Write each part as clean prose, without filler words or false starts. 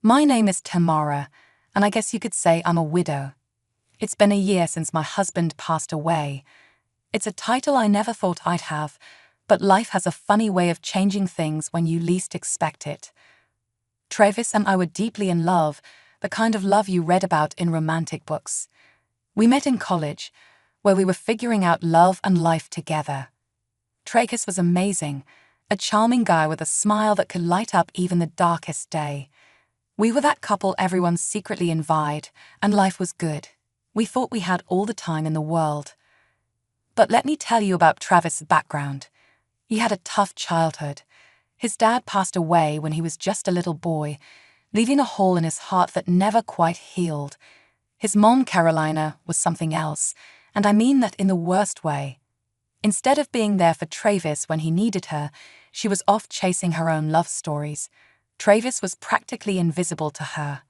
My name is Tamara, and I guess you could say I'm a widow. It's been a year since my husband passed away. It's a title I never thought I'd have, but life has a funny way of changing things when you least expect it. Travis and I were deeply in love, the kind of love you read about in romantic books. We met in college, where we were figuring out love and life together. Travis was amazing, a charming guy with a smile that could light up even the darkest day. We were that couple everyone secretly envied, and life was good. We thought we had all the time in the world. But let me tell you about Travis' background. He had a tough childhood. His dad passed away when he was just a little boy, leaving a hole in his heart that never quite healed. His mom, Carolina, was something else, and I mean that in the worst way. Instead of being there for Travis when he needed her, she was off chasing her own love stories. Travis was practically invisible to her.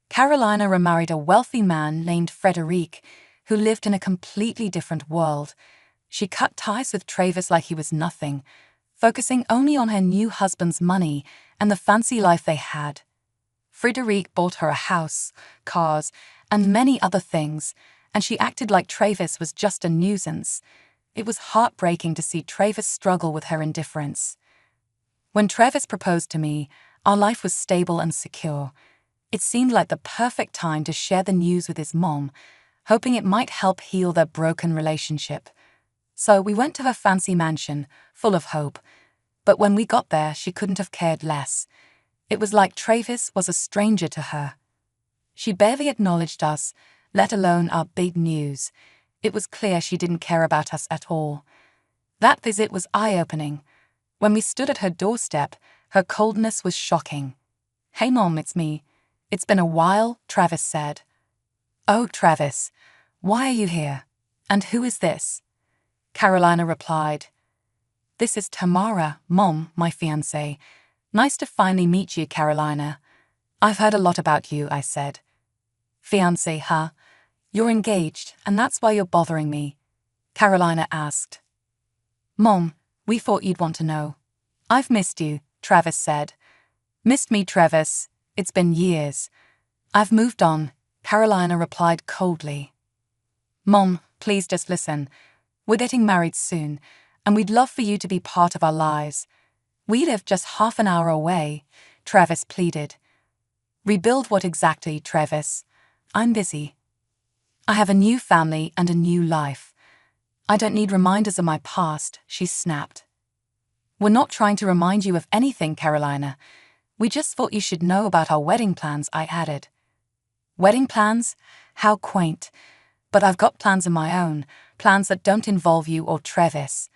Carolina remarried a wealthy man named Frederic, who lived in a completely different world. She cut ties with Travis like he was nothing, focusing only on her new husband's money and the fancy life they had. Frederic bought her a house, cars, and many other things, and she acted like Travis was just a nuisance. It was heartbreaking to see Travis struggle with her indifference. When Travis proposed to me, our life was stable and secure. It seemed like the perfect time to share the news with his mom, hoping it might help heal their broken relationship. So we went to her fancy mansion, full of hope. But when we got there, she couldn't have cared less. It was like Travis was a stranger to her. She barely acknowledged us, let alone our big news. It was clear she didn't care about us at all. That visit was eye-opening. When we stood at her doorstep, her coldness was shocking. "Hey Mom, it's me. It's been a while," Travis said. "Oh, Travis, why are you here? And who is this?" Carolina replied. "This is Tamara, Mom, my fiancé. Nice to finally meet you, Carolina." "I've heard a lot about you," I said. "Fiancé, huh? You're engaged, and that's why you're bothering me?" Carolina asked. "Mom, we thought you'd want to know." "I've missed you," Travis said. "Missed me, Travis? It's been years." "I've moved on," Carolina replied coldly. "Mom, please just listen. We're getting married soon, and we'd love for you to be part of our lives. We live just half an hour away," Travis pleaded. "Rebuild what exactly, Travis? I'm busy. I have a new family and a new life. I don't need reminders of my past," she snapped. "We're not trying to remind you of anything, Carolina. We just thought you should know about our wedding plans," I added. "Wedding plans? How quaint. But I've got plans of my own, plans that don't involve you or Travis."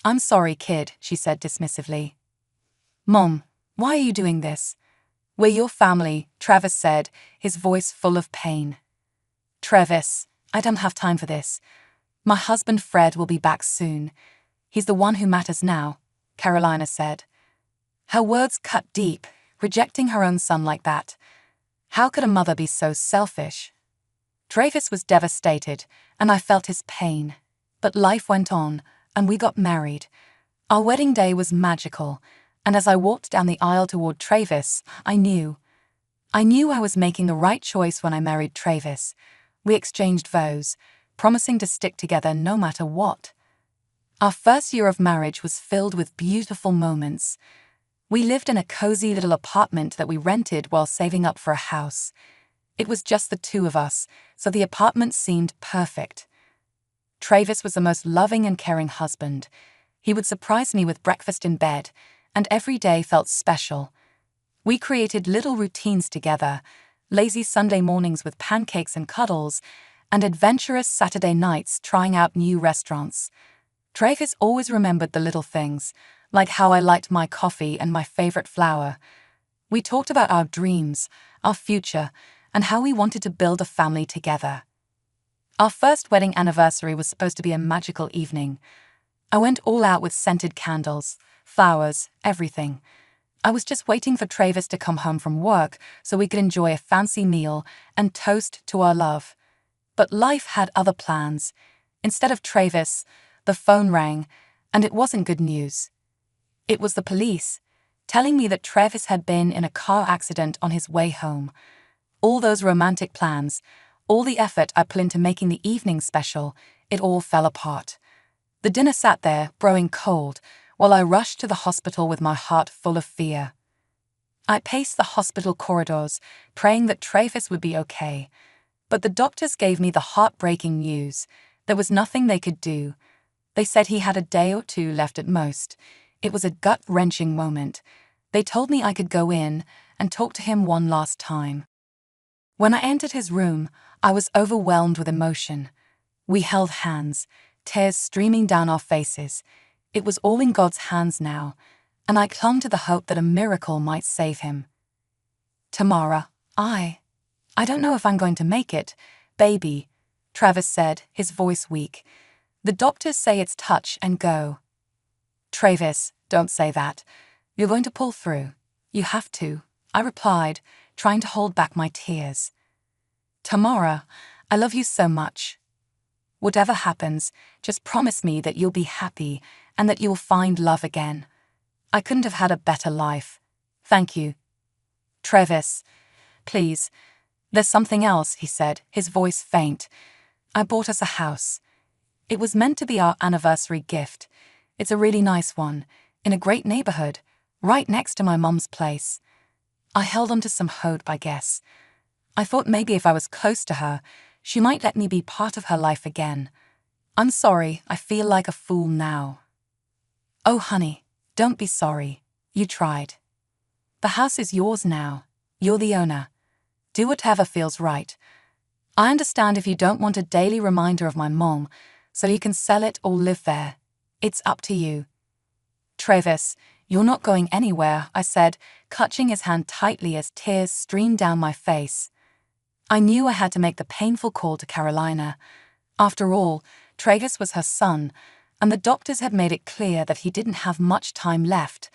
"I'm sorry, kid," she said dismissively. "Mom, why are you doing this?" "We're your family," Travis said, his voice full of pain. "Travis, I don't have time for this. My husband Fred will be back soon. He's the one who matters now," Carolina said. Her words cut deep, rejecting her own son like that. How could a mother be so selfish? Travis was devastated, and I felt his pain. But life went on, and we got married. Our wedding day was magical, and as I walked down the aisle toward Travis, I knew I was making the right choice when I married Travis. We exchanged vows, promising to stick together no matter what. Our first year of marriage was filled with beautiful moments. We lived in a cozy little apartment that we rented while saving up for a house. It was just the two of us, so the apartment seemed perfect. Travis was the most loving and caring husband. He would surprise me with breakfast in bed, and every day felt special. We created little routines together, lazy Sunday mornings with pancakes and cuddles, and adventurous Saturday nights trying out new restaurants. Travis always remembered the little things, like how I liked my coffee and my favorite flower. We talked about our dreams, our future, and how we wanted to build a family together. Our first wedding anniversary was supposed to be a magical evening. I went all out with scented candles, flowers, everything. I was just waiting for Travis to come home from work so we could enjoy a fancy meal and toast to our love. But life had other plans. Instead of Travis, the phone rang, and it wasn't good news. It was the police. telling me that Travis had been in a car accident on his way home. All those romantic plans, all the effort I put into making the evening special, it all fell apart. The dinner sat there, growing cold, while I rushed to the hospital with my heart full of fear. I paced the hospital corridors, praying that Travis would be okay. But the doctors gave me the heartbreaking news. There was nothing they could do. They said he had a day or two left at most. It was a gut-wrenching moment. They told me I could go in and talk to him one last time. When I entered his room, I was overwhelmed with emotion. We held hands, tears streaming down our faces. It was all in God's hands now, and I clung to the hope that a miracle might save him. Tamara, I don't know if I'm going to make it, baby, Travis said, his voice weak. The doctors say it's touch and go. Travis, don't say that. You're going to pull through. You have to, I replied, trying to hold back my tears. Tamara, I love you so much. Whatever happens, just promise me that you'll be happy and that you'll find love again. I couldn't have had a better life. Thank you. Travis, please. There's something else, he said, his voice faint. I bought us a house. It was meant to be our anniversary gift. It's a really nice one, in a great neighborhood, right next to my mum's place. I held on to some hope, I guess. I thought maybe if I was close to her, she might let me be part of her life again. I'm sorry, I feel like a fool now. Oh, honey, don't be sorry. You tried. The house is yours now. You're the owner. Do whatever feels right. I understand if you don't want a daily reminder of my mom, so you can sell it or live there. It's up to you. Travis, you're not going anywhere, I said, clutching his hand tightly as tears streamed down my face. I knew I had to make the painful call to Carolina. After all, Travis was her son, and the doctors had made it clear that he didn't have much time left,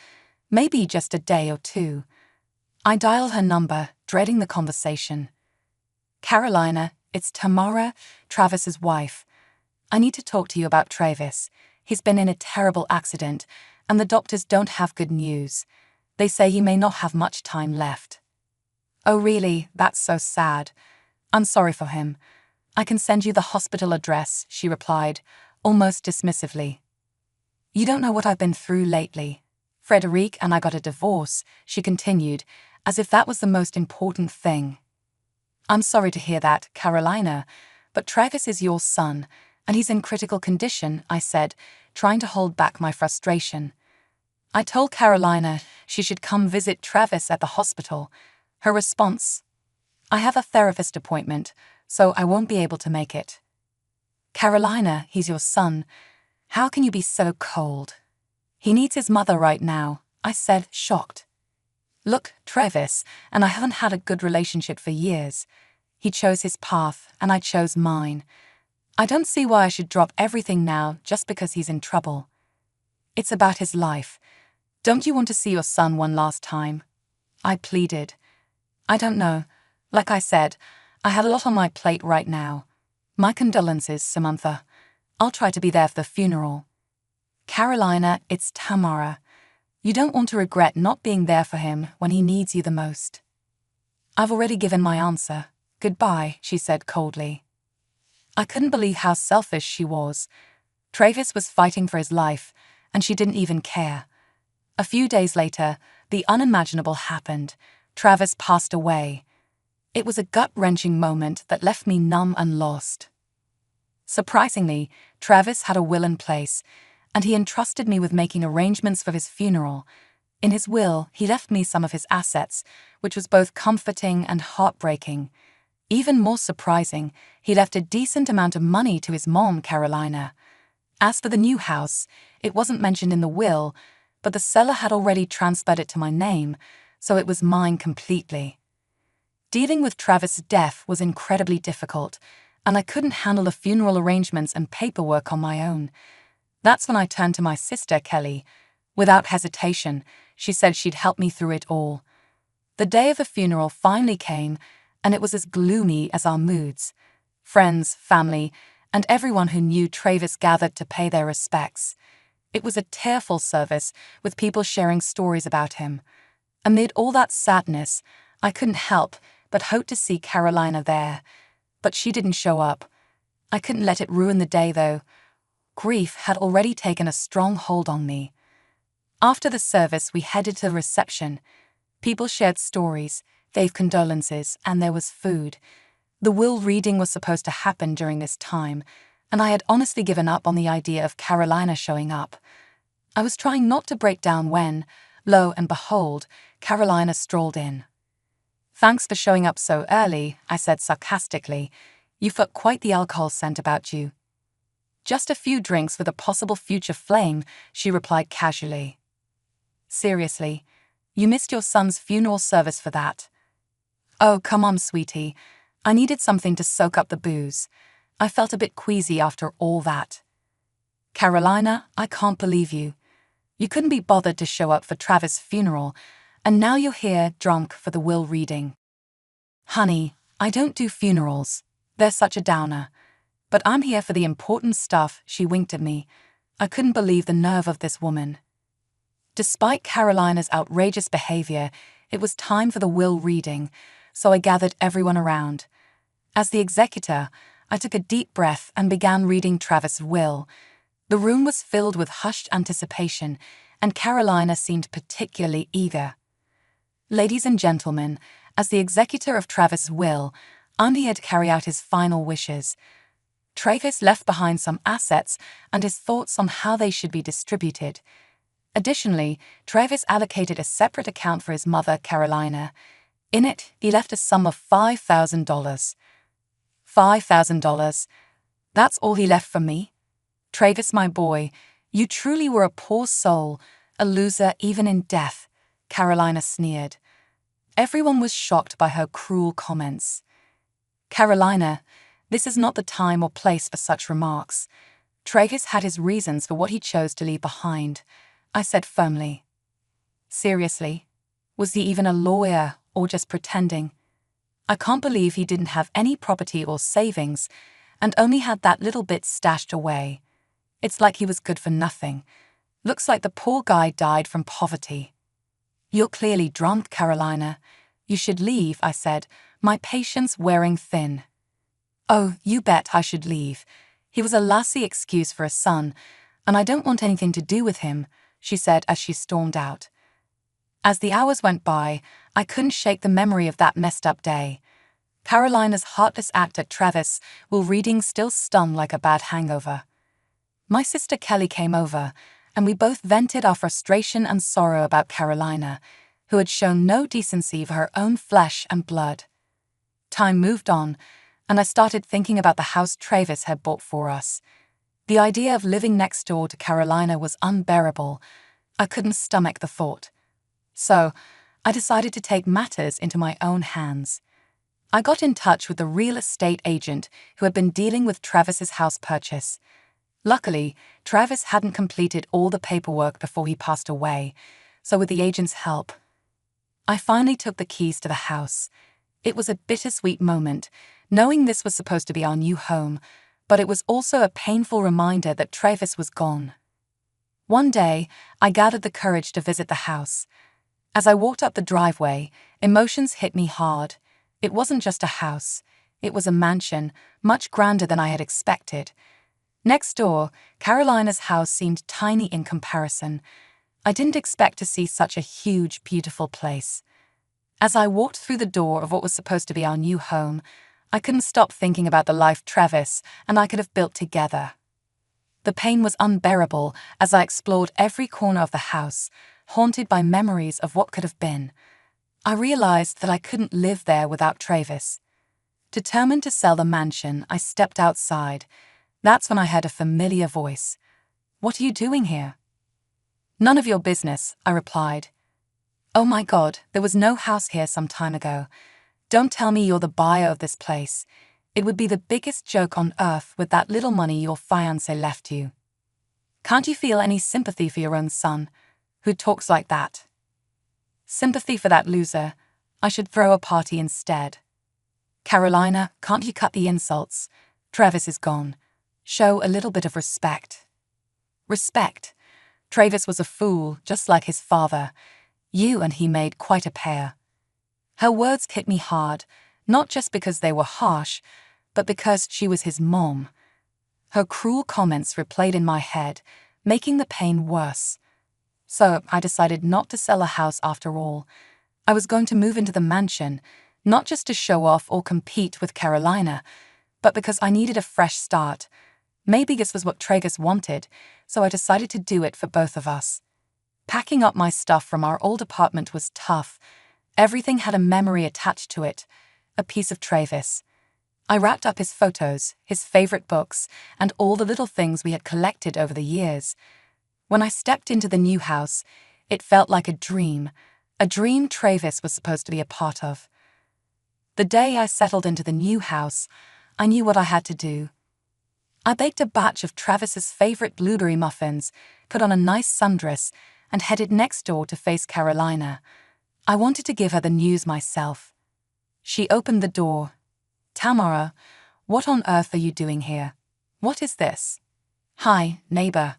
maybe just a day or two. I dialed her number, dreading the conversation. Carolina, it's Tamara, Travis's wife. I need to talk to you about Travis. He's been in a terrible accident, and the doctors don't have good news. They say he may not have much time left. Oh really, that's so sad. I'm sorry for him. I can send you the hospital address, she replied, almost dismissively. You don't know what I've been through lately. Frederic and I got a divorce, she continued, as if that was the most important thing. I'm sorry to hear that, Carolina, but Travis is your son, and he's in critical condition, I said, trying to hold back my frustration. I told Carolina she should come visit Travis at the hospital. Her response, I have a therapist appointment, so I won't be able to make it. Carolina, he's your son. How can you be so cold? He needs his mother right now, I said, shocked. Look, Travis and I haven't had a good relationship for years. He chose his path, and I chose mine. I don't see why I should drop everything now just because he's in trouble. It's about his life. Don't you want to see your son one last time? I pleaded. I don't know. Like I said, I had a lot on my plate right now. My condolences, Samantha. I'll try to be there for the funeral. Carolina, it's Tamara. You don't want to regret not being there for him when he needs you the most. I've already given my answer. Goodbye, she said coldly. I couldn't believe how selfish she was. Travis was fighting for his life, and she didn't even care. A few days later, the unimaginable happened. Travis passed away. It was a gut-wrenching moment that left me numb and lost. Surprisingly, Travis had a will in place, and he entrusted me with making arrangements for his funeral. In his will, he left me some of his assets, which was both comforting and heartbreaking. Even more surprising, he left a decent amount of money to his mom, Carolina. As for the new house, it wasn't mentioned in the will, but the seller had already transferred it to my name, so it was mine completely. Dealing with Travis' death was incredibly difficult, and I couldn't handle the funeral arrangements and paperwork on my own. That's when I turned to my sister, Kelly. Without hesitation, she said she'd help me through it all. The day of the funeral finally came, and it was as gloomy as our moods. Friends, family, and everyone who knew Travis gathered to pay their respects. It was a tearful service, with people sharing stories about him. Amid all that sadness, I couldn't help but hope to see Carolina there. But she didn't show up. I couldn't let it ruin the day, though. Grief had already taken a strong hold on me. After the service, we headed to the reception. People shared stories, gave condolences, and there was food. The will reading was supposed to happen during this time, and I had honestly given up on the idea of Carolina showing up. I was trying not to break down when, lo and behold, Carolina strolled in. "Thanks for showing up so early," I said sarcastically. "You've got quite the alcohol scent about you." "Just a few drinks with a possible future flame," she replied casually. "Seriously, you missed your son's funeral service for that?" "Oh, come on, sweetie. I needed something to soak up the booze. I felt a bit queasy after all that." "Carolina, I can't believe you. You couldn't be bothered to show up for Travis' funeral, and now you're here drunk for the will reading." "Honey, I don't do funerals. They're such a downer. But I'm here for the important stuff," she winked at me. I couldn't believe the nerve of this woman. Despite Carolina's outrageous behavior, it was time for the will reading, so I gathered everyone around. As the executor, I took a deep breath and began reading Travis' will. The room was filled with hushed anticipation, and Carolina seemed particularly eager. "Ladies and gentlemen, as the executor of Travis' will, I'm here to carry out his final wishes. Travis left behind some assets and his thoughts on how they should be distributed. Additionally, Travis allocated a separate account for his mother, Carolina. In it, he left a sum of $5,000. $5,000? That's all he left for me? Travis, my boy, you truly were a poor soul, a loser even in death," Carolina sneered. Everyone was shocked by her cruel comments. "Carolina, this is not the time or place for such remarks. Travis had his reasons for what he chose to leave behind," I said firmly. "Seriously? Was he even a lawyer or just pretending? I can't believe he didn't have any property or savings and only had that little bit stashed away. It's like he was good for nothing. Looks like the poor guy died from poverty." "You're clearly drunk, Carolina. You should leave," I said, my patience wearing thin. "Oh, you bet I should leave. He was a lassie excuse for a son, and I don't want anything to do with him," she said as she stormed out. As the hours went by, I couldn't shake the memory of that messed up day. Carolina's heartless act at Travis while reading still stung like a bad hangover. My sister Kelly came over, and we both vented our frustration and sorrow about Carolina, who had shown no decency for her own flesh and blood. Time moved on, and I started thinking about the house Travis had bought for us. The idea of living next door to Carolina was unbearable. I couldn't stomach the thought. So, I decided to take matters into my own hands. I got in touch with the real estate agent who had been dealing with Travis's house purchase. Luckily, Travis hadn't completed all the paperwork before he passed away, so with the agent's help, I finally took the keys to the house. It was a bittersweet moment, knowing this was supposed to be our new home, but it was also a painful reminder that Travis was gone. One day, I gathered the courage to visit the house. As I walked up the driveway, emotions hit me hard. It wasn't just a house. It was a mansion, much grander than I had expected. Next door, Carolina's house seemed tiny in comparison. I didn't expect to see such a huge, beautiful place. As I walked through the door of what was supposed to be our new home, I couldn't stop thinking about the life Travis and I could have built together. The pain was unbearable as I explored every corner of the house, haunted by memories of what could have been. I realized that I couldn't live there without Travis. Determined to sell the mansion, I stepped outside. That's when I heard a familiar voice. "What are you doing here?" "None of your business," I replied. "Oh my God, there was no house here some time ago. Don't tell me you're the buyer of this place. It would be the biggest joke on earth with that little money your fiancé left you. Can't you feel any sympathy for your own son, who talks like that?" "Sympathy for that loser. I should throw a party instead." "Carolina, can't you cut the insults? Travis is gone. Show a little bit of respect." "Respect? Travis was a fool, just like his father. You and he made quite a pair." Her words hit me hard, not just because they were harsh, but because she was his mom. Her cruel comments replayed in my head, making the pain worse. So I decided not to sell a house after all. I was going to move into the mansion, not just to show off or compete with Carolina, but because I needed a fresh start. Maybe this was what Travis wanted, so I decided to do it for both of us. Packing up my stuff from our old apartment was tough. Everything had a memory attached to it, a piece of Travis. I wrapped up his photos, his favorite books, and all the little things we had collected over the years. When I stepped into the new house, it felt like a dream Travis was supposed to be a part of. The day I settled into the new house, I knew what I had to do. I baked a batch of Travis's favorite blueberry muffins, put on a nice sundress, and headed next door to face Carolina. I wanted to give her the news myself. She opened the door. "Tamara, what on earth are you doing here? What is this?" "Hi, neighbor.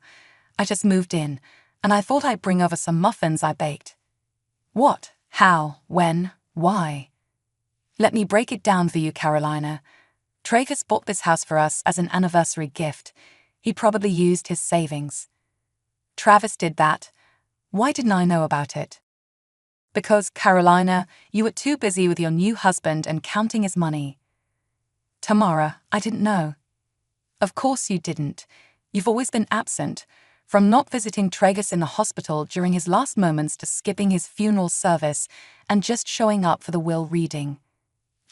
I just moved in, and I thought I'd bring over some muffins I baked." "What? How? When? Why?" "Let me break it down for you, Carolina. Travis bought this house for us as an anniversary gift. He probably used his savings." "Travis did that. Why didn't I know about it?" "Because, Carolina, you were too busy with your new husband and counting his money." "Tamara, I didn't know." "Of course you didn't. You've always been absent, from not visiting Travis in the hospital during his last moments to skipping his funeral service and just showing up for the will reading.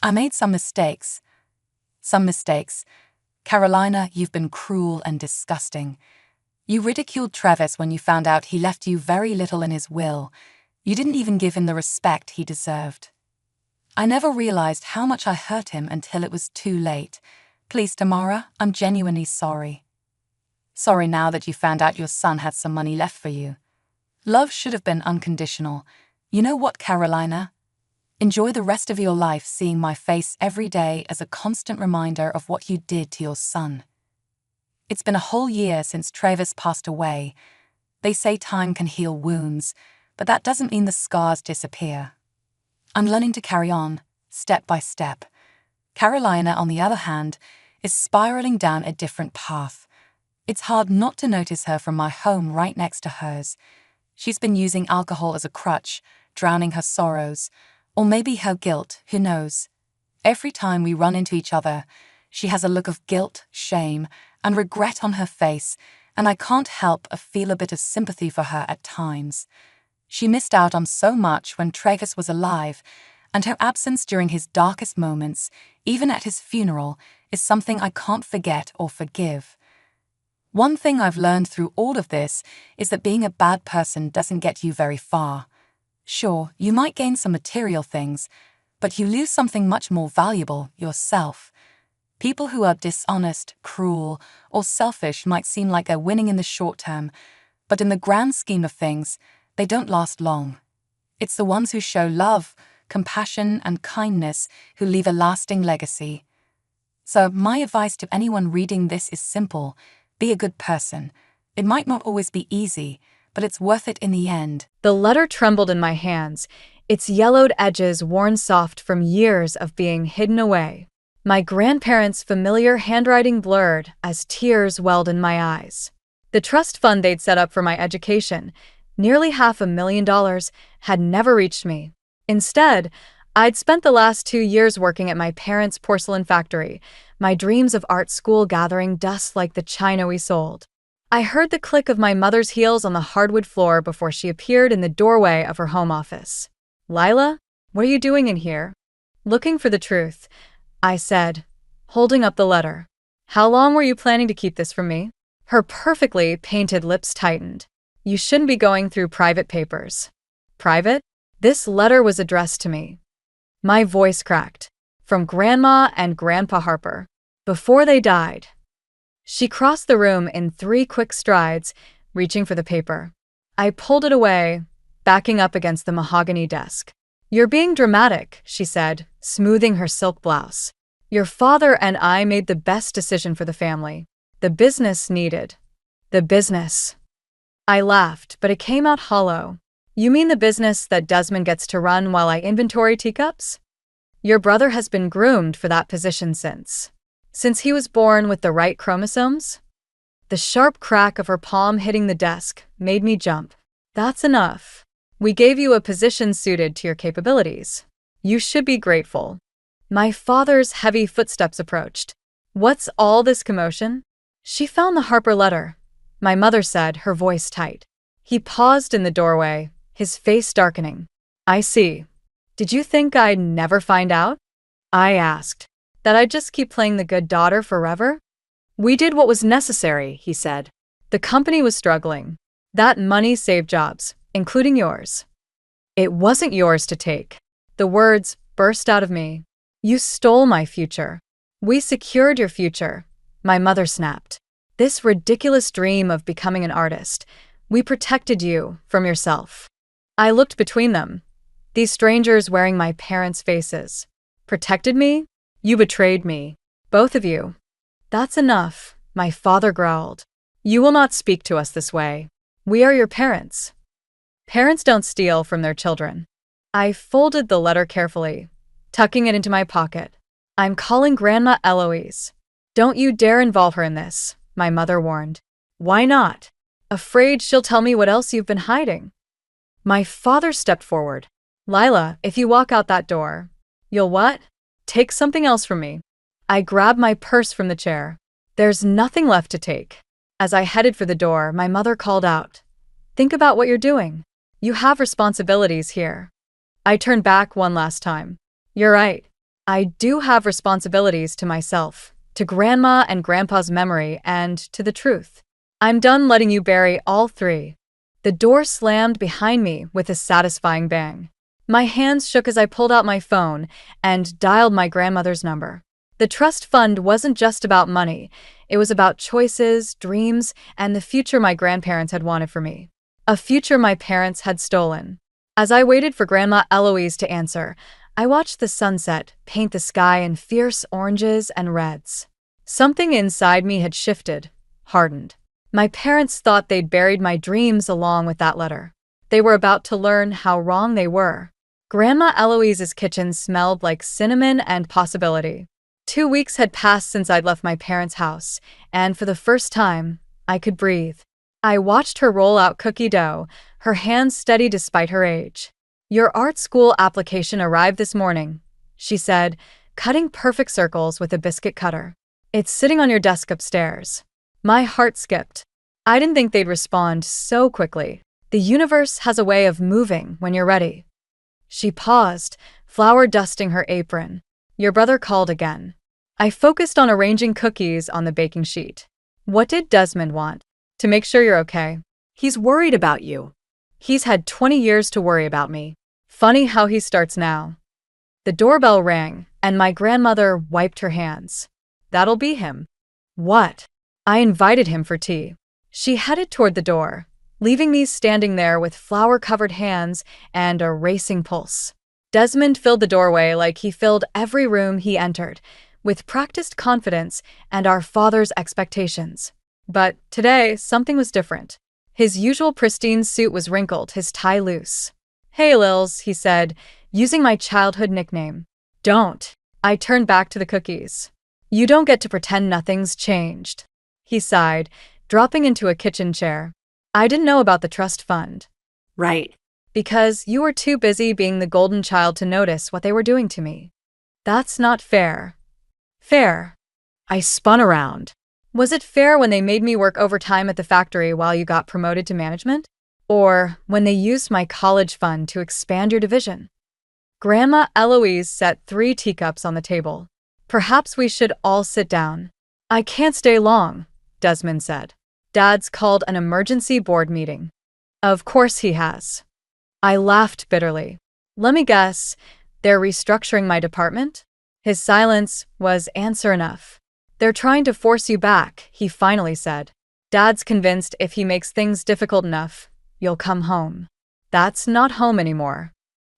I made some mistakes. Carolina, you've been cruel and disgusting. You ridiculed Travis when you found out he left you very little in his will. You didn't even give him the respect he deserved. I never realized how much I hurt him until it was too late. Please, Tamara, I'm genuinely sorry. Sorry now that you found out your son had some money left for you. Love should have been unconditional. You know what, Carolina? Enjoy the rest of your life seeing my face every day as a constant reminder of what you did to your son. It's been a whole year since Travis passed away. They say time can heal wounds, but that doesn't mean the scars disappear. I'm learning to carry on, step by step. Carolina, on the other hand, is spiraling down a different path. It's hard not to notice her from my home right next to hers. She's been using alcohol as a crutch, drowning her sorrows, or maybe her guilt, who knows. Every time we run into each other, she has a look of guilt, shame, and regret on her face, and I can't help but feel a bit of sympathy for her at times. She missed out on so much when Travis was alive, and her absence during his darkest moments, even at his funeral, is something I can't forget or forgive. One thing I've learned through all of this is that being a bad person doesn't get you very far. Sure, you might gain some material things, but you lose something much more valuable, yourself. People who are dishonest, cruel, or selfish might seem like they're winning in the short term, but in the grand scheme of things, they don't last long. It's the ones who show love, compassion, and kindness who leave a lasting legacy. So my advice to anyone reading this is simple. Be a good person. It might not always be easy, but it's worth it in the end. The letter trembled in my hands, its yellowed edges worn soft from years of being hidden away. My grandparents' familiar handwriting blurred as tears welled in my eyes. The trust fund they'd set up for my education, nearly $500,000, had never reached me. Instead, I'd spent the last 2 years working at my parents' porcelain factory, my dreams of art school gathering dust like the china we sold. I heard the click of my mother's heels on the hardwood floor before she appeared in the doorway of her home office. "Lila, what are you doing in here?" "Looking for the truth," I said, holding up the letter. "How long were you planning to keep this from me?" Her perfectly painted lips tightened. "You shouldn't be going through private papers." "Private?" This letter was addressed to me. My voice cracked. From Grandma and Grandpa Harper. Before they died. She crossed the room in 3 quick strides, reaching for the paper. I pulled it away, backing up against the mahogany desk. "You're being dramatic," she said, smoothing her silk blouse. "Your father and I made the best decision for the family. The business needed." The business. I laughed, but it came out hollow. You mean the business that Desmond gets to run while I inventory teacups? Your brother has been groomed for that position since he was born with the right chromosomes? The sharp crack of her palm hitting the desk made me jump. That's enough. We gave you a position suited to your capabilities. You should be grateful. My father's heavy footsteps approached. What's all this commotion? She found the Harper letter, my mother said, her voice tight. He paused in the doorway, his face darkening. I see. Did you think I'd never find out? I asked. That I'd just keep playing the good daughter forever? We did what was necessary, he said. The company was struggling. That money saved jobs, including yours. It wasn't yours to take. The words burst out of me. You stole my future. We secured your future, my mother snapped. This ridiculous dream of becoming an artist. We protected you from yourself. I looked between them. These strangers wearing my parents' faces. Protected me? You betrayed me. Both of you. That's enough, my father growled. You will not speak to us this way. We are your parents. Parents don't steal from their children. I folded the letter carefully, tucking it into my pocket. I'm calling Grandma Eloise. Don't you dare involve her in this, my mother warned. Why not? Afraid she'll tell me what else you've been hiding. My father stepped forward. Lila, if you walk out that door, you'll what? Take something else from me. I grabbed my purse from the chair. There's nothing left to take. As I headed for the door, my mother called out. Think about what you're doing. You have responsibilities here. I turned back one last time. You're right. I do have responsibilities to myself, to Grandma and Grandpa's memory, and to the truth. I'm done letting you bury all three. The door slammed behind me with a satisfying bang. My hands shook as I pulled out my phone and dialed my grandmother's number. The trust fund wasn't just about money. It was about choices, dreams, and the future my grandparents had wanted for me. A future my parents had stolen. As I waited for Grandma Eloise to answer, I watched the sunset paint the sky in fierce oranges and reds. Something inside me had shifted, hardened. My parents thought they'd buried my dreams along with that letter. They were about to learn how wrong they were. Grandma Eloise's kitchen smelled like cinnamon and possibility. 2 weeks had passed since I'd left my parents' house, and for the first time, I could breathe. I watched her roll out cookie dough, her hands steady despite her age. Your art school application arrived this morning, she said, cutting perfect circles with a biscuit cutter. It's sitting on your desk upstairs. My heart skipped. I didn't think they'd respond so quickly. The universe has a way of moving when you're ready. She paused, flour dusting her apron. Your brother called again. I focused on arranging cookies on the baking sheet. What did Desmond want? To make sure you're okay. He's worried about you. He's had 20 years to worry about me. Funny how he starts now. The doorbell rang, and my grandmother wiped her hands. That'll be him. What? I invited him for tea. She headed toward the door, leaving me standing there with flour-covered hands and a racing pulse. Desmond filled the doorway like he filled every room he entered, with practiced confidence and our father's expectations. But today, something was different. His usual pristine suit was wrinkled, his tie loose. Hey, Lils, he said, using my childhood nickname. Don't. I turned back to the cookies. You don't get to pretend nothing's changed. He sighed, dropping into a kitchen chair. I didn't know about the trust fund. Right. Because you were too busy being the golden child to notice what they were doing to me. That's not fair. Fair. I spun around. Was it fair when they made me work overtime at the factory while you got promoted to management? Or when they used my college fund to expand your division? Grandma Eloise set 3 teacups on the table. Perhaps we should all sit down. I can't stay long, Desmond said. Dad's called an emergency board meeting. Of course he has. I laughed bitterly. Let me guess, they're restructuring my department? His silence was answer enough. They're trying to force you back, he finally said. Dad's convinced if he makes things difficult enough, you'll come home. That's not home anymore.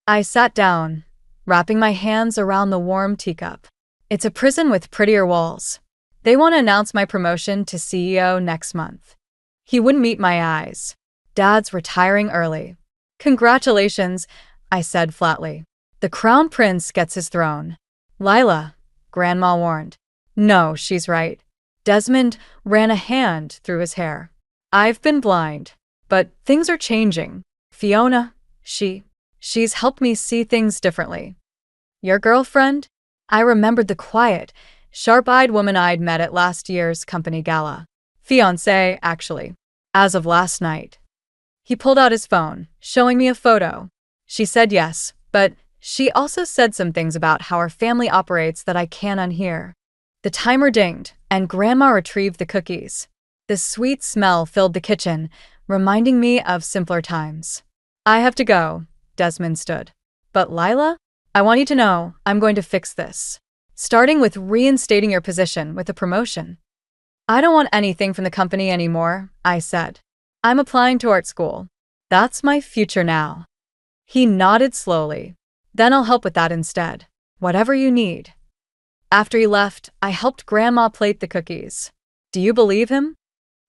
I sat down, wrapping my hands around the warm teacup. It's a prison with prettier walls. They want to announce my promotion to CEO next month. He wouldn't meet my eyes. Dad's retiring early. Congratulations, I said flatly. The crown prince gets his throne. Lila, Grandma warned. No, she's right. Desmond ran a hand through his hair. I've been blind, but things are changing. Fiona, she's helped me see things differently. Your girlfriend? I remembered the quiet, sharp-eyed woman I'd met at last year's company gala. Fiancé, actually. As of last night. He pulled out his phone, showing me a photo. She said yes, but she also said some things about how our family operates that I can't unhear. The timer dinged, and Grandma retrieved the cookies. The sweet smell filled the kitchen, reminding me of simpler times. I have to go, Desmond stood. But Lila, I want you to know I'm going to fix this. Starting with reinstating your position with a promotion. I don't want anything from the company anymore, I said. I'm applying to art school. That's my future now. He nodded slowly. Then I'll help with that instead. Whatever you need. After he left, I helped Grandma plate the cookies. Do you believe him?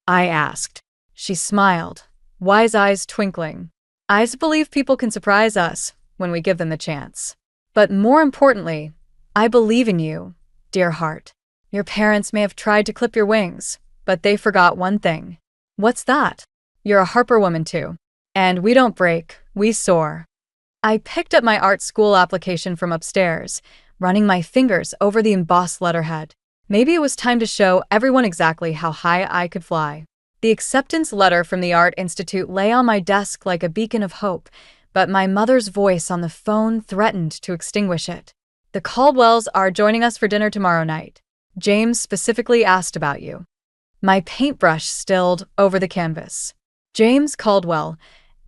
I asked. She smiled, wise eyes twinkling. I believe people can surprise us when we give them the chance. But more importantly, I believe in you, dear heart. Your parents may have tried to clip your wings, but they forgot one thing. What's that? You're a Harper woman too. And we don't break, we soar. I picked up my art school application from upstairs, running my fingers over the embossed letterhead. Maybe it was time to show everyone exactly how high I could fly. The acceptance letter from the Art Institute lay on my desk like a beacon of hope, but my mother's voice on the phone threatened to extinguish it. The Caldwells are joining us for dinner tomorrow night. James specifically asked about you. My paintbrush stilled over the canvas. James Caldwell,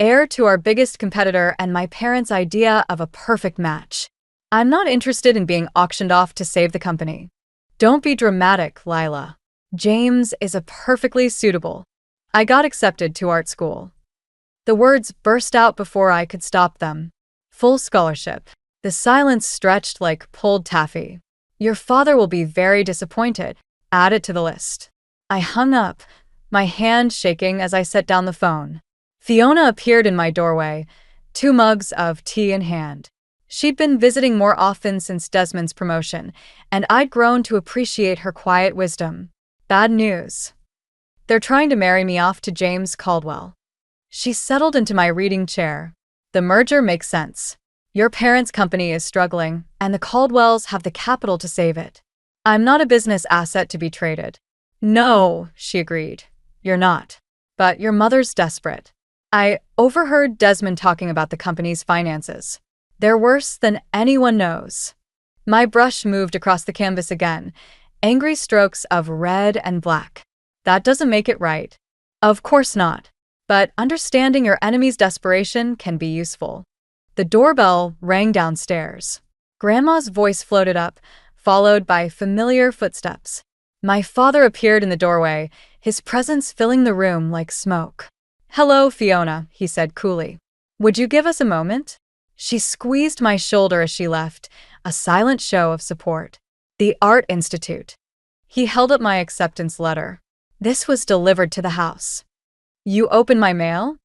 heir to our biggest competitor and my parents' idea of a perfect match. I'm not interested in being auctioned off to save the company. Don't be dramatic, Lila. James is a perfectly suitable. I got accepted to art school. The words burst out before I could stop them. Full scholarship. The silence stretched like pulled taffy. Your father will be very disappointed. Add it to the list. I hung up, my hand shaking as I set down the phone. Fiona appeared in my doorway, 2 mugs of tea in hand. She'd been visiting more often since Desmond's promotion, and I'd grown to appreciate her quiet wisdom. Bad news. They're trying to marry me off to James Caldwell. She settled into my reading chair. The merger makes sense. Your parents' company is struggling, and the Caldwells have the capital to save it. I'm not a business asset to be traded. No, she agreed. You're not. But your mother's desperate. I overheard Desmond talking about the company's finances. They're worse than anyone knows. My brush moved across the canvas again, angry strokes of red and black. That doesn't make it right. Of course not. But understanding your enemy's desperation can be useful. The doorbell rang downstairs. Grandma's voice floated up, followed by familiar footsteps. My father appeared in the doorway, his presence filling the room like smoke. Hello, Fiona, he said coolly. Would you give us a moment? She squeezed my shoulder as she left, a silent show of support. The Art Institute. He held up my acceptance letter. This was delivered to the house. You open my mail?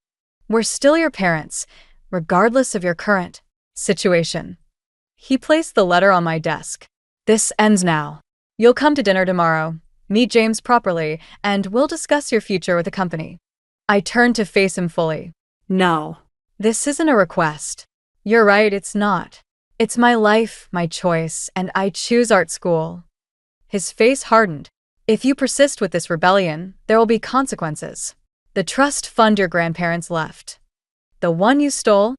We're still your parents, regardless of your current situation. He placed the letter on my desk. This ends now. You'll come to dinner tomorrow, meet James properly, and we'll discuss your future with the company. I turned to face him fully. No. This isn't a request. You're right, it's not. It's my life, my choice, and I choose art school. His face hardened. If you persist with this rebellion, there will be consequences. The trust fund your grandparents left. The one you stole?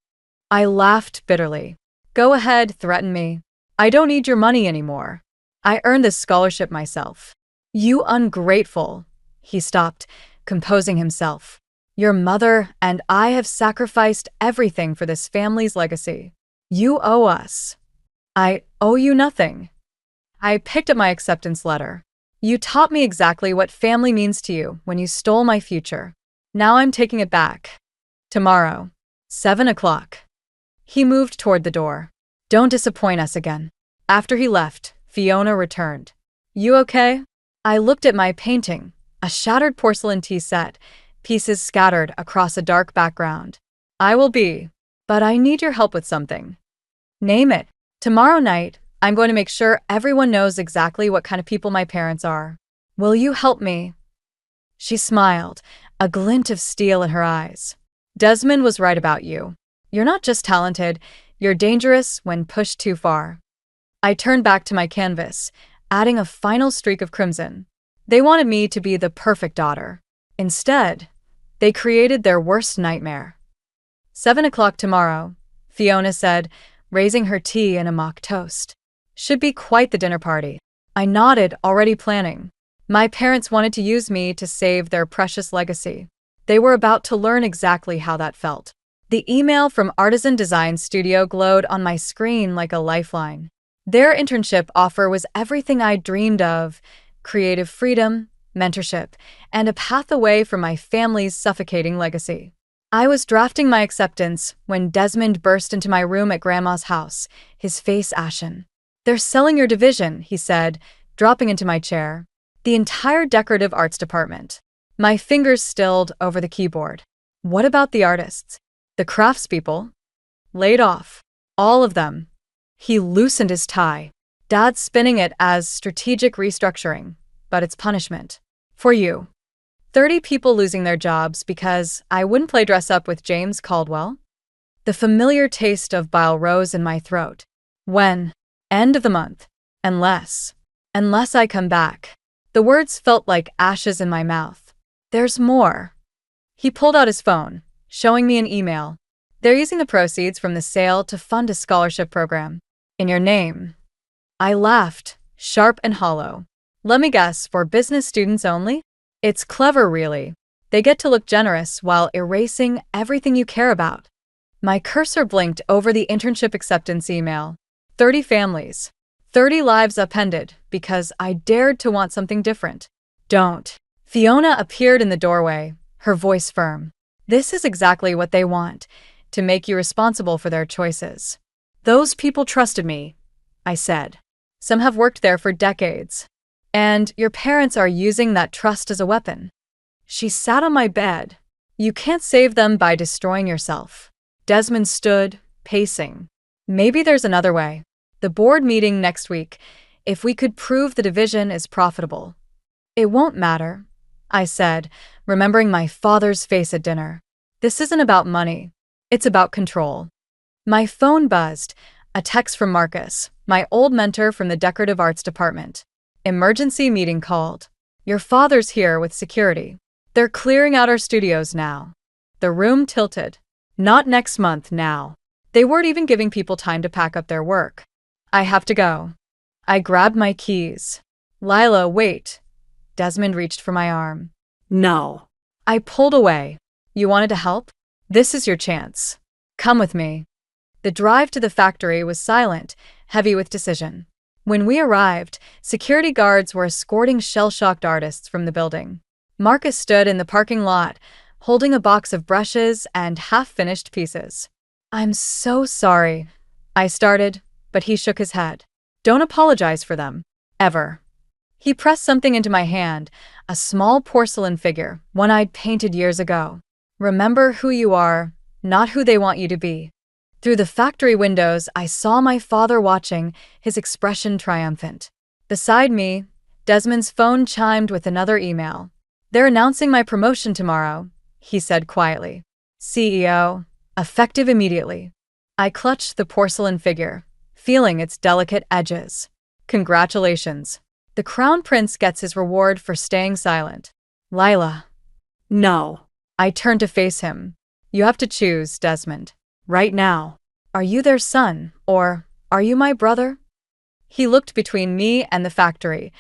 I laughed bitterly. Go ahead, threaten me. I don't need your money anymore. I earned this scholarship myself. You ungrateful. He stopped, composing himself. Your mother and I have sacrificed everything for this family's legacy. You owe us. I owe you nothing. I picked up my acceptance letter. You taught me exactly what family means to you when you stole my future. Now I'm taking it back. Tomorrow, 7 o'clock. He moved toward the door. Don't disappoint us again. After he left, Fiona returned. You okay? I looked at my painting, a shattered porcelain tea set, pieces scattered across a dark background. I will be, but I need your help with something. Name it. Tomorrow night, I'm going to make sure everyone knows exactly what kind of people my parents are. Will you help me? She smiled, a glint of steel in her eyes. Desmond was right about you. You're not just talented, you're dangerous when pushed too far. I turned back to my canvas, adding a final streak of crimson. They wanted me to be the perfect daughter. Instead, they created their worst nightmare. 7 o'clock tomorrow, Fiona said, raising her tea in a mock toast. Should be quite the dinner party. I nodded, already planning. My parents wanted to use me to save their precious legacy. They were about to learn exactly how that felt. The email from Artisan Design Studio glowed on my screen like a lifeline. Their internship offer was everything I dreamed of: creative freedom, mentorship, and a path away from my family's suffocating legacy. I was drafting my acceptance when Desmond burst into my room at Grandma's house, his face ashen. "They're selling your division," he said, dropping into my chair. "The entire decorative arts department." My fingers stilled over the keyboard. What about the artists? The craftspeople? Laid off. All of them. He loosened his tie. Dad's spinning it as strategic restructuring, but it's punishment. For you. 30 people losing their jobs because I wouldn't play dress up with James Caldwell? The familiar taste of bile rose in my throat. When? End of the month. Unless I come back. The words felt like ashes in my mouth. There's more. He pulled out his phone, showing me an email. They're using the proceeds from the sale to fund a scholarship program. In your name. I laughed, sharp and hollow. Let me guess, for business students only? It's clever, really. They get to look generous while erasing everything you care about. My cursor blinked over the internship acceptance email. 30 families. 30 lives upended because I dared to want something different. Don't. Fiona appeared in the doorway, her voice firm. This is exactly what they want, to make you responsible for their choices. Those people trusted me, I said. Some have worked there for decades. And your parents are using that trust as a weapon. She sat on my bed. You can't save them by destroying yourself. Desmond stood, pacing. Maybe there's another way. The board meeting next week, if we could prove the division is profitable. It won't matter, I said, remembering my father's face at dinner. This isn't about money. It's about control. My phone buzzed, a text from Marcus, my old mentor from the decorative arts department. Emergency meeting called. Your father's here with security. They're clearing out our studios now. The room tilted. Not next month now. They weren't even giving people time to pack up their work. I have to go. I grabbed my keys. Lila, wait. Desmond reached for my arm. No. I pulled away. You wanted to help? This is your chance. Come with me. The drive to the factory was silent, heavy with decision. When we arrived, security guards were escorting shell-shocked artists from the building. Marcus stood in the parking lot, holding a box of brushes and half-finished pieces. I'm so sorry, I started, but he shook his head. Don't apologize for them. Ever. He pressed something into my hand, a small porcelain figure, one I'd painted years ago. Remember who you are, not who they want you to be. Through the factory windows, I saw my father watching, his expression triumphant. Beside me, Desmond's phone chimed with another email. They're announcing my promotion tomorrow, he said quietly. CEO, effective immediately. I clutched the porcelain figure, feeling its delicate edges. Congratulations. The Crown Prince gets his reward for staying silent. Lila. No. I turned to face him. You have to choose, Desmond. Right now. Are you their son, or are you my brother? He looked between me and the factory,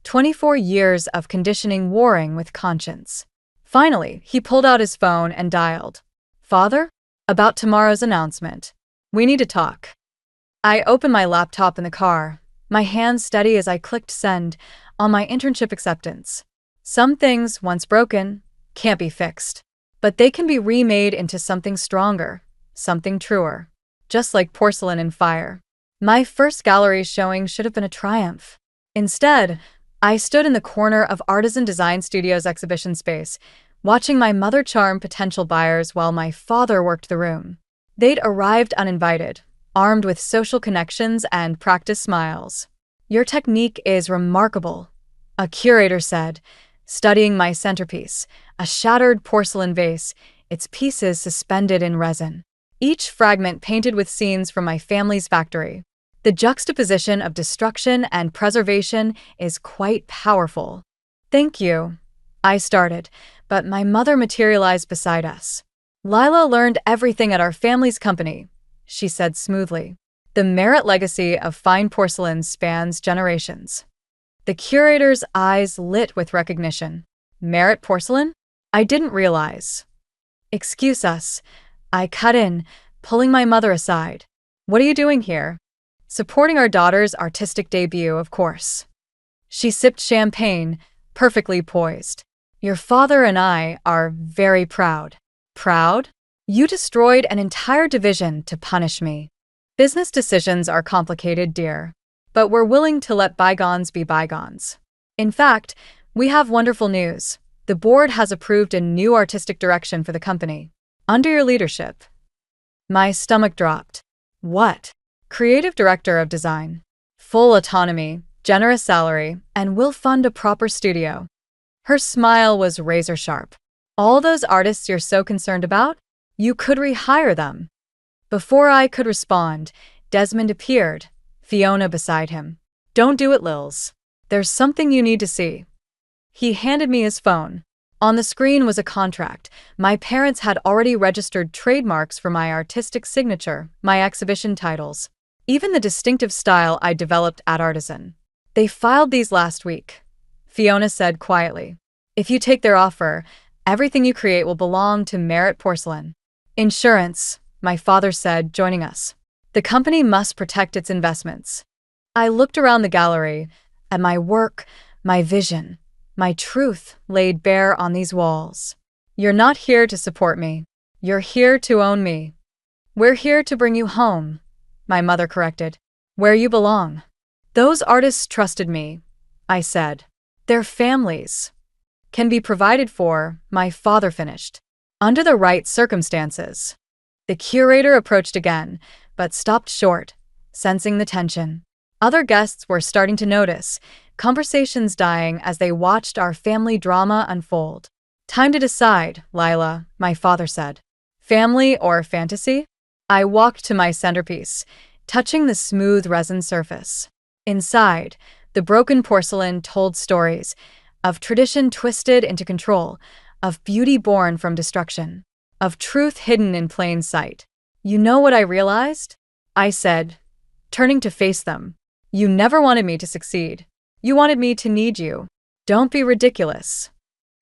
24 years of conditioning warring with conscience. Finally, he pulled out his phone and dialed. Father? About tomorrow's announcement. We need to talk. I opened my laptop in the car, my hands steady as I clicked send on my internship acceptance. Some things, once broken, can't be fixed. But they can be remade into something stronger, something truer. Just like porcelain in fire. My first gallery showing should have been a triumph. Instead, I stood in the corner of Artisan Design Studio's exhibition space, watching my mother charm potential buyers while my father worked the room. They'd arrived uninvited, armed with social connections and practiced smiles. "Your technique is remarkable," a curator said, studying my centerpiece, a shattered porcelain vase, its pieces suspended in resin, each fragment painted with scenes from my family's factory. "The juxtaposition of destruction and preservation is quite powerful." "Thank you," I started, but my mother materialized beside us. "Lila learned everything at our family's company," she said smoothly. "The merit legacy of fine porcelain spans generations." The curator's eyes lit with recognition. "Merit porcelain? I didn't realize." "Excuse us," I cut in, pulling my mother aside. "What are you doing here?" "Supporting our daughter's artistic debut, of course." She sipped champagne, perfectly poised. "Your father and I are very proud." "Proud? You destroyed an entire division to punish me." "Business decisions are complicated, dear. But we're willing to let bygones be bygones. In fact, we have wonderful news. The board has approved a new artistic direction for the company. Under your leadership." My stomach dropped. "What?" "Creative director of design. Full autonomy, generous salary, and will fund a proper studio." Her smile was razor sharp. "All those artists you're so concerned about? You could rehire them." Before I could respond, Desmond appeared, Fiona beside him. "Don't do it, Lils. There's something you need to see." He handed me his phone. On the screen was a contract. My parents had already registered trademarks for my artistic signature, my exhibition titles, even the distinctive style I developed at Artisan. "They filed these last week," Fiona said quietly. "If you take their offer, everything you create will belong to Merit Porcelain." "Insurance," my father said, joining us. "The company must protect its investments." I looked around the gallery, at my work, my vision, my truth laid bare on these walls. "You're not here to support me. You're here to own me." "We're here to bring you home," my mother corrected. "Where you belong." "Those artists trusted me," I said. "Their families can be provided for," my father finished. "Under the right circumstances." The curator approached again, but stopped short, sensing the tension. Other guests were starting to notice, conversations dying as they watched our family drama unfold. "Time to decide, Lila," my father said. "Family or fantasy?" I walked to my centerpiece, touching the smooth resin surface. Inside, the broken porcelain told stories of tradition twisted into control, of beauty born from destruction, of truth hidden in plain sight. "You know what I realized?" I said, turning to face them. "You never wanted me to succeed. You wanted me to need you." "Don't be ridiculous."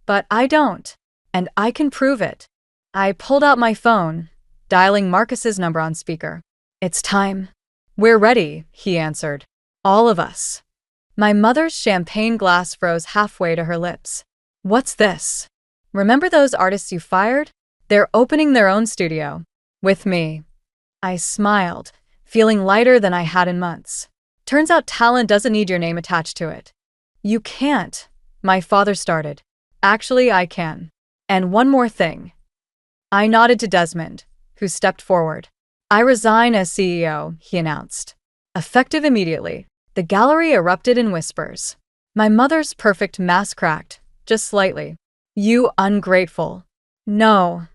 "But I don't. And I can prove it." I pulled out my phone, dialing Marcus's number on speaker. "It's time." "We're ready," he answered. "All of us." My mother's champagne glass froze halfway to her lips. "What's this?" "Remember those artists you fired? They're opening their own studio. With me." I smiled, feeling lighter than I had in months. "Turns out talent doesn't need your name attached to it." "You can't," my father started. "Actually, I can. And one more thing." I nodded to Desmond, who stepped forward. "I resign as CEO," he announced. Effective immediately. The gallery erupted in whispers. My mother's perfect mask cracked, just slightly. "You ungrateful." "No."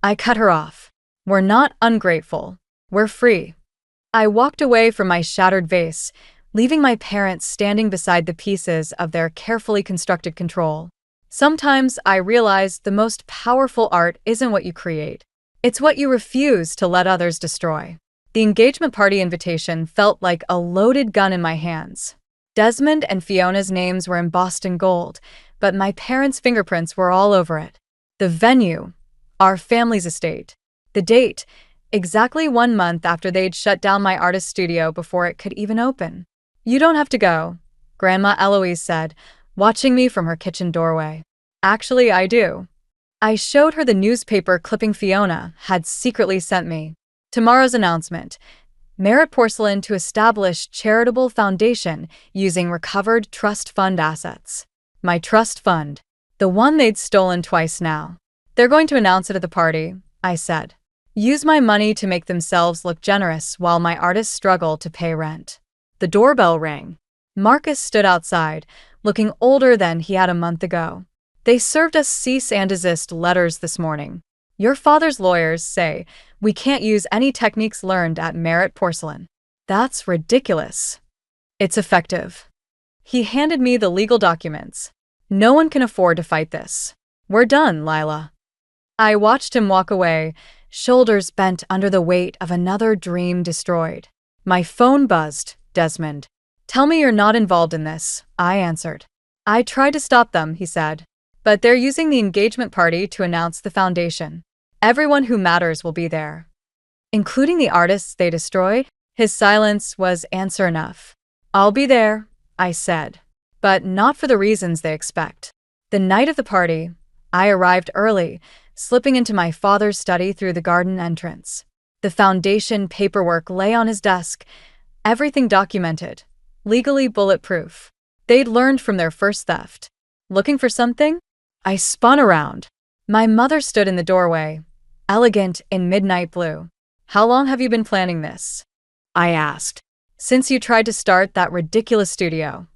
I cut her off. "We're not ungrateful. We're free." I walked away from my shattered vase, leaving my parents standing beside the pieces of their carefully constructed control. Sometimes I realized the most powerful art isn't what you create. It's what you refuse to let others destroy. The engagement party invitation felt like a loaded gun in my hands. Desmond and Fiona's names were embossed in gold, but my parents' fingerprints were all over it. The venue, our family's estate. The date, exactly 1 month after they'd shut down my artist studio before it could even open. "You don't have to go," Grandma Eloise said, watching me from her kitchen doorway. "Actually, I do." I showed her the newspaper clipping Fiona had secretly sent me. Tomorrow's announcement: Merit Porcelain to establish charitable foundation using recovered trust fund assets. My trust fund. The one they'd stolen twice now. They're going to announce it at the party, I said. Use my money to make themselves look generous while my artists struggle to pay rent. The doorbell rang. Marcus stood outside, looking older than he had a month ago. They served us cease and desist letters this morning. Your father's lawyers say we can't use any techniques learned at Merit Porcelain. That's ridiculous. It's effective. He handed me the legal documents. No one can afford to fight this. We're done, Lila. I watched him walk away, shoulders bent under the weight of another dream destroyed. My phone buzzed. Desmond. Tell me you're not involved in this, I answered. I tried to stop them, he said. But they're using the engagement party to announce the foundation. Everyone who matters will be there. Including the artists they destroyed? His silence was answer enough. I'll be there, I said. But not for the reasons they expect. The night of the party, I arrived early, slipping into my father's study through the garden entrance. The foundation paperwork lay on his desk, everything documented, legally bulletproof. They'd learned from their first theft. Looking for something? I spun around. My mother stood in the doorway, elegant in midnight blue. How long have you been planning this? I asked. Since you tried to start that ridiculous studio.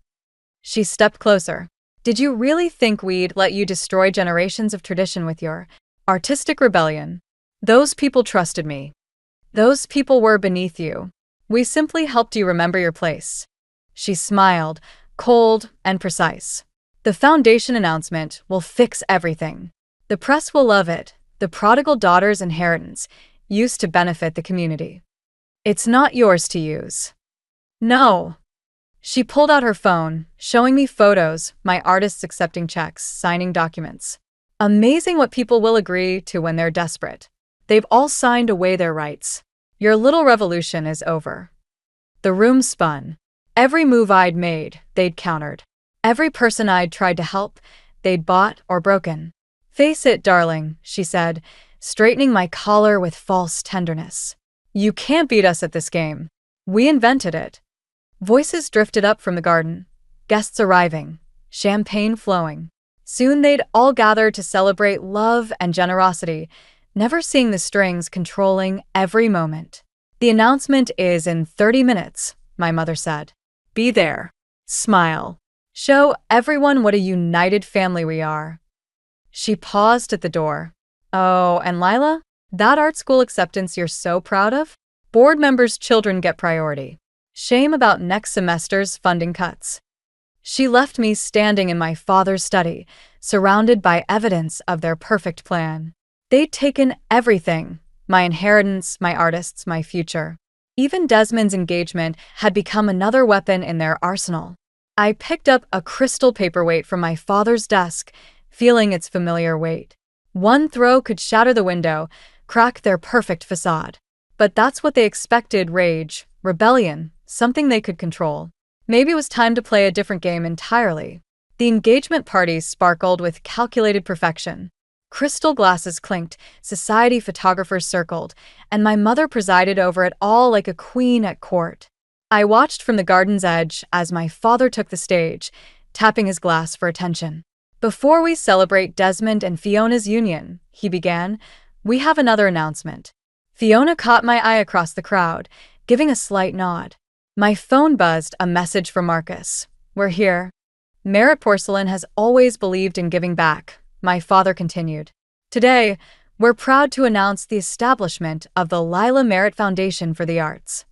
She stepped closer. Did you really think we'd let you destroy generations of tradition with your artistic rebellion? Those people trusted me. Those people were beneath you. We simply helped you remember your place. She smiled, cold and precise. The foundation announcement will fix everything. The press will love it. The prodigal daughter's inheritance used to benefit the community. It's not yours to use. No. She pulled out her phone, showing me photos, my artists accepting checks, signing documents. Amazing what people will agree to when they're desperate. They've all signed away their rights. Your little revolution is over. The room spun. Every move I'd made, they'd countered. Every person I'd tried to help, they'd bought or broken. Face it, darling, she said, straightening my collar with false tenderness. You can't beat us at this game. We invented it. Voices drifted up from the garden. Guests arriving. Champagne flowing. Soon they'd all gather to celebrate love and generosity, never seeing the strings controlling every moment. The announcement is in 30 minutes, my mother said. Be there. Smile. Show everyone what a united family we are. She paused at the door. Oh, and Lila? That art school acceptance you're so proud of? Board members' children get priority. Shame about next semester's funding cuts. She left me standing in my father's study, surrounded by evidence of their perfect plan. They'd taken everything, my inheritance, my artists, my future. Even Desmond's engagement had become another weapon in their arsenal. I picked up a crystal paperweight from my father's desk, feeling its familiar weight. One throw could shatter the window, crack their perfect facade. But that's what they expected: rage, rebellion, something they could control. Maybe it was time to play a different game entirely. The engagement parties sparkled with calculated perfection. Crystal glasses clinked, society photographers circled, and my mother presided over it all like a queen at court. I watched from the garden's edge as my father took the stage, tapping his glass for attention. Before we celebrate Desmond and Fiona's union, he began, we have another announcement. Fiona caught my eye across the crowd, giving a slight nod. My phone buzzed, a message from Marcus. We're here. Merit Porcelain has always believed in giving back, my father continued. Today, we're proud to announce the establishment of the Lila Merit Foundation for the Arts.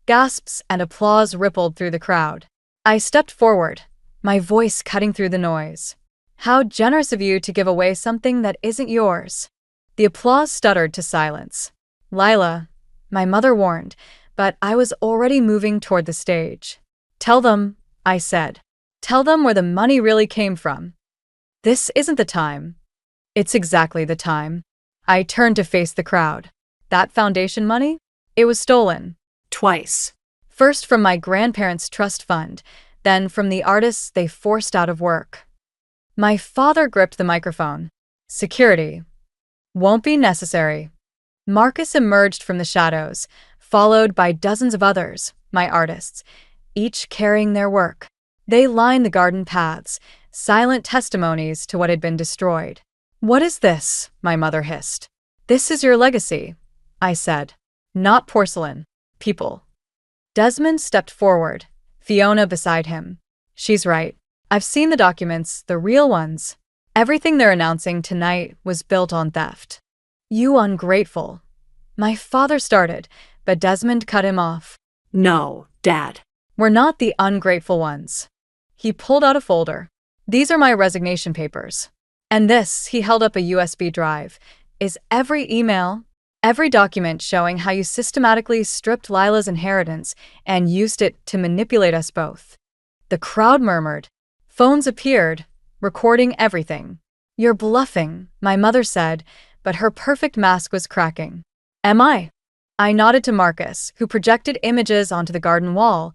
Gasps and applause rippled through the crowd. I stepped forward, my voice cutting through the noise. How generous of you to give away something that isn't yours. The applause stuttered to silence. Lila, my mother warned, but I was already moving toward the stage. Tell them, I said. Tell them where the money really came from. This isn't the time. It's exactly the time. I turned to face the crowd. That foundation money? It was stolen. Twice. First from my grandparents' trust fund, then from the artists they forced out of work. My father gripped the microphone. Security. Won't be necessary. Marcus emerged from the shadows, followed by dozens of others, my artists, each carrying their work. They lined the garden paths, silent testimonies to what had been destroyed. "What is this?" my mother hissed. "This is your legacy," I said. "Not porcelain. People." Desmond stepped forward, Fiona beside him. "She's right. I've seen the documents, the real ones. Everything they're announcing tonight was built on theft." "You ungrateful." My father started, but Desmond cut him off. "No, Dad. "We're not the ungrateful ones." He pulled out a folder. "These are my resignation papers. And this," he held up a USB drive, "is every email, every document showing how you systematically stripped Lila's inheritance and used it to manipulate us both." The crowd murmured. Phones appeared, recording everything. "You're bluffing," my mother said, but her perfect mask was cracking. "Am I?" I nodded to Marcus, who projected images onto the garden wall.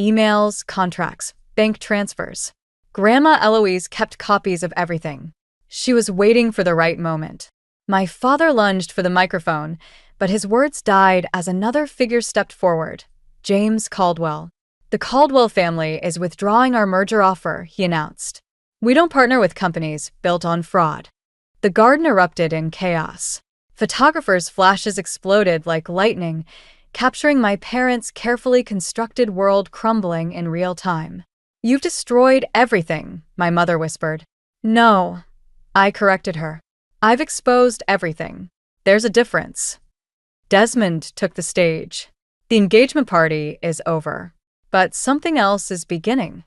Emails, contracts, bank transfers. Grandma Eloise kept copies of everything. She was waiting for the right moment. My father lunged for the microphone, but his words died as another figure stepped forward. James Caldwell. "The Caldwell family is withdrawing our merger offer," he announced. "We don't partner with companies built on fraud." The garden erupted in chaos. Photographers' flashes exploded like lightning, capturing my parents' carefully constructed world crumbling in real time. "You've destroyed everything," my mother whispered. "No," I corrected her. "I've exposed everything. There's a difference." Desmond took the stage. "The engagement party is over, but something else is beginning."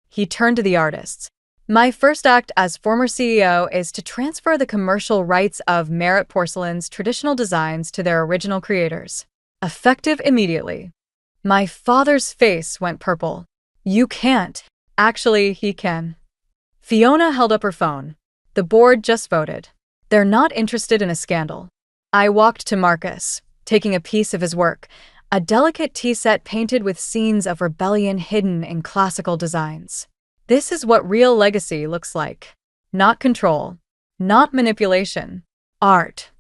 He turned to the artists. "My first act as former CEO is to transfer the commercial rights of Merit Porcelain's traditional designs to their original creators. Effective immediately." My father's face went purple. "You can't." "Actually, he can." Fiona held up her phone. "The board just voted. They're not interested in a scandal." I walked to Marcus, taking a piece of his work, a delicate tea set painted with scenes of rebellion hidden in classical designs. "This is what real legacy looks like. Not control. Not manipulation. Art."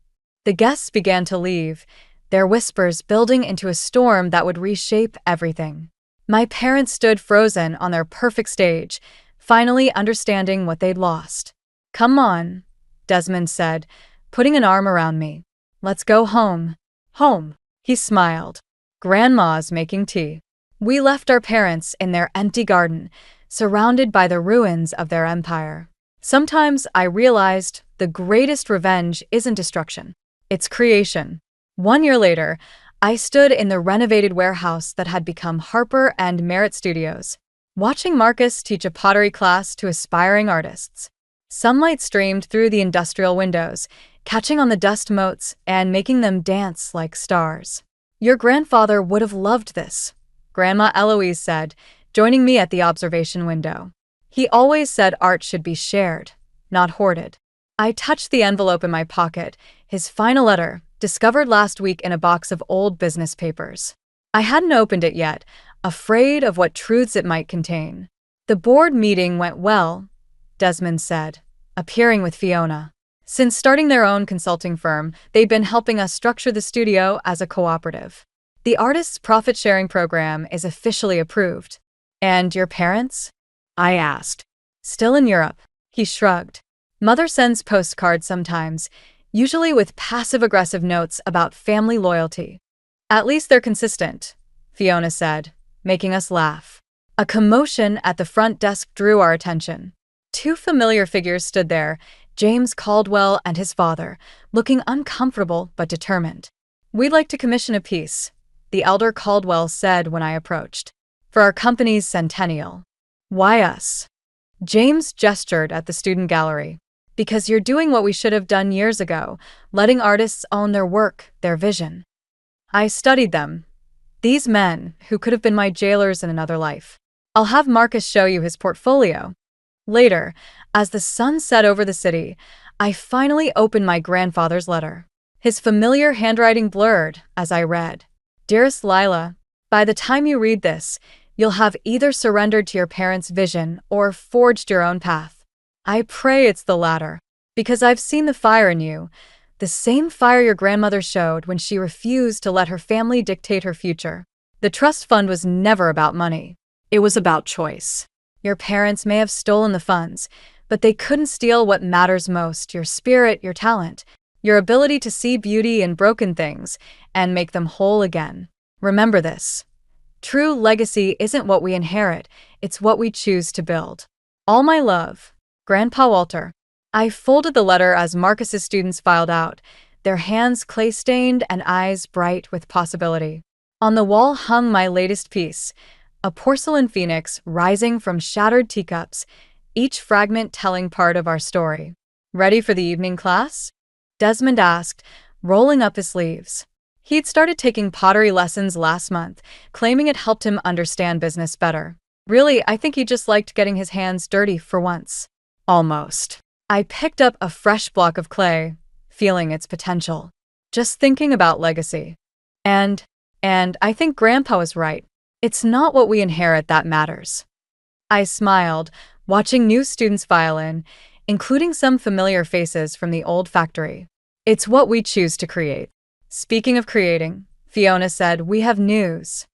The guests began to leave, their whispers building into a storm that would reshape everything. My parents stood frozen on their perfect stage, finally understanding what they'd lost. "Come on," Desmond said, putting an arm around me. "Let's go home." "Home," he smiled. "Grandma's making tea." We left our parents in their empty garden, surrounded by the ruins of their empire. Sometimes I realized the greatest revenge isn't destruction, it's creation. 1 year later, I stood in the renovated warehouse that had become Harper and Merritt Studios, watching Marcus teach a pottery class to aspiring artists. Sunlight streamed through the industrial windows, catching on the dust motes and making them dance like stars. "Your grandfather would have loved this," Grandma Eloise said, joining me at the observation window. "He always said art should be shared, not hoarded." I touched the envelope in my pocket, his final letter, discovered last week in a box of old business papers. I hadn't opened it yet, afraid of what truths it might contain. "The board meeting went well," Desmond said, appearing with Fiona. "Since starting their own consulting firm, they've been helping us structure the studio as a cooperative. The artists' profit-sharing program is officially approved." "And your parents?" I asked. "Still in Europe," he shrugged. "Mother sends postcards sometimes, usually with passive-aggressive notes about family loyalty." "At least they're consistent," Fiona said, making us laugh. A commotion at the front desk drew our attention. 2 familiar figures stood there, James Caldwell and his father, looking uncomfortable but determined. "We'd like to commission a piece," the elder Caldwell said when I approached, "for our company's centennial." "Why us?" James gestured at the student gallery. "Because you're doing what we should have done years ago, letting artists own their work, their vision." I studied them. These men, who could have been my jailers in another life. "I'll have Marcus show you his portfolio." Later, as the sun set over the city, I finally opened my grandfather's letter. His familiar handwriting blurred as I read. "Dearest Lila, by the time you read this, you'll have either surrendered to your parents' vision or forged your own path. I pray it's the latter, because I've seen the fire in you, the same fire your grandmother showed when she refused to let her family dictate her future. The trust fund was never about money. It was about choice. Your parents may have stolen the funds, but they couldn't steal what matters most: your spirit, your talent, your ability to see beauty in broken things and make them whole again. Remember this. True legacy isn't what we inherit, it's what we choose to build. All my love, Grandpa Walter. I folded the letter as Marcus's students filed out, their hands clay-stained and eyes bright with possibility. On the wall hung my latest piece, a porcelain phoenix rising from shattered teacups, each fragment telling part of our story. Ready for the evening class? Desmond asked, rolling up his sleeves. He'd started taking pottery lessons last month, claiming it helped him understand business better. Really, I think he just liked getting his hands dirty for once. Almost. I picked up a fresh block of clay, feeling its potential. Just thinking about legacy. And I think Grandpa was right. It's not what we inherit that matters. I smiled, watching new students file in, including some familiar faces from the old factory. It's what we choose to create. Speaking of creating, Fiona said, we have news.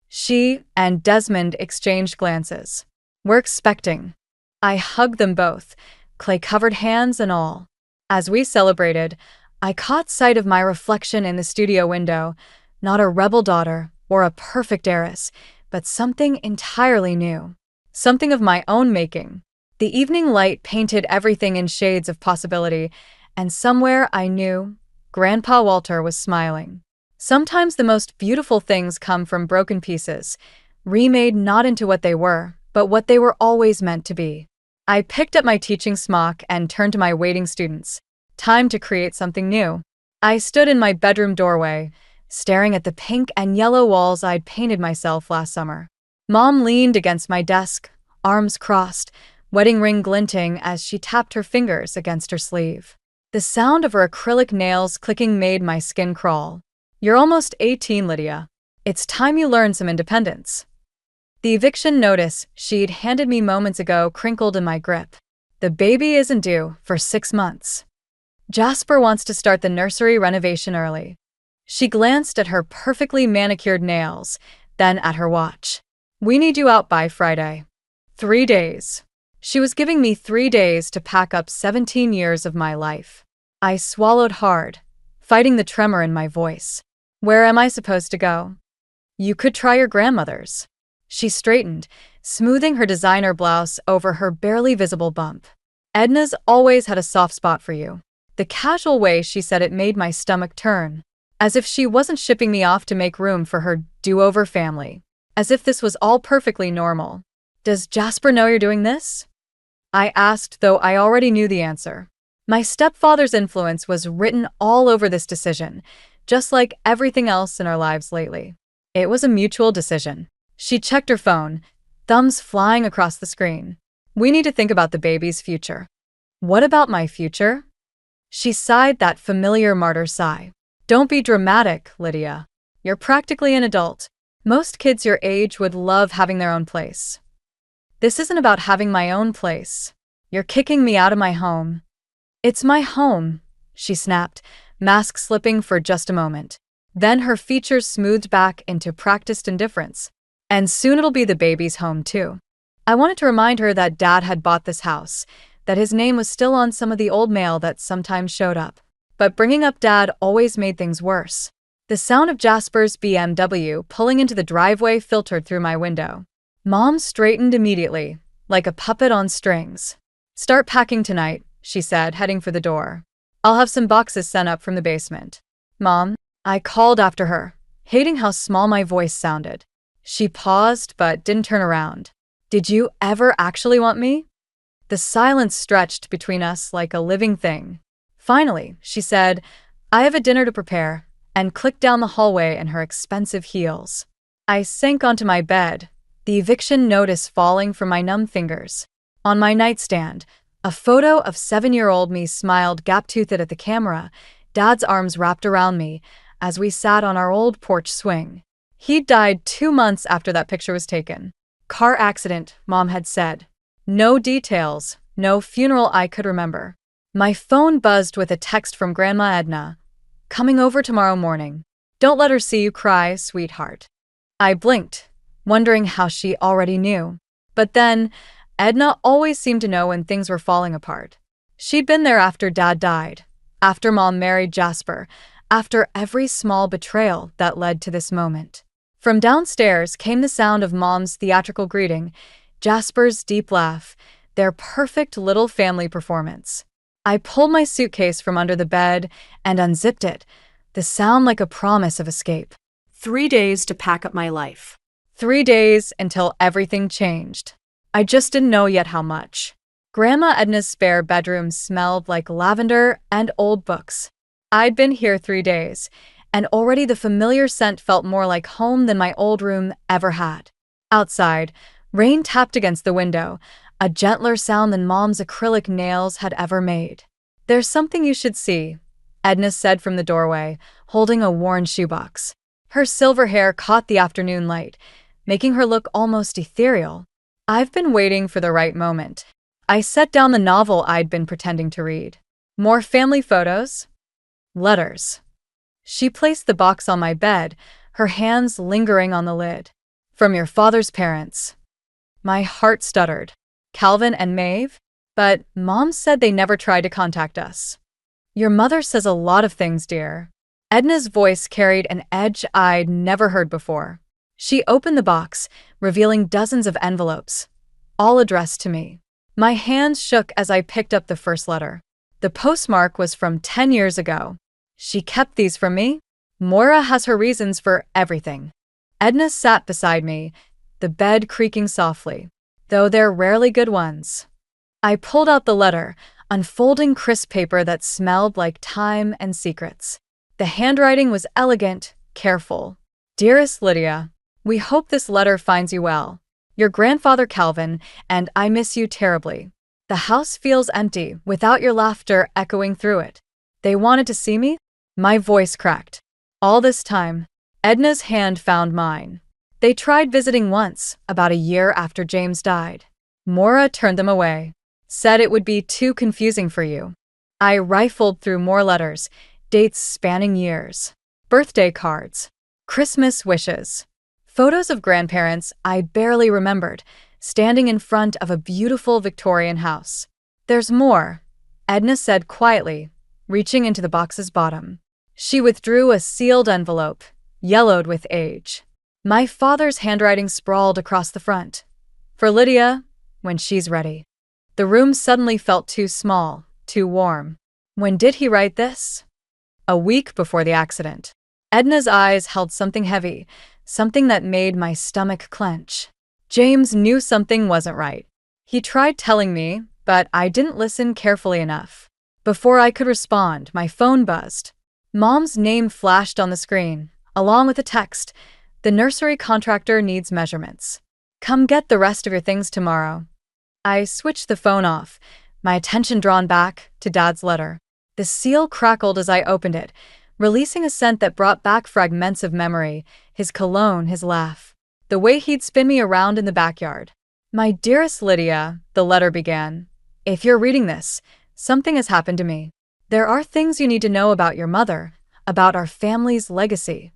She and Desmond exchanged glances. We're expecting. I hugged them both, clay-covered hands and all. As we celebrated, I caught sight of my reflection in the studio window, not a rebel daughter or a perfect heiress, but something entirely new. Something of my own making. The evening light painted everything in shades of possibility, and somewhere I knew Grandpa Walter was smiling. Sometimes the most beautiful things come from broken pieces, remade not into what they were, but what they were always meant to be. I picked up my teaching smock and turned to my waiting students. Time to create something new. I stood in my bedroom doorway, staring at the pink and yellow walls I'd painted myself last summer. Mom leaned against my desk, arms crossed, wedding ring glinting as she tapped her fingers against her sleeve. The sound of her acrylic nails clicking made my skin crawl. You're almost 18, Lydia. It's time you learn some independence. The eviction notice she'd handed me moments ago crinkled in my grip. The baby isn't due for 6 months. Jasper wants to start the nursery renovation early. She glanced at her perfectly manicured nails, then at her watch. We need you out by Friday. 3 days. She was giving me 3 days to pack up 17 years of my life. I swallowed hard, fighting the tremor in my voice. Where am I supposed to go? You could try your grandmother's. She straightened, smoothing her designer blouse over her barely visible bump. Edna's always had a soft spot for you. The casual way she said it made my stomach turn. As if she wasn't shipping me off to make room for her do-over family. As if this was all perfectly normal. Does Jasper know you're doing this? I asked, though I already knew the answer. My stepfather's influence was written all over this decision, just like everything else in our lives lately. It was a mutual decision. She checked her phone, thumbs flying across the screen. We need to think about the baby's future. What about my future? She sighed that familiar martyr sigh. Don't be dramatic, Lydia. You're practically an adult. Most kids your age would love having their own place. This isn't about having my own place. You're kicking me out of my home. It's my home, she snapped, mask slipping for just a moment. Then her features smoothed back into practiced indifference. And soon it'll be the baby's home too. I wanted to remind her that Dad had bought this house, that his name was still on some of the old mail that sometimes showed up. But bringing up Dad always made things worse. The sound of Jasper's BMW pulling into the driveway filtered through my window. Mom straightened immediately, like a puppet on strings. Start packing tonight, she said, heading for the door. I'll have some boxes sent up from the basement. Mom, I called after her, hating how small my voice sounded. She paused but didn't turn around. Did you ever actually want me? The silence stretched between us like a living thing. Finally, she said, I have a dinner to prepare, and clicked down the hallway in her expensive heels. I sank onto my bed, the eviction notice falling from my numb fingers. On my nightstand, a photo of 7-year-old me smiled gap-toothed at the camera, Dad's arms wrapped around me as we sat on our old porch swing. He'd died 2 months after that picture was taken. Car accident, Mom had said. No details, no funeral I could remember. My phone buzzed with a text from Grandma Edna. Coming over tomorrow morning. Don't let her see you cry, sweetheart. I blinked, wondering how she already knew. But then, Edna always seemed to know when things were falling apart. She'd been there after Dad died, after Mom married Jasper, after every small betrayal that led to this moment. From downstairs came the sound of Mom's theatrical greeting, Jasper's deep laugh, their perfect little family performance. I pulled my suitcase from under the bed and unzipped it, the sound like a promise of escape. 3 days to pack up my life. 3 days until everything changed. I just didn't know yet how much. Grandma Edna's spare bedroom smelled like lavender and old books. I'd been here 3 days, and already the familiar scent felt more like home than my old room ever had. Outside, rain tapped against the window, a gentler sound than Mom's acrylic nails had ever made. "There's something you should see," Edna said from the doorway, holding a worn shoebox. Her silver hair caught the afternoon light, making her look almost ethereal. I've been waiting for the right moment. I set down the novel I'd been pretending to read. More family photos? Letters. She placed the box on my bed, her hands lingering on the lid. "From your father's parents." My heart stuttered. "Calvin and Maeve? But Mom said they never tried to contact us." "Your mother says a lot of things, dear." Edna's voice carried an edge I'd never heard before. She opened the box, revealing dozens of envelopes, all addressed to me. My hands shook as I picked up the first letter. The postmark was from 10 years ago. She kept these from me? Moira has her reasons for everything. Edna sat beside me, the bed creaking softly, though they're rarely good ones. I pulled out the letter, unfolding crisp paper that smelled like time and secrets. The handwriting was elegant, careful. "Dearest Lydia, we hope this letter finds you well. Your grandfather Calvin and I miss you terribly. The house feels empty without your laughter echoing through it. They wanted to see me?" My voice cracked. All this time, Edna's hand found mine. "They tried visiting once, about a year after James died. Moira turned them away. Said it would be too confusing for you." I rifled through more letters, dates spanning years. Birthday cards. Christmas wishes. Photos of grandparents I barely remembered, standing in front of a beautiful Victorian house. "There's more," Edna said quietly, reaching into the box's bottom. She withdrew a sealed envelope, yellowed with age. My father's handwriting sprawled across the front. "For Lydia, when she's ready." The room suddenly felt too small, too warm. When did he write this? A week before the accident. Edna's eyes held something heavy, something that made my stomach clench. James knew something wasn't right. He tried telling me, but I didn't listen carefully enough. Before I could respond, my phone buzzed. Mom's name flashed on the screen, along with a text. "The nursery contractor needs measurements. Come get the rest of your things tomorrow." I switched the phone off, my attention drawn back to Dad's letter. The seal crackled as I opened it, releasing a scent that brought back fragments of memory, his cologne, his laugh, the way he'd spin me around in the backyard. "My dearest Lydia," the letter began, "if you're reading this, something has happened to me. There are things you need to know about your mother, about our family's legacy."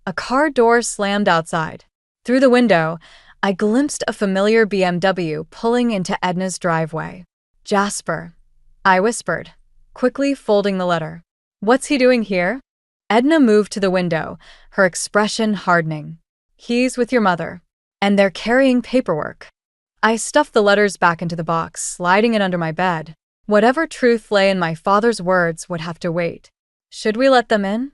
A car door slammed outside. Through the window, I glimpsed a familiar BMW pulling into Edna's driveway. "Jasper," I whispered, quickly folding the letter. "What's he doing here?" Edna moved to the window, her expression hardening. "He's with your mother, and they're carrying paperwork." I stuffed the letters back into the box, sliding it under my bed. Whatever truth lay in my father's words would have to wait. "Should we let them in?"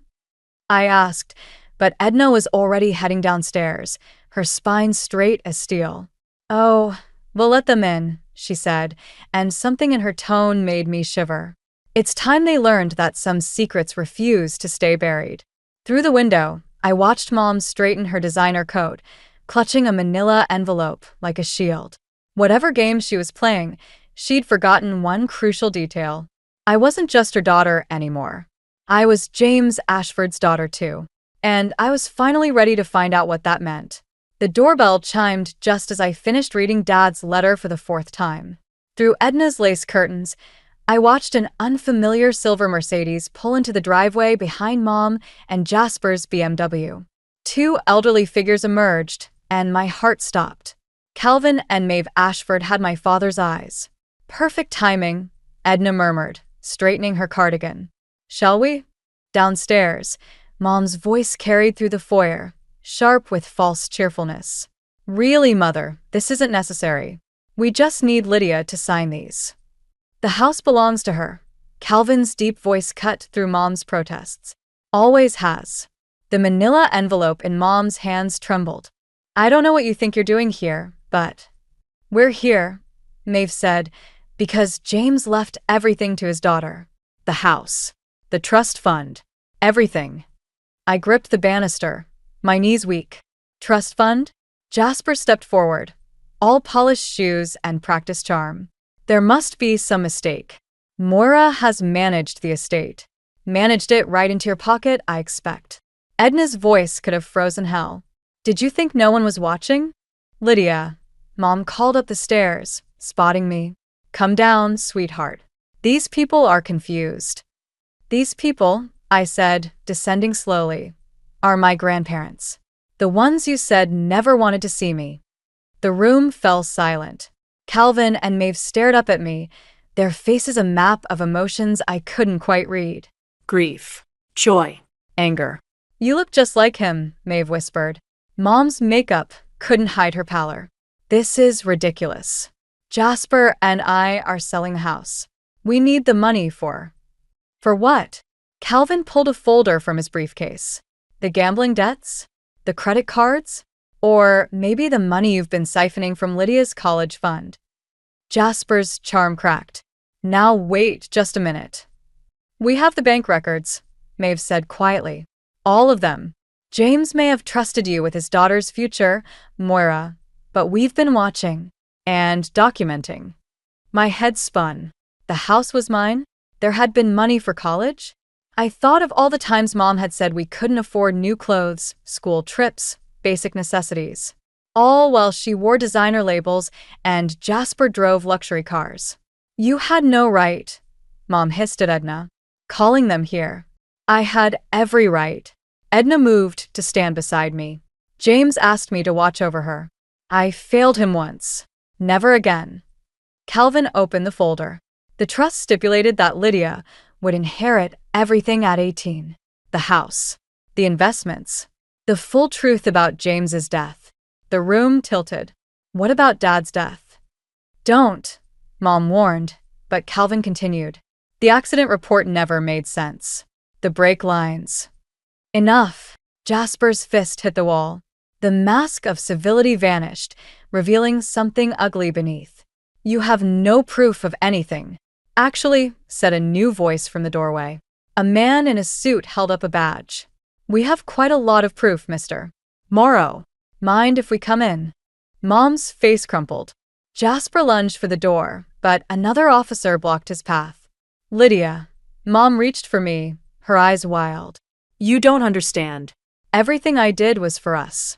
I asked, but Edna was already heading downstairs, her spine straight as steel. "Oh, we'll let them in," she said, and something in her tone made me shiver. It's time they learned that some secrets refuse to stay buried. Through the window, I watched Mom straighten her designer coat, clutching a manila envelope like a shield. Whatever game she was playing, she'd forgotten one crucial detail. I wasn't just her daughter anymore. I was James Ashford's daughter too. And I was finally ready to find out what that meant. The doorbell chimed just as I finished reading Dad's letter for the 4th time. Through Edna's lace curtains, I watched an unfamiliar silver Mercedes pull into the driveway behind Mom and Jasper's BMW. 2 elderly figures emerged, and my heart stopped. Calvin and Maeve Ashford had my father's eyes. Perfect timing, Edna murmured, straightening her cardigan. Shall we? Downstairs, Mom's voice carried through the foyer, sharp with false cheerfulness. Really, Mother, this isn't necessary. We just need Lydia to sign these. The house belongs to her. Calvin's deep voice cut through Mom's protests. Always has. The manila envelope in Mom's hands trembled. I don't know what you think you're doing here, but we're here, Maeve said, because James left everything to his daughter. The house, the trust fund, everything. I gripped the banister, my knees weak. Trust fund? Jasper stepped forward, all polished shoes and practiced charm. There must be some mistake. Moira has managed the estate. Managed it right into your pocket, I expect. Edna's voice could have frozen hell. Did you think no one was watching? Lydia, Mom called up the stairs, spotting me. Come down, sweetheart. These people are confused. These people, I said, descending slowly, are my grandparents. The ones you said never wanted to see me. The room fell silent. Calvin and Maeve stared up at me, their faces a map of emotions I couldn't quite read. Grief. Joy. Anger. You look just like him, Maeve whispered. Mom's makeup couldn't hide her pallor. This is ridiculous. Jasper and I are selling the house. We need the money for what? Calvin pulled a folder from his briefcase. The gambling debts? The credit cards? Or maybe the money you've been siphoning from Lydia's college fund. Jasper's charm cracked. Now wait just a minute. We have the bank records, Maeve said quietly. All of them. James may have trusted you with his daughter's future, Moira, but we've been watching and documenting. My head spun. The house was mine? There had been money for college? I thought of all the times Mom had said we couldn't afford new clothes, school trips, basic necessities. All while she wore designer labels and Jasper drove luxury cars. You had no right, Mom hissed at Edna, calling them here. I had every right. Edna moved to stand beside me. James asked me to watch over her. I failed him once. Never again. Calvin opened the folder. The trust stipulated that Lydia would inherit everything at 18. The house, the investments, the full truth about James's death. The room tilted. What about Dad's death? Don't, Mom warned, but Calvin continued. The accident report never made sense. The brake lines. Enough. Jasper's fist hit the wall. The mask of civility vanished, revealing something ugly beneath. You have no proof of anything. Actually, said a new voice from the doorway. A man in a suit held up a badge. We have quite a lot of proof, mister. Morrow. Mind if we come in? Mom's face crumpled. Jasper lunged for the door, but another officer blocked his path. Lydia. Mom reached for me, her eyes wild. You don't understand. Everything I did was for us.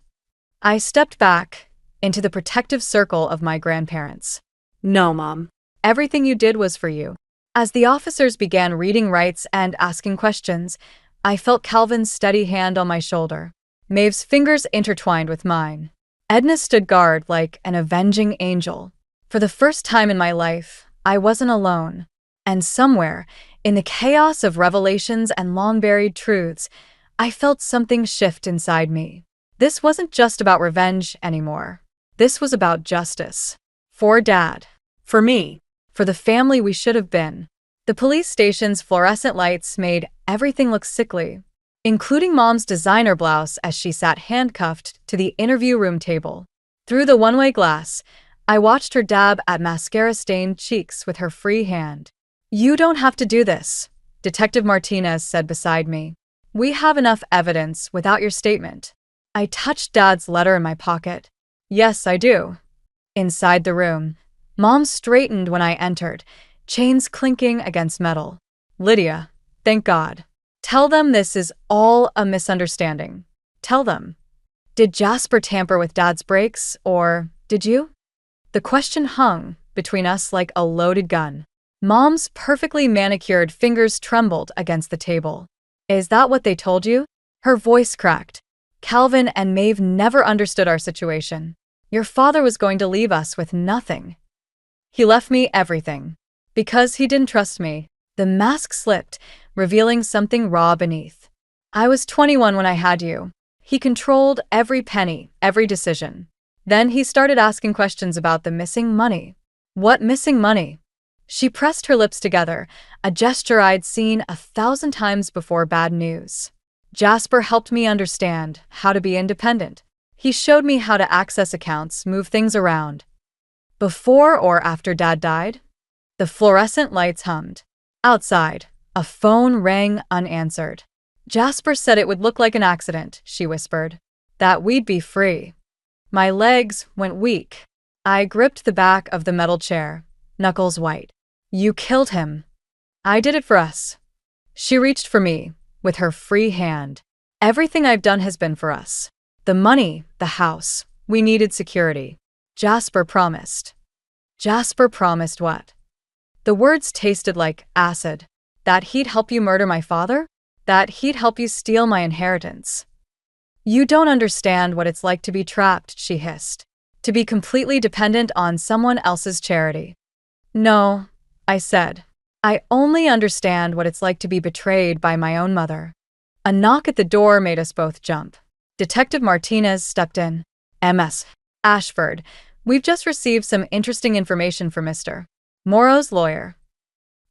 I stepped back into the protective circle of my grandparents. No, Mom. Everything you did was for you. As the officers began reading rights and asking questions, I felt Calvin's steady hand on my shoulder. Maeve's fingers intertwined with mine. Edna stood guard like an avenging angel. For the first time in my life, I wasn't alone. And somewhere, in the chaos of revelations and long-buried truths, I felt something shift inside me. This wasn't just about revenge anymore. This was about justice. For Dad. For me. For the family we should have been. The police station's fluorescent lights made everything look sickly, including Mom's designer blouse as she sat handcuffed to the interview room table. Through the one-way glass, I watched her dab at mascara-stained cheeks with her free hand. You don't have to do this, Detective Martinez said beside me. We have enough evidence without your statement. I touched Dad's letter in my pocket. Yes, I do. Inside the room, Mom straightened when I entered, chains clinking against metal. Lydia, thank God. Tell them this is all a misunderstanding. Tell them. Did Jasper tamper with Dad's brakes, or did you? The question hung between us like a loaded gun. Mom's perfectly manicured fingers trembled against the table. Is that what they told you? Her voice cracked. Calvin and Maeve never understood our situation. Your father was going to leave us with nothing. He left me everything. Because he didn't trust me. The mask slipped, revealing something raw beneath. I was 21 when I had you. He controlled every penny, every decision. Then he started asking questions about the missing money. What missing money? She pressed her lips together, a gesture I'd seen 1,000 times before bad news. Jasper helped me understand how to be independent. He showed me how to access accounts, move things around. Before or after Dad died? The fluorescent lights hummed. Outside, a phone rang unanswered. Jasper said it would look like an accident, she whispered. That we'd be free. My legs went weak. I gripped the back of the metal chair, knuckles white. You killed him. I did it for us. She reached for me, with her free hand. Everything I've done has been for us. The money, the house. We needed security. Jasper promised. Jasper promised what? The words tasted like acid. That he'd help you murder my father? That he'd help you steal my inheritance. You don't understand what it's like to be trapped, she hissed. To be completely dependent on someone else's charity. No, I said. I only understand what it's like to be betrayed by my own mother. A knock at the door made us both jump. Detective Martinez stepped in. MS. Ashford, we've just received some interesting information from Mr. Morrow's lawyer.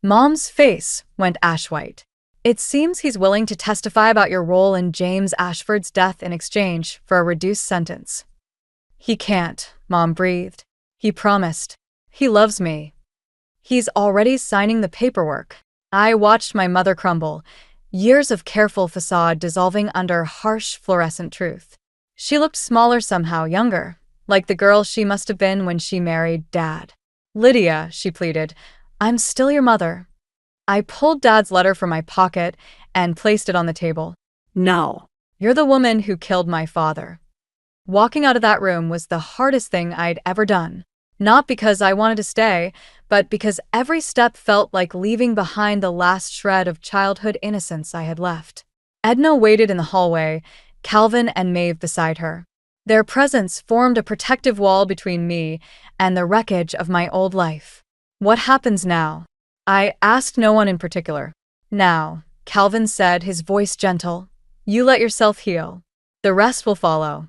Mom's face went ash-white. It seems he's willing to testify about your role in James Ashford's death in exchange for a reduced sentence. He can't, Mom breathed. He promised. He loves me. He's already signing the paperwork. I watched my mother crumble, years of careful facade dissolving under harsh fluorescent truth. She looked smaller somehow, younger, like the girl she must have been when she married Dad. Lydia, she pleaded, I'm still your mother. I pulled Dad's letter from my pocket and placed it on the table. No. You're the woman who killed my father. Walking out of that room was the hardest thing I'd ever done. Not because I wanted to stay, but because every step felt like leaving behind the last shred of childhood innocence I had left. Edna waited in the hallway, Calvin and Maeve beside her. Their presence formed a protective wall between me and the wreckage of my old life. What happens now? I asked no one in particular. Now, Calvin said, his voice gentle, you let yourself heal. The rest will follow.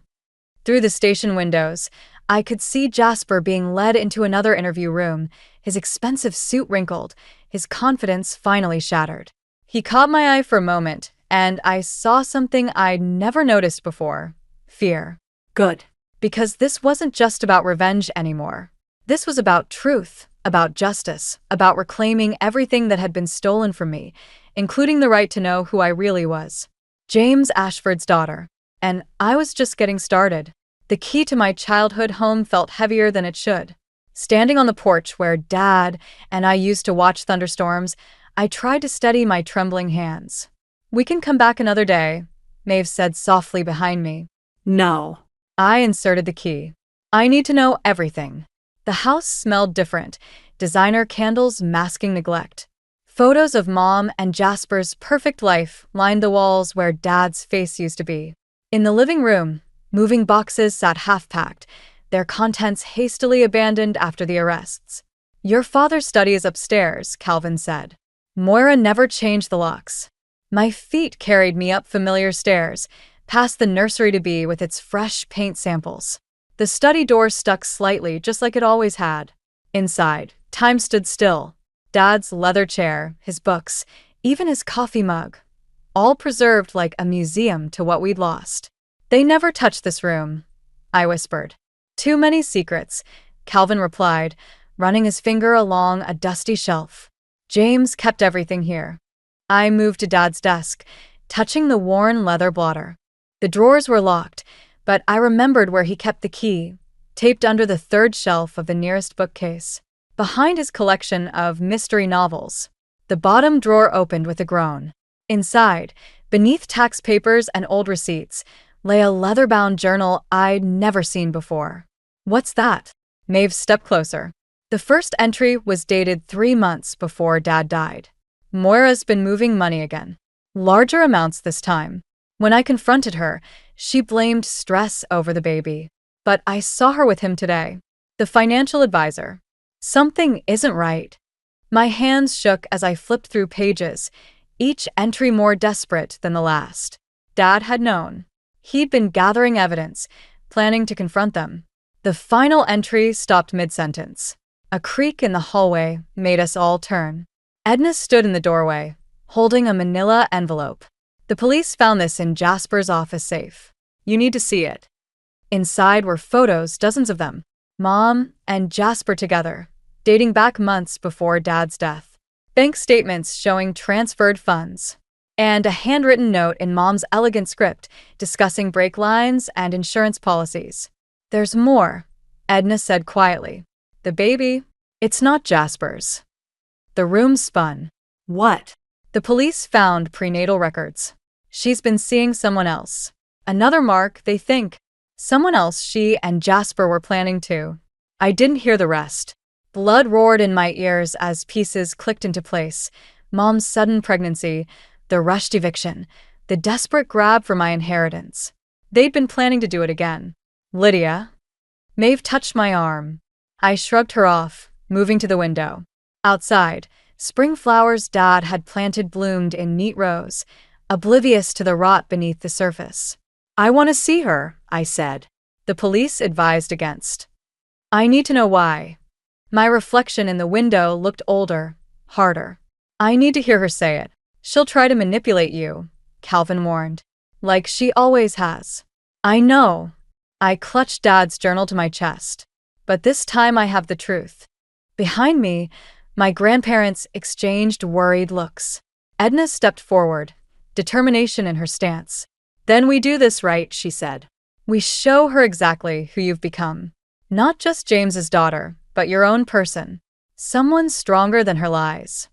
Through the station windows, I could see Jasper being led into another interview room, his expensive suit wrinkled, his confidence finally shattered. He caught my eye for a moment, and I saw something I'd never noticed before. Fear. Good. Because this wasn't just about revenge anymore. This was about truth, about justice, about reclaiming everything that had been stolen from me, including the right to know who I really was. James Ashford's daughter. And I was just getting started. The key to my childhood home felt heavier than it should. Standing on the porch where Dad and I used to watch thunderstorms, I tried to steady my trembling hands. We can come back another day, Maeve said softly behind me. No. I inserted the key. I need to know everything. The house smelled different, designer candles masking neglect. Photos of Mom and Jasper's perfect life lined the walls where Dad's face used to be. In the living room, moving boxes sat half-packed, their contents hastily abandoned after the arrests. Your father's study is upstairs, Calvin said. Moira never changed the locks. My feet carried me up familiar stairs, past the nursery-to-be with its fresh paint samples. The study door stuck slightly, just like it always had. Inside, time stood still. Dad's leather chair, his books, even his coffee mug. All preserved like a museum to what we'd lost. They never touched this room, I whispered. Too many secrets, Calvin replied, running his finger along a dusty shelf. James kept everything here. I moved to Dad's desk, touching the worn leather blotter. The drawers were locked, but I remembered where he kept the key, taped under the third shelf of the nearest bookcase. Behind his collection of mystery novels, the bottom drawer opened with a groan. Inside, beneath tax papers and old receipts, lay a leather-bound journal I'd never seen before. What's that? Maeve stepped closer. The first entry was dated 3 months before Dad died. Moira's been moving money again. Larger amounts this time. When I confronted her, she blamed stress over the baby. but I saw her with him today. The financial advisor. Something isn't right. My hands shook as I flipped through pages, each entry more desperate than the last. Dad had known. He'd been gathering evidence, planning to confront them. The final entry stopped mid-sentence. A creak in the hallway made us all turn. Edna stood in the doorway, holding a manila envelope. The police found this in Jasper's office safe. You need to see it. Inside were photos, dozens of them. Mom and Jasper together, dating back months before Dad's death. Bank statements showing transferred funds. And a handwritten note in Mom's elegant script discussing brake lines and insurance policies. There's more, Edna said quietly. The baby, it's not Jasper's. The room spun. What? The police found prenatal records. She's been seeing someone else. Another mark, they think. Someone else she and Jasper were planning to. I didn't hear the rest. Blood roared in my ears as pieces clicked into place. Mom's sudden pregnancy, the rushed eviction, the desperate grab for my inheritance. They'd been planning to do it again. Lydia. Maeve touched my arm. I shrugged her off, moving to the window. Outside, spring flowers Dad had planted bloomed in neat rows, oblivious to the rot beneath the surface. I want to see her, I said. The police advised against. I need to know why. My reflection in the window looked older, harder. I need to hear her say it. She'll try to manipulate you, Calvin warned. Like she always has. I know. I clutched Dad's journal to my chest. But this time I have the truth. Behind me, my grandparents exchanged worried looks. Edna stepped forward, determination in her stance. Then we do this right, she said. We show her exactly who you've become. Not just James's daughter, but your own person. Someone stronger than her lies.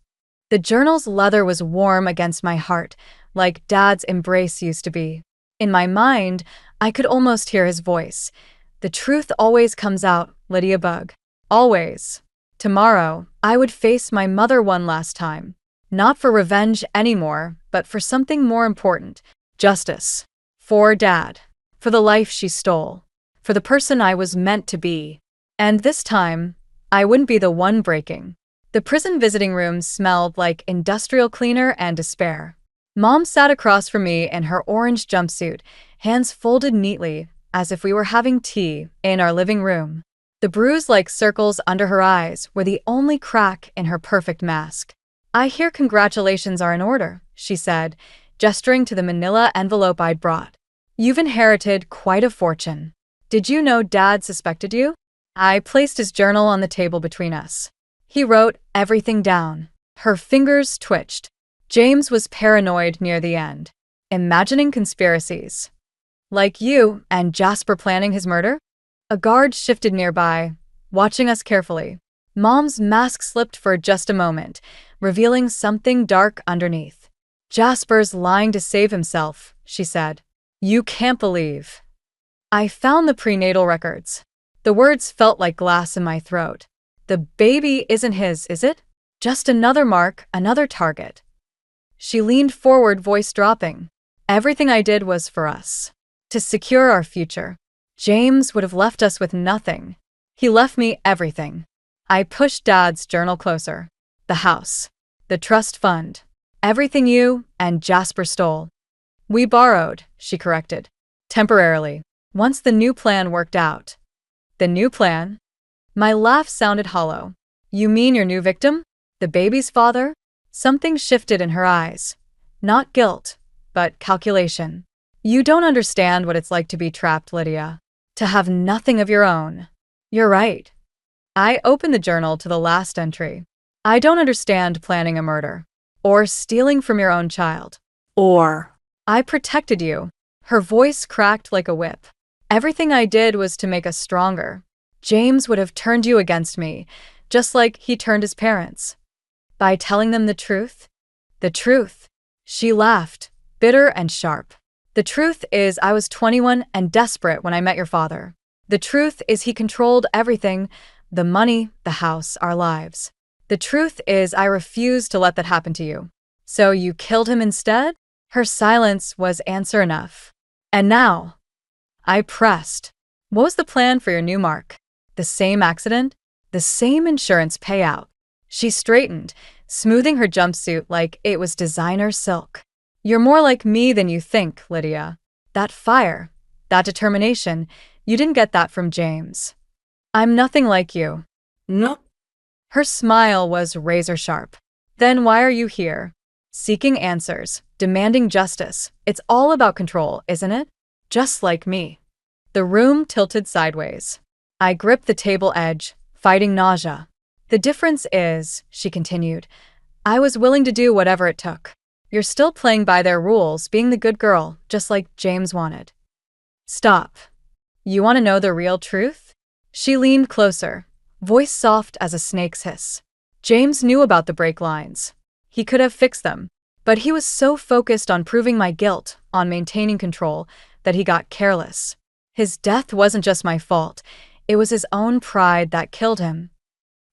The journal's leather was warm against my heart, like Dad's embrace used to be. In my mind, I could almost hear his voice. The truth always comes out, Lydia Bug. Always. Tomorrow, I would face my mother one last time. Not for revenge anymore, but for something more important. Justice. For Dad. For the life she stole. For the person I was meant to be. And this time, I wouldn't be the one breaking. The prison visiting room smelled like industrial cleaner and despair. Mom sat across from me in her orange jumpsuit, hands folded neatly, as if we were having tea in our living room. The bruise-like circles under her eyes were the only crack in her perfect mask. I hear congratulations are in order, she said, gesturing to the manila envelope I'd brought. You've inherited quite a fortune. Did you know Dad suspected you? I placed his journal on the table between us. He wrote everything down. Her fingers twitched. James was paranoid near the end, imagining conspiracies. Like you and Jasper planning his murder? A guard shifted nearby, watching us carefully. Mom's mask slipped for just a moment, revealing something dark underneath. Jasper's lying to save himself, she said. You can't believe. I found the prenatal records. The words felt like glass in my throat. The baby isn't his, is it? Just another mark, another target. She leaned forward, voice dropping. Everything I did was for us. To secure our future. James would have left us with nothing. He left me everything. I pushed Dad's journal closer. The house. The trust fund. Everything you and Jasper stole. We borrowed, she corrected. Temporarily. Once the new plan worked out. The new plan? My laugh sounded hollow. You mean your new victim? The baby's father? Something shifted in her eyes. Not guilt, but calculation. You don't understand what it's like to be trapped, Lydia. To have nothing of your own. You're right. I opened the journal to the last entry. I don't understand planning a murder. Or stealing from your own child. Or. I protected you. Her voice cracked like a whip. Everything I did was to make us stronger. James would have turned you against me, just like he turned his parents. By telling them the truth? The truth. She laughed, bitter and sharp. The truth is I was 21 and desperate when I met your father. The truth is he controlled everything, the money, the house, our lives. The truth is I refused to let that happen to you. So you killed him instead? Her silence was answer enough. And now? I pressed. What was the plan for your new mark? The same accident? The same insurance payout? She straightened, smoothing her jumpsuit like it was designer silk. You're more like me than you think, Lydia. That fire, that determination, you didn't get that from James. I'm nothing like you. No. Her smile was razor sharp. Then why are you here? Seeking answers, demanding justice. It's all about control, isn't it? Just like me. The room tilted sideways. I gripped the table edge, fighting nausea. The difference is, she continued, I was willing to do whatever it took. You're still playing by their rules, being the good girl, just like James wanted. Stop. You want to know the real truth? She leaned closer, voice soft as a snake's hiss. James knew about the brake lines. He could have fixed them, but he was so focused on proving my guilt, on maintaining control, that he got careless. His death wasn't just my fault. It was his own pride that killed him.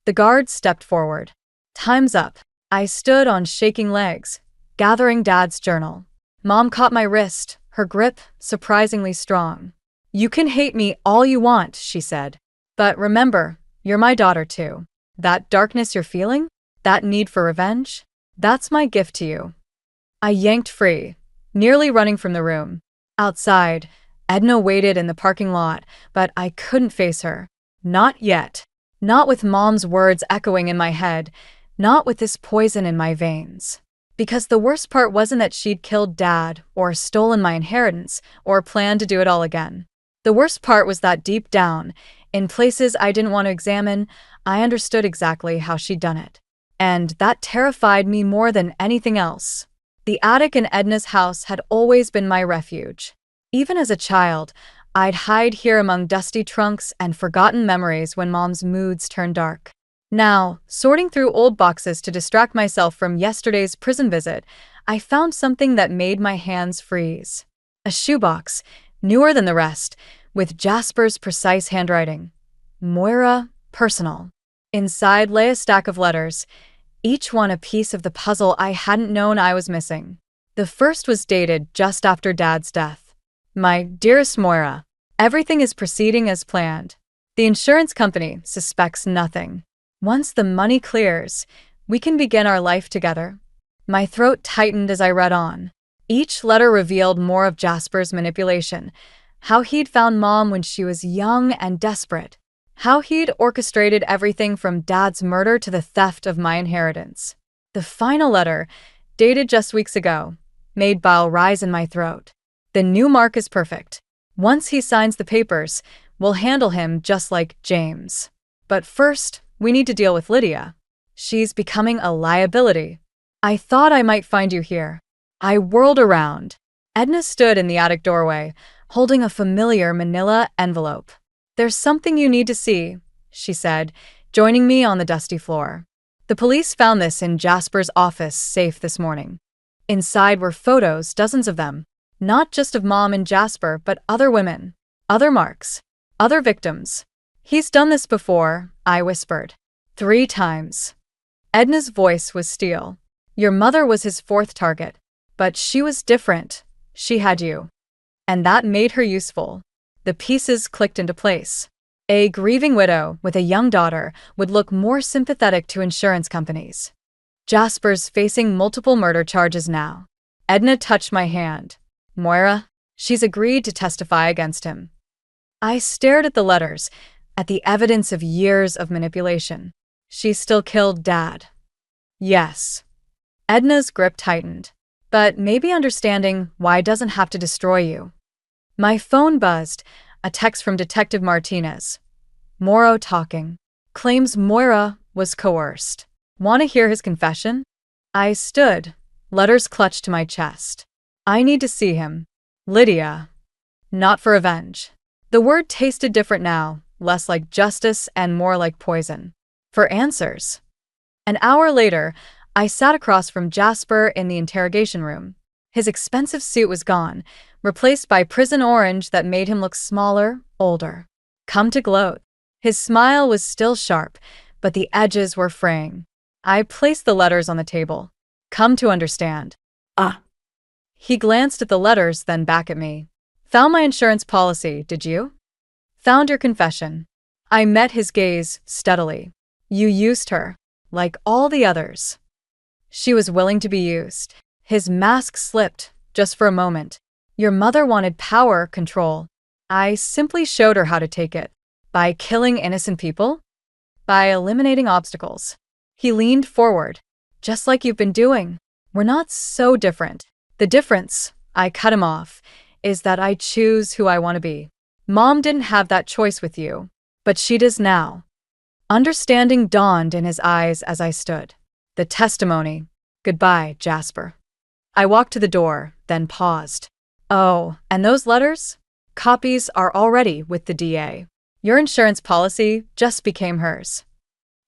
The guard stepped forward. Time's up. I stood on shaking legs, gathering Dad's journal. Mom caught my wrist, her grip surprisingly strong. You can hate me all you want, she said. But remember, you're my daughter too. That darkness you're feeling? That need for revenge? That's my gift to you. I yanked free, nearly running from the room. Outside, Edna waited in the parking lot, but I couldn't face her. Not yet. Not with Mom's words echoing in my head. Not with this poison in my veins. Because the worst part wasn't that she'd killed Dad, or stolen my inheritance, or planned to do it all again. The worst part was that deep down, in places I didn't want to examine, I understood exactly how she'd done it. And that terrified me more than anything else. The attic in Edna's house had always been my refuge. Even as a child, I'd hide here among dusty trunks and forgotten memories when Mom's moods turned dark. Now, sorting through old boxes to distract myself from yesterday's prison visit, I found something that made my hands freeze. A shoebox, newer than the rest, with Jasper's precise handwriting. Moira, personal. Inside lay a stack of letters, each one a piece of the puzzle I hadn't known I was missing. The first was dated just after Dad's death. My dearest Moira, everything is proceeding as planned. The insurance company suspects nothing. Once the money clears, we can begin our life together. My throat tightened as I read on. Each letter revealed more of Jasper's manipulation, how he'd found Mom when she was young and desperate, how he'd orchestrated everything from Dad's murder to the theft of my inheritance. The final letter, dated just weeks ago, made bile rise in my throat. The new mark is perfect. Once he signs the papers, we'll handle him just like James. But first, we need to deal with Lydia. She's becoming a liability. I thought I might find you here. I whirled around. Edna stood in the attic doorway, holding a familiar manila envelope. There's something you need to see, she said, joining me on the dusty floor. The police found this in Jasper's office safe this morning. Inside were photos, dozens of them. Not just of Mom and Jasper, but other women, other marks, other victims. He's done this before, I whispered. 3 times. Edna's voice was steel. Your mother was his 4th target, but she was different. She had you. And that made her useful. The pieces clicked into place. A grieving widow with a young daughter would look more sympathetic to insurance companies. Jasper's facing multiple murder charges now. Edna touched my hand. Moira, she's agreed to testify against him. I stared at the letters, at the evidence of years of manipulation. She still killed Dad. Yes. Edna's grip tightened. But maybe understanding why doesn't have to destroy you. My phone buzzed, a text from Detective Martinez. Morrow talking. Claims Moira was coerced. Want to hear his confession? I stood, letters clutched to my chest. I need to see him. Lydia. Not for revenge. The word tasted different now, less like justice and more like poison. For answers. An hour later, I sat across from Jasper in the interrogation room. His expensive suit was gone, replaced by prison orange that made him look smaller, older. Come to gloat. His smile was still sharp, but the edges were fraying. I placed the letters on the table. Come to understand. He glanced at the letters, then back at me. Found my insurance policy, did you? Found your confession. I met his gaze steadily. You used her, like all the others. She was willing to be used. His mask slipped, just for a moment. Your mother wanted power, control. I simply showed her how to take it. By killing innocent people? By eliminating obstacles. He leaned forward. Just like you've been doing. We're not so different. The difference, I cut him off, is that I choose who I want to be. Mom didn't have that choice with you, but she does now. Understanding dawned in his eyes as I stood. The testimony. Goodbye, Jasper. I walked to the door, then paused. Oh, and those letters? Copies are already with the DA. Your insurance policy just became hers.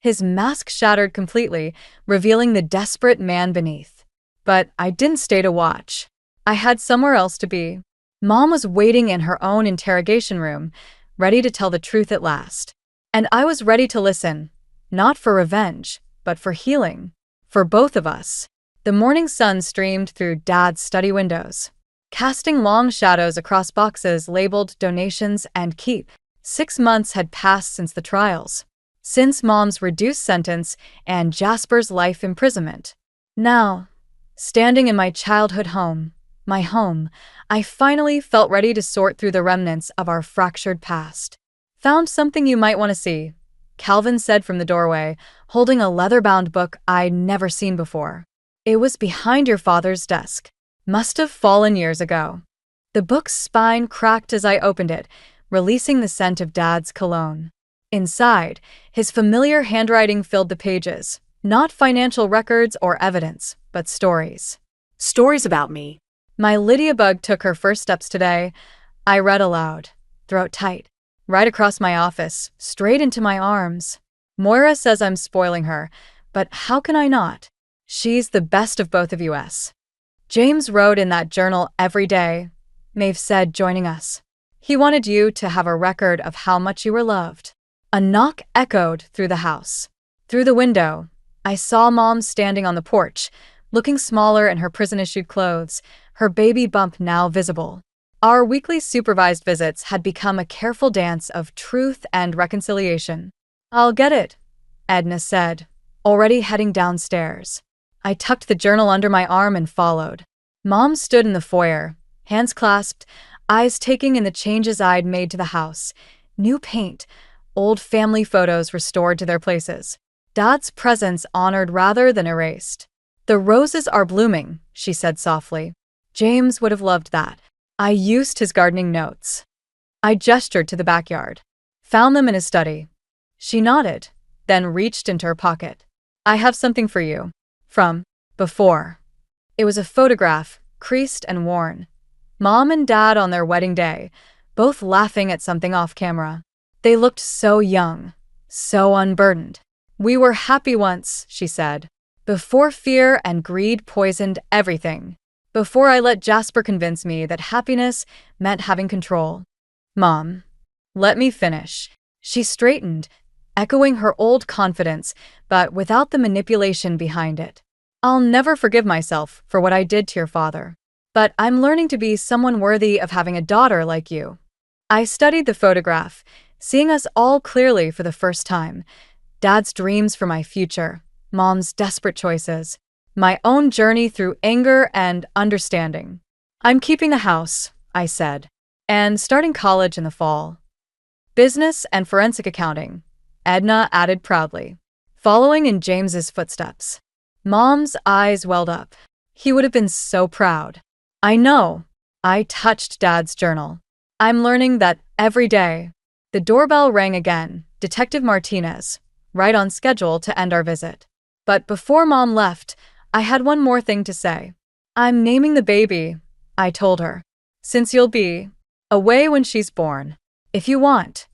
His mask shattered completely, revealing the desperate man beneath. But I didn't stay to watch. I had somewhere else to be. Mom was waiting in her own interrogation room, ready to tell the truth at last. And I was ready to listen, not for revenge, but for healing. For both of us. The morning sun streamed through Dad's study windows, casting long shadows across boxes labeled donations and keep. 6 months had passed since the trials, since Mom's reduced sentence and Jasper's life imprisonment. Now, standing in my childhood home, my home, I finally felt ready to sort through the remnants of our fractured past. Found something you might want to see, Calvin said from the doorway, holding a leather-bound book I'd never seen before. It was behind your father's desk. Must have fallen years ago. The book's spine cracked as I opened it, releasing the scent of Dad's cologne. Inside, his familiar handwriting filled the pages. Not financial records or evidence, but stories. Stories about me. My Lydia bug took her first steps today. I read aloud, throat tight. Right across my office, straight into my arms. Moira says I'm spoiling her, but how can I not? She's the best of both of us. James wrote in that journal every day, Maeve said, joining us. He wanted you to have a record of how much you were loved. A knock echoed through the house. Through the window, I saw Mom standing on the porch, looking smaller in her prison-issued clothes, her baby bump now visible. Our weekly supervised visits had become a careful dance of truth and reconciliation. I'll get it, Edna said, already heading downstairs. I tucked the journal under my arm and followed. Mom stood in the foyer, hands clasped, eyes taking in the changes I'd made to the house. New paint, old family photos restored to their places. Dad's presence honored rather than erased. The roses are blooming, she said softly. James would have loved that. I used his gardening notes. I gestured to the backyard. Found them in his study. She nodded, then reached into her pocket. I have something for you. From before. It was a photograph, creased and worn. Mom and Dad on their wedding day, both laughing at something off camera. They looked so young, so unburdened. We were happy once, she said, before fear and greed poisoned everything. Before I let Jasper convince me that happiness meant having control. Mom, let me finish. She straightened, echoing her old confidence, but without the manipulation behind it. I'll never forgive myself for what I did to your father. But I'm learning to be someone worthy of having a daughter like you. I studied the photograph, seeing us all clearly for the first time. Dad's dreams for my future, Mom's desperate choices, my own journey through anger and understanding. I'm keeping the house, I said, and starting college in the fall. Business and forensic accounting, Edna added proudly, following in James's footsteps. Mom's eyes welled up. He would have been so proud. I know. I touched Dad's journal. I'm learning that every day. The doorbell rang again, Detective Martinez, right on schedule to end our visit. But before Mom left, I had one more thing to say. I'm naming the baby, I told her, since you'll be away when she's born, if you want.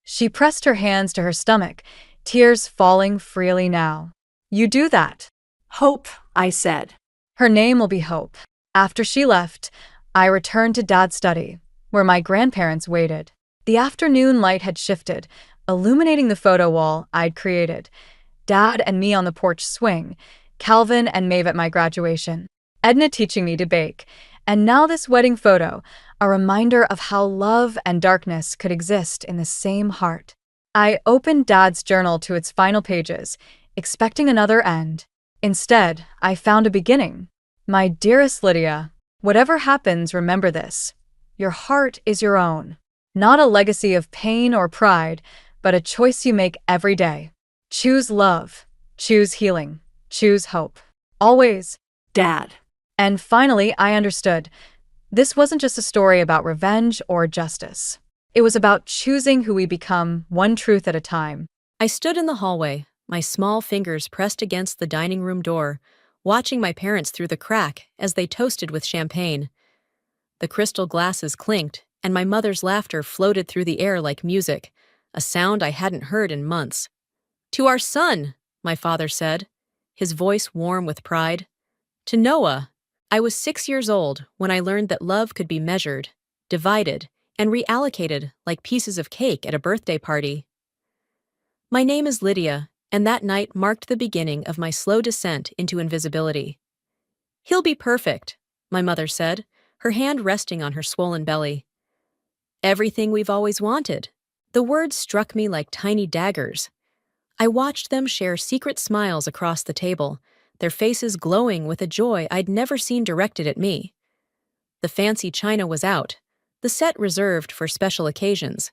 She pressed her hands to her stomach, tears falling freely now. You do that. Hope, I said. Her name will be Hope. After she left, I returned to Dad's study, where my grandparents waited. The afternoon light had shifted, illuminating the photo wall I'd created. Dad and me on the porch swing, Calvin and Maeve at my graduation, Edna teaching me to bake, and now this wedding photo, a reminder of how love and darkness could exist in the same heart. I opened Dad's journal to its final pages, expecting another end. Instead, I found a beginning. My dearest Lydia, whatever happens, remember this. Your heart is your own. Not a legacy of pain or pride, but a choice you make every day. Choose love. Choose healing. Choose hope. Always. Dad. And finally, I understood. This wasn't just a story about revenge or justice. It was about choosing who we become, one truth at a time. I stood in the hallway, my small fingers pressed against the dining room door, watching my parents through the crack as they toasted with champagne. The crystal glasses clinked, and my mother's laughter floated through the air like music, a sound I hadn't heard in months. "To our son," my father said, his voice warm with pride. "To Noah." I was 6 years old when I learned that love could be measured, divided, and reallocated like pieces of cake at a birthday party. My name is Lydia, and that night marked the beginning of my slow descent into invisibility. "He'll be perfect," my mother said, her hand resting on her swollen belly. "Everything we've always wanted." The words struck me like tiny daggers. I watched them share secret smiles across the table, their faces glowing with a joy I'd never seen directed at me. The fancy china was out, the set reserved for special occasions,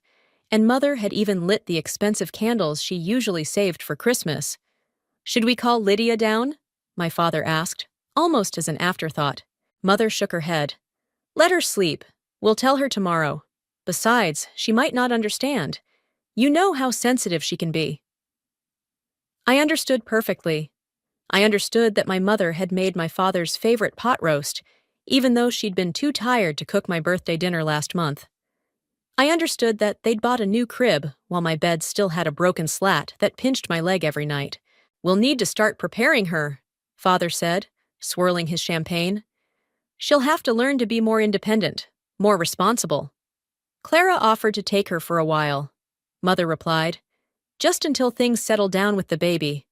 and Mother had even lit the expensive candles she usually saved for Christmas. "Should we call Lydia down?" my father asked, almost as an afterthought. Mother shook her head. "Let her sleep. We'll tell her tomorrow. Besides, she might not understand. You know how sensitive she can be." I understood perfectly. I understood that my mother had made my father's favorite pot roast, even though she'd been too tired to cook my birthday dinner last month. I understood that they'd bought a new crib while my bed still had a broken slat that pinched my leg every night. "We'll need to start preparing her," Father said, swirling his champagne. "She'll have to learn to be more independent, more responsible." "Clara offered to take her for a while," Mother replied, "just until things settle down with the baby.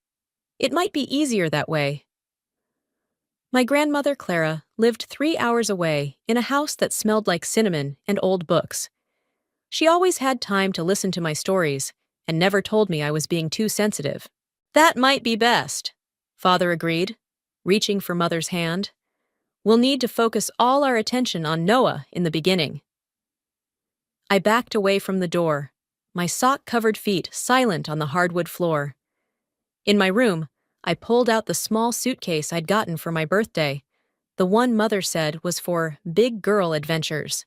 It might be easier that way." My grandmother Clara lived 3 hours away in a house that smelled like cinnamon and old books. She always had time to listen to my stories and never told me I was being too sensitive. "That might be best," Father agreed, reaching for Mother's hand. "We'll need to focus all our attention on Noah in the beginning." I backed away from the door, my sock-covered feet silent on the hardwood floor. In my room, I pulled out the small suitcase I'd gotten for my birthday, the one Mother said was for big girl adventures.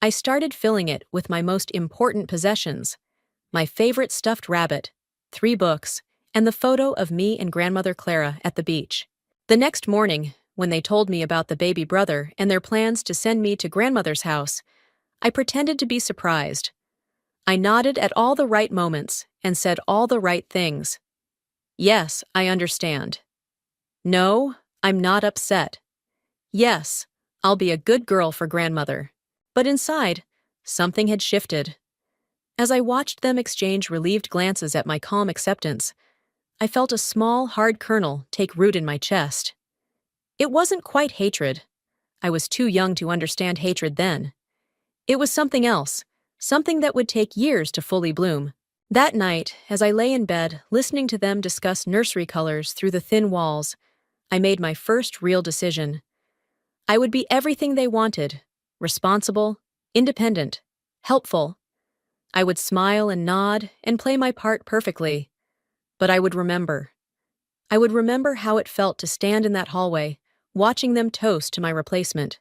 I started filling it with my most important possessions, my favorite stuffed rabbit, 3 books, and the photo of me and Grandmother Clara at the beach. The next morning, when they told me about the baby brother and their plans to send me to Grandmother's house, I pretended to be surprised. I nodded at all the right moments and said all the right things. "Yes, I understand." "No, I'm not upset." "Yes, I'll be a good girl for Grandmother." But inside, something had shifted. As I watched them exchange relieved glances at my calm acceptance, I felt a small, hard kernel take root in my chest. It wasn't quite hatred. I was too young to understand hatred then. It was something else, something that would take years to fully bloom. That night, as I lay in bed, listening to them discuss nursery colors through the thin walls, I made my first real decision. I would be everything they wanted: responsible, independent, helpful. I would smile and nod and play my part perfectly. But I would remember. I would remember how it felt to stand in that hallway, watching them toast to my replacement.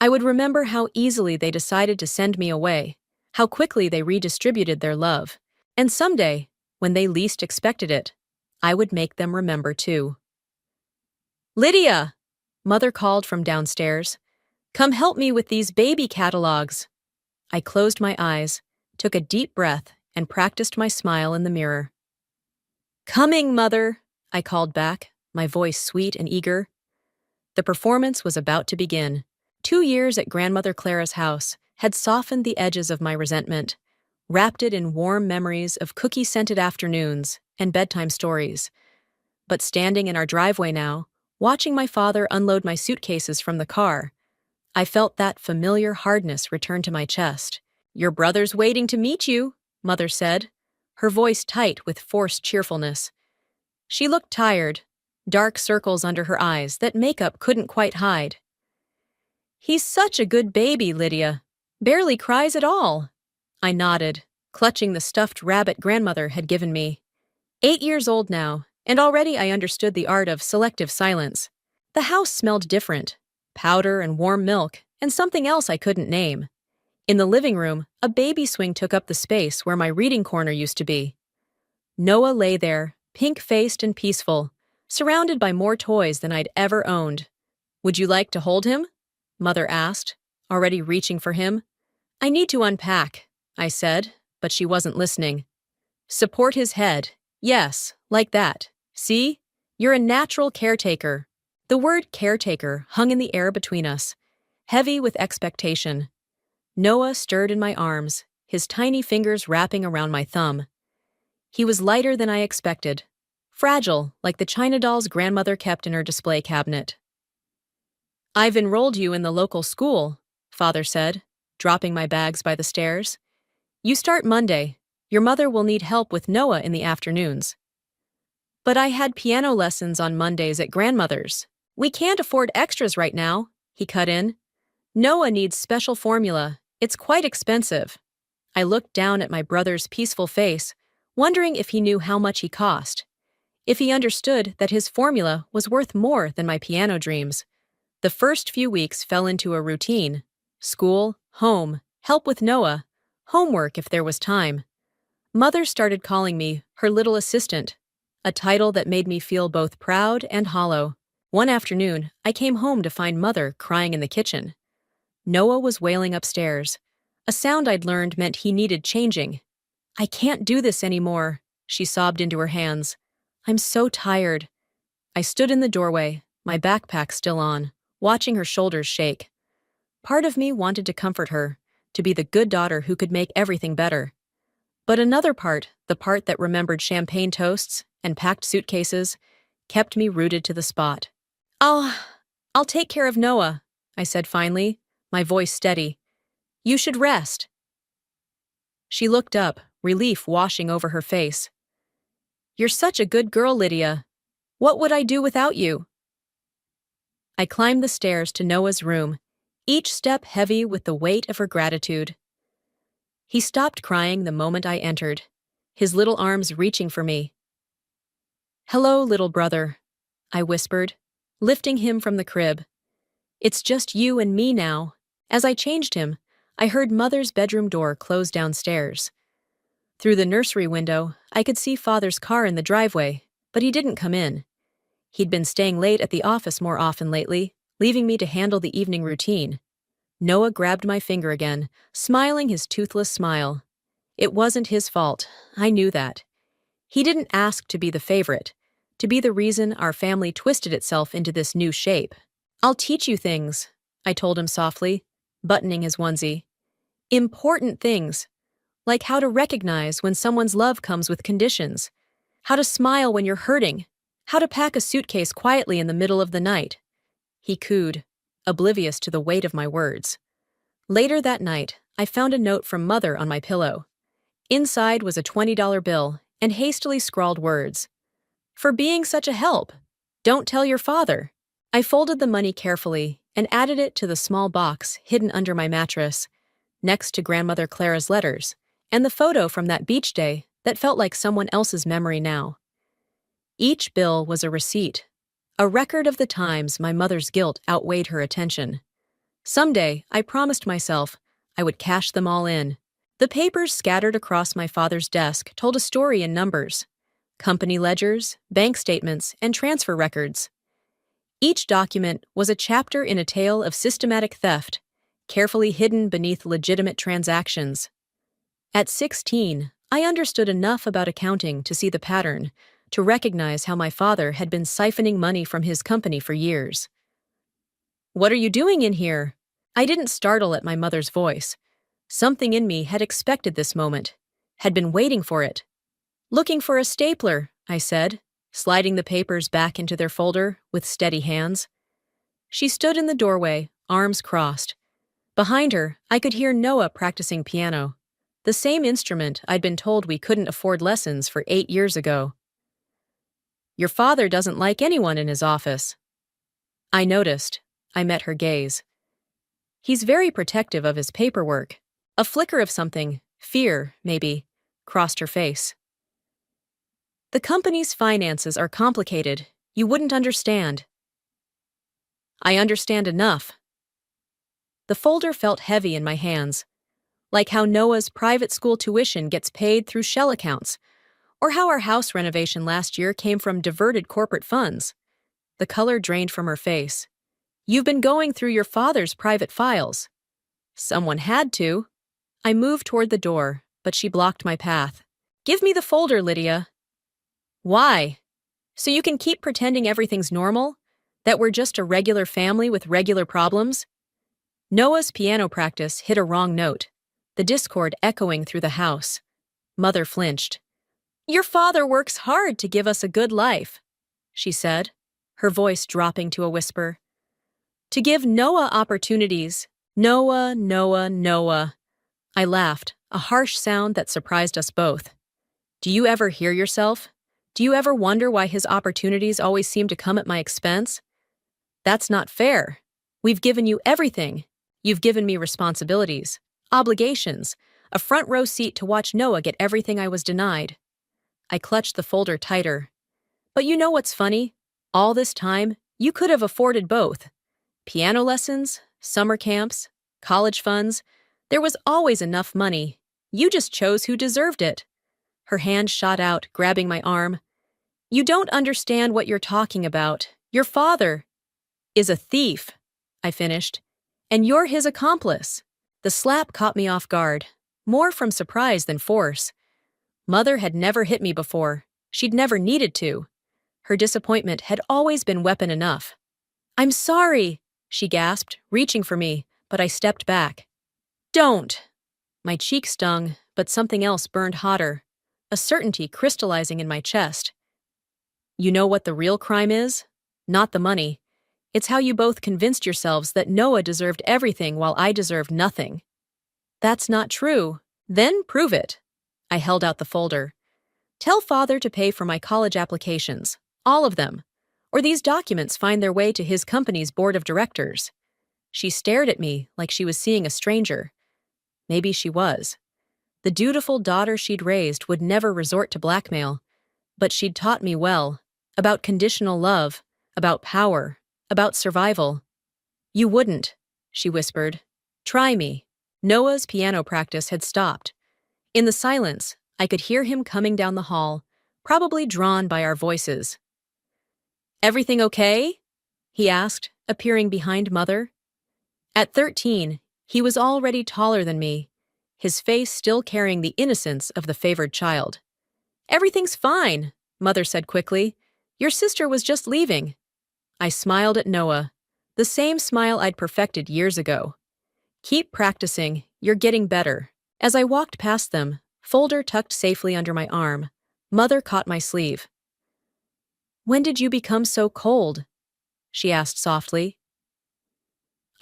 I would remember how easily they decided to send me away, how quickly they redistributed their love. And someday, when they least expected it, I would make them remember too. "Lydia!" Mother called from downstairs. "Come help me with these baby catalogs." I closed my eyes, took a deep breath, and practiced my smile in the mirror. "Coming, Mother," I called back, my voice sweet and eager. The performance was about to begin. 2 years at Grandmother Clara's house had softened the edges of my resentment, wrapped it in warm memories of cookie-scented afternoons and bedtime stories. But standing in our driveway now, watching my father unload my suitcases from the car, I felt that familiar hardness return to my chest. "Your brother's waiting to meet you," Mother said, her voice tight with forced cheerfulness. She looked tired, dark circles under her eyes that makeup couldn't quite hide. "He's such a good baby, Lydia. Barely cries at all." I nodded, clutching the stuffed rabbit grandmother had given me. 8 years old now, and already I understood the art of selective silence. The house smelled different: powder and warm milk, and something else I couldn't name. In the living room, a baby swing took up the space where my reading corner used to be. Noah lay there, pink-faced and peaceful, surrounded by more toys than I'd ever owned. "Would you like to hold him?" Mother asked, already reaching for him. "I need to unpack," I said, but she wasn't listening. "Support his head. Yes, like that. See? You're a natural caretaker." The word caretaker hung in the air between us, heavy with expectation. Noah stirred in my arms, his tiny fingers wrapping around my thumb. He was lighter than I expected, fragile like the china dolls grandmother kept in her display cabinet. "I've enrolled you in the local school," Father said, dropping my bags by the stairs. "You start Monday. Your mother will need help with Noah in the afternoons." "But I had piano lessons on Mondays at grandmother's. We can't afford extras right now," he cut in. "Noah needs special formula. It's quite expensive." I looked down at my brother's peaceful face, wondering if he knew how much he cost. If he understood that his formula was worth more than my piano dreams. The first few weeks fell into a routine: school, home, help with Noah, homework if there was time. Mother started calling me her little assistant, a title that made me feel both proud and hollow. One afternoon, I came home to find Mother crying in the kitchen. Noah was wailing upstairs. A sound I'd learned meant he needed changing. "I can't do this anymore," she sobbed into her hands. "I'm so tired." I stood in the doorway, my backpack still on, watching her shoulders shake. Part of me wanted to comfort her, to be the good daughter who could make everything better. But another part, the part that remembered champagne toasts and packed suitcases, kept me rooted to the spot. I'll take care of Noah," I said finally, my voice steady. "You should rest." She looked up, relief washing over her face. "You're such a good girl, Lydia. What would I do without you?" I climbed the stairs to Noah's room, each step heavy with the weight of her gratitude. He stopped crying the moment I entered, his little arms reaching for me. "Hello, little brother," I whispered, lifting him from the crib. "It's just you and me now." As I changed him, I heard Mother's bedroom door close downstairs. Through the nursery window, I could see Father's car in the driveway, but he didn't come in. He'd been staying late at the office more often lately, leaving me to handle the evening routine. Noah grabbed my finger again, smiling his toothless smile. It wasn't his fault, I knew that. He didn't ask to be the favorite, to be the reason our family twisted itself into this new shape. "I'll teach you things," I told him softly, buttoning his onesie. "Important things, like how to recognize when someone's love comes with conditions, how to smile when you're hurting, how to pack a suitcase quietly in the middle of the night." He cooed, oblivious to the weight of my words. Later that night, I found a note from Mother on my pillow. Inside was a $20 bill and hastily scrawled words. "For being such a help. Don't tell your father." I folded the money carefully and added it to the small box hidden under my mattress, next to Grandmother Clara's letters, and the photo from that beach day that felt like someone else's memory now. Each bill was a receipt, a record of the times my mother's guilt outweighed her attention. Someday, I promised myself, I would cash them all in. The papers scattered across my father's desk told a story in numbers: company ledgers, bank statements, and transfer records. Each document was a chapter in a tale of systematic theft, carefully hidden beneath legitimate transactions. At 16, I understood enough about accounting to see the pattern, to recognize how my father had been siphoning money from his company for years. "What are you doing in here?" I didn't startle at my mother's voice. Something in me had expected this moment, had been waiting for it. "Looking for a stapler," I said, sliding the papers back into their folder with steady hands. She stood in the doorway, arms crossed. Behind her, I could hear Noah practicing piano, the same instrument I'd been told we couldn't afford lessons for 8 years ago. "Your father doesn't like anyone in his office." I noticed. I met her gaze. "He's very protective of his paperwork." A flicker of something, fear, maybe, crossed her face. "The company's finances are complicated. You wouldn't understand." "I understand enough." The folder felt heavy in my hands, like how Noah's private school tuition gets paid through shell accounts, or how our house renovation last year came from diverted corporate funds. The color drained from her face. "You've been going through your father's private files." "Someone had to." I moved toward the door, but she blocked my path. "Give me the folder, Lydia." "Why? So you can keep pretending everything's normal? That we're just a regular family with regular problems?" Noah's piano practice hit a wrong note, the discord echoing through the house. Mother flinched. "Your father works hard to give us a good life," she said, her voice dropping to a whisper. "To give Noah opportunities. Noah, Noah, Noah." I laughed, a harsh sound that surprised us both. "Do you ever hear yourself? Do you ever wonder why his opportunities always seem to come at my expense? That's not fair. We've given you everything. You've given me responsibilities, obligations, a front row seat to watch Noah get everything I was denied." I clutched the folder tighter. "But you know what's funny? All this time, you could have afforded both. Piano lessons, summer camps, college funds. There was always enough money. You just chose who deserved it." Her hand shot out, grabbing my arm. "You don't understand what you're talking about. Your father is a thief," I finished, "and you're his accomplice." The slap caught me off guard, more from surprise than force. Mother had never hit me before. She'd never needed to. Her disappointment had always been weapon enough. "I'm sorry," she gasped, reaching for me, but I stepped back. "Don't." My cheek stung, but something else burned hotter, a certainty crystallizing in my chest. "You know what the real crime is? Not the money. It's how you both convinced yourselves that Noah deserved everything while I deserved nothing." "That's not true." "Then prove it." I held out the folder. "Tell father to pay for my college applications, all of them, or these documents find their way to his company's board of directors." She stared at me like she was seeing a stranger. Maybe she was. The dutiful daughter she'd raised would never resort to blackmail, but she'd taught me well, about conditional love, about power, about survival. "You wouldn't," she whispered. "Try me." Noah's piano practice had stopped. In the silence, I could hear him coming down the hall, probably drawn by our voices. "Everything okay?" he asked, appearing behind Mother. At 13, he was already taller than me, his face still carrying the innocence of the favored child. "Everything's fine," Mother said quickly. "Your sister was just leaving." I smiled at Noah, the same smile I'd perfected years ago. "Keep practicing, you're getting better." As I walked past them, folder tucked safely under my arm, Mother caught my sleeve. "When did you become so cold?" she asked softly.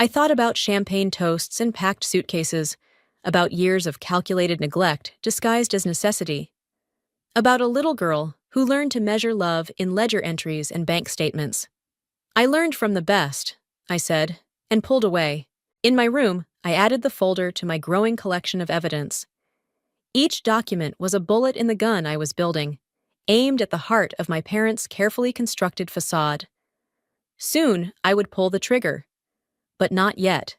I thought about champagne toasts and packed suitcases, about years of calculated neglect disguised as necessity, about a little girl who learned to measure love in ledger entries and bank statements. "I learned from the best," I said, and pulled away. In my room, I added the folder to my growing collection of evidence. Each document was a bullet in the gun I was building, aimed at the heart of my parents' carefully constructed facade. Soon, I would pull the trigger. But not yet.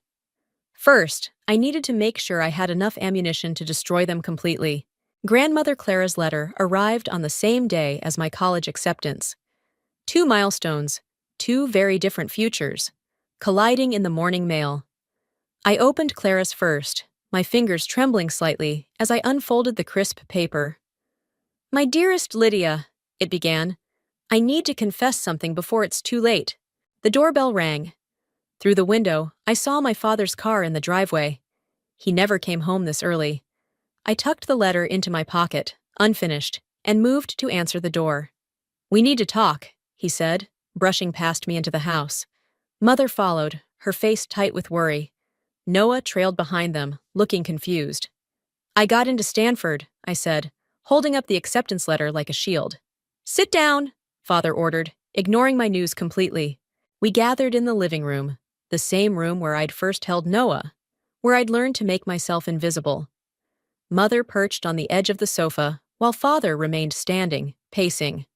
First, I needed to make sure I had enough ammunition to destroy them completely. Grandmother Clara's letter arrived on the same day as my college acceptance. 2 milestones, 2 very different futures, colliding in the morning mail. I opened Clara's first, my fingers trembling slightly as I unfolded the crisp paper. "My dearest Lydia," it began, "I need to confess something before it's too late." The doorbell rang. Through the window, I saw my father's car in the driveway. He never came home this early. I tucked the letter into my pocket, unfinished, and moved to answer the door. "We need to talk," he said, brushing past me into the house. Mother followed, her face tight with worry. Noah trailed behind them, looking confused. I got into Stanford, I said, holding up the acceptance letter like a shield. Sit down, Father ordered, ignoring my news completely. We gathered in the living room, the same room where I'd first held Noah, where I'd learned to make myself invisible. Mother perched on the edge of the sofa, while Father remained standing, pacing.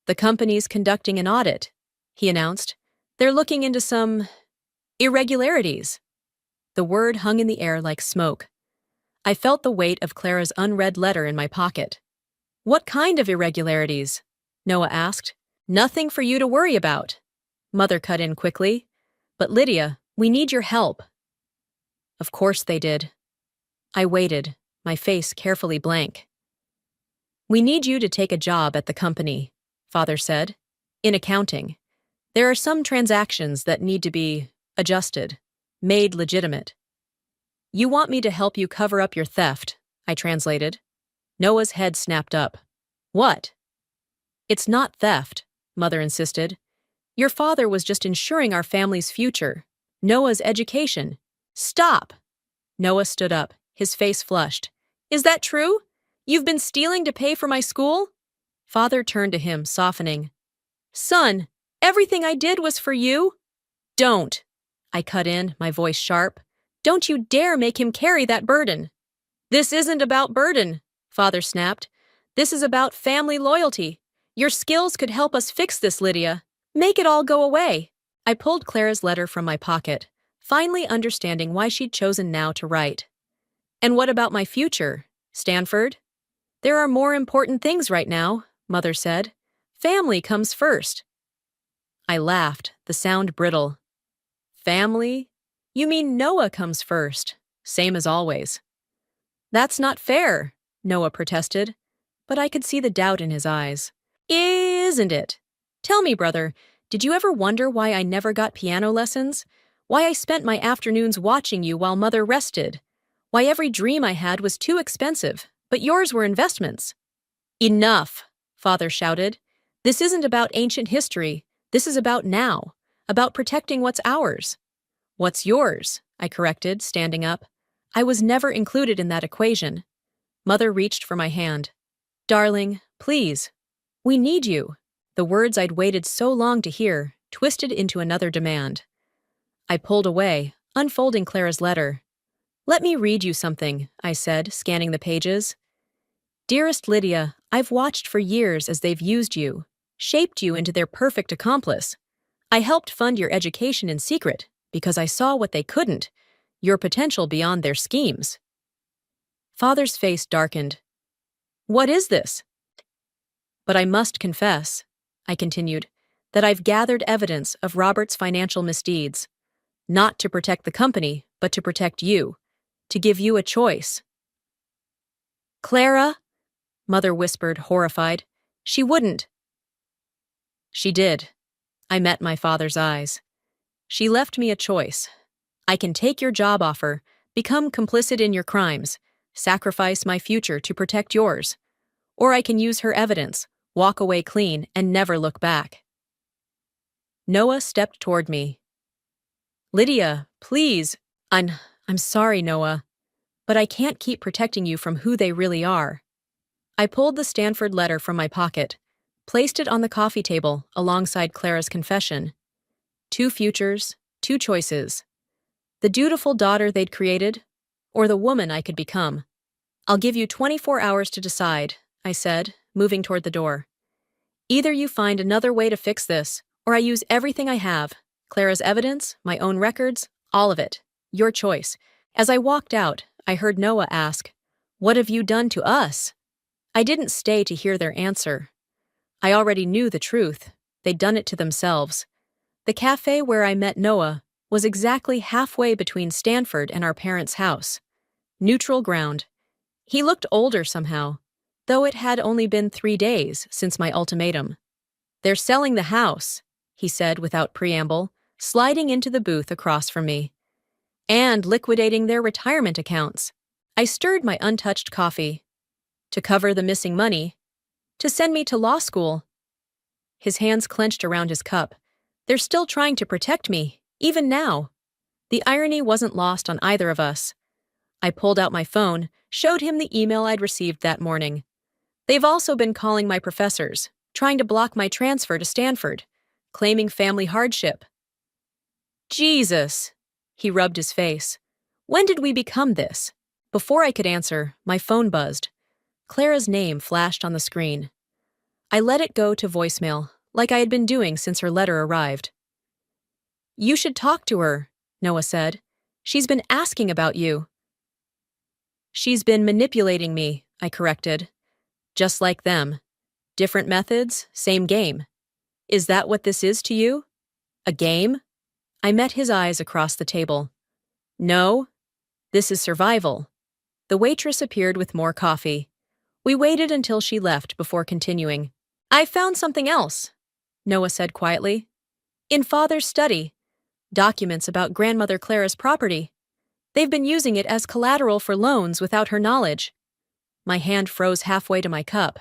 The company's conducting an audit, he announced. They're looking into some irregularities. The word hung in the air like smoke. I felt the weight of Clara's unread letter in my pocket. What kind of irregularities? Noah asked. Nothing for you to worry about. Mother cut in quickly. But Lydia, we need your help. Of course they did. I waited, my face carefully blank. We need you to take a job at the company, Father said. In accounting. There are some transactions that need to be adjusted, made legitimate. You want me to help you cover up your theft, I translated. Noah's head snapped up. What? It's not theft, Mother insisted. Your father was just ensuring our family's future, Noah's education. Stop! Noah stood up, his face flushed. Is that true? You've been stealing to pay for my school? Father turned to him, softening. Son, everything I did was for you. Don't, I cut in, my voice sharp. Don't you dare make him carry that burden. This isn't about burden, Father snapped. This is about family loyalty. Your skills could help us fix this, Lydia. Make it all go away. I pulled Clara's letter from my pocket, finally understanding why she'd chosen now to write. And what about my future, Stanford? There are more important things right now, Mother said. Family comes first. I laughed, the sound brittle. Family? You mean Noah comes first, same as always. That's not fair, Noah protested, but I could see the doubt in his eyes. Isn't it? Tell me, brother, did you ever wonder why I never got piano lessons? Why I spent my afternoons watching you while Mother rested? Why every dream I had was too expensive, but yours were investments? Enough, Father shouted. This isn't about ancient history. This is about now, about protecting what's ours. What's yours? I corrected, standing up. I was never included in that equation. Mother reached for my hand. Darling, please. We need you. The words I'd waited so long to hear twisted into another demand. I pulled away, unfolding Clara's letter. Let me read you something, I said, scanning the pages. Dearest Lydia, I've watched for years as they've used you, shaped you into their perfect accomplice. I helped fund your education in secret because I saw what they couldn't, your potential beyond their schemes. Father's face darkened. What is this? But I must confess, I continued, that I've gathered evidence of Robert's financial misdeeds, not to protect the company, but to protect you, to give you a choice. Clara? Mother whispered, horrified. She wouldn't. She did. I met my father's eyes. She left me a choice. I can take your job offer, become complicit in your crimes, sacrifice my future to protect yours. Or I can use her evidence, walk away clean, and never look back. Noah stepped toward me. Lydia, please. I'm sorry, Noah, but I can't keep protecting you from who they really are. I pulled the Stanford letter from my pocket, placed it on the coffee table alongside Clara's confession. 2 futures, 2 choices. The dutiful daughter they'd created, or the woman I could become. I'll give you 24 hours to decide, I said, moving toward the door. Either you find another way to fix this, or I use everything I have, Clara's evidence, my own records, all of it. Your choice. As I walked out, I heard Noah ask, "What have you done to us?" I didn't stay to hear their answer. I already knew the truth. They'd done it to themselves. The cafe where I met Noah was exactly halfway between Stanford and our parents' house. Neutral ground. He looked older somehow, though it had only been 3 days since my ultimatum. They're selling the house, he said without preamble, sliding into the booth across from me. And liquidating their retirement accounts. I stirred my untouched coffee. To cover the missing money. To send me to law school. His hands clenched around his cup. They're still trying to protect me, Even now, the irony wasn't lost on either of us. I pulled out my phone, showed him the email I'd received that morning. They've also been calling my professors, trying to block my transfer to Stanford, claiming family hardship. Jesus! He rubbed his face. When did we become this? Before I could answer, my phone buzzed. Clara's name flashed on the screen. I let it go to voicemail, like I had been doing since her letter arrived. You should talk to her, Noah said. She's been asking about you. She's been manipulating me, I corrected. Just like them. Different methods, same game. Is that what this is to you? A game? I met his eyes across the table. No, this is survival. The waitress appeared with more coffee. We waited until she left before continuing. I found something else, Noah said quietly. In Father's study. Documents about Grandmother Clara's property. They've been using it as collateral for loans without her knowledge. My hand froze halfway to my cup.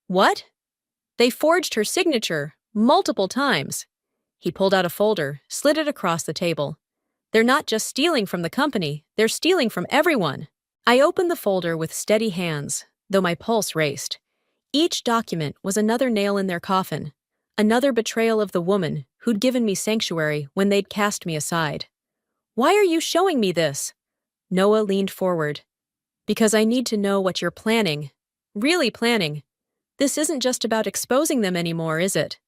What? They forged her signature, multiple times. He pulled out a folder, slid it across the table. They're not just stealing from the company, they're stealing from everyone. I opened the folder with steady hands, though my pulse raced. Each document was another nail in their coffin, another betrayal of the woman who'd given me sanctuary when they'd cast me aside. Why are you showing me this? Noah leaned forward. Because I need to know what you're planning. Really planning. This isn't just about exposing them anymore, is it?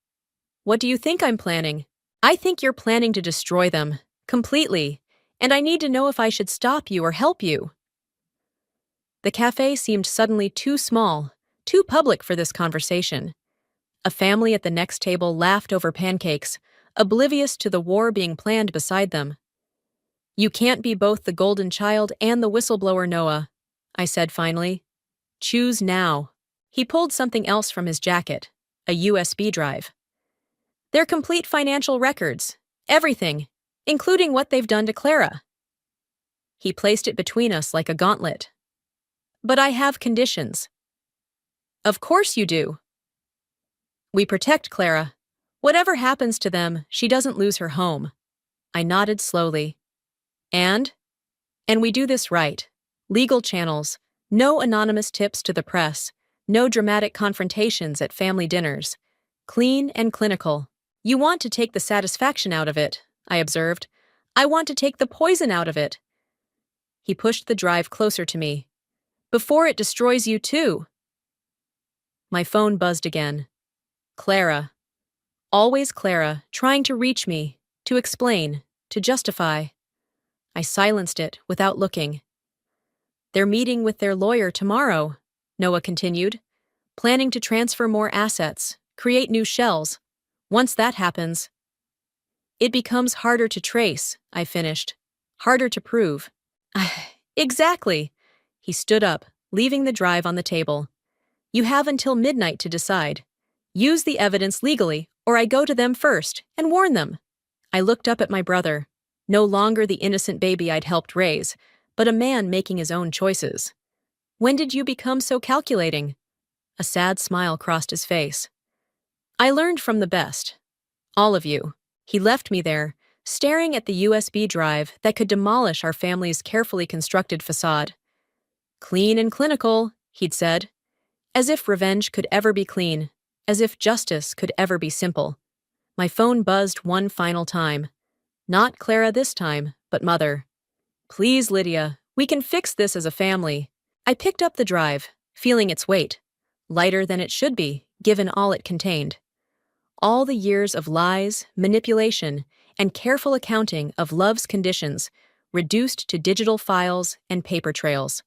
What do you think I'm planning? I think you're planning to destroy them. Completely. And I need to know if I should stop you or help you. The cafe seemed suddenly too small, too public for this conversation. A family at the next table laughed over pancakes, oblivious to the war being planned beside them. You can't be both the golden child and the whistleblower, Noah, I said finally. Choose now. He pulled something else from his jacket, a USB drive. Their complete financial records, everything, including what they've done to Clara. He placed it between us like a gauntlet. But I have conditions. Of course you do. We protect Clara. Whatever happens to them, she doesn't lose her home. I nodded slowly. And we do this right. Legal channels, no anonymous tips to the press, no dramatic confrontations at family dinners. Clean and clinical. You want to take the satisfaction out of it, I observed. I want to take the poison out of it. He pushed the drive closer to me. Before it destroys you too. My phone buzzed again. Clara. Always Clara, trying to reach me, to explain, to justify. I silenced it without looking. They're meeting with their lawyer tomorrow, Noah continued, planning to transfer more assets, create new shells. Once that happens, it becomes harder to trace, I finished. Harder to prove. Exactly. He stood up, leaving the drive on the table. You have until midnight to decide. Use the evidence legally, or I go to them first and warn them. I looked up at my brother, no longer the innocent baby I'd helped raise, but a man making his own choices. When did you become so calculating? A sad smile crossed his face. I learned from the best. All of you. He left me there, staring at the USB drive that could demolish our family's carefully constructed facade. Clean and clinical, he'd said. As if revenge could ever be clean. As if justice could ever be simple. My phone buzzed one final time. Not Clara this time, but Mother. Please, Lydia, we can fix this as a family. I picked up the drive, feeling its weight. Lighter than it should be, given all it contained. All the years of lies, manipulation, and careful accounting of love's conditions, reduced to digital files and paper trails.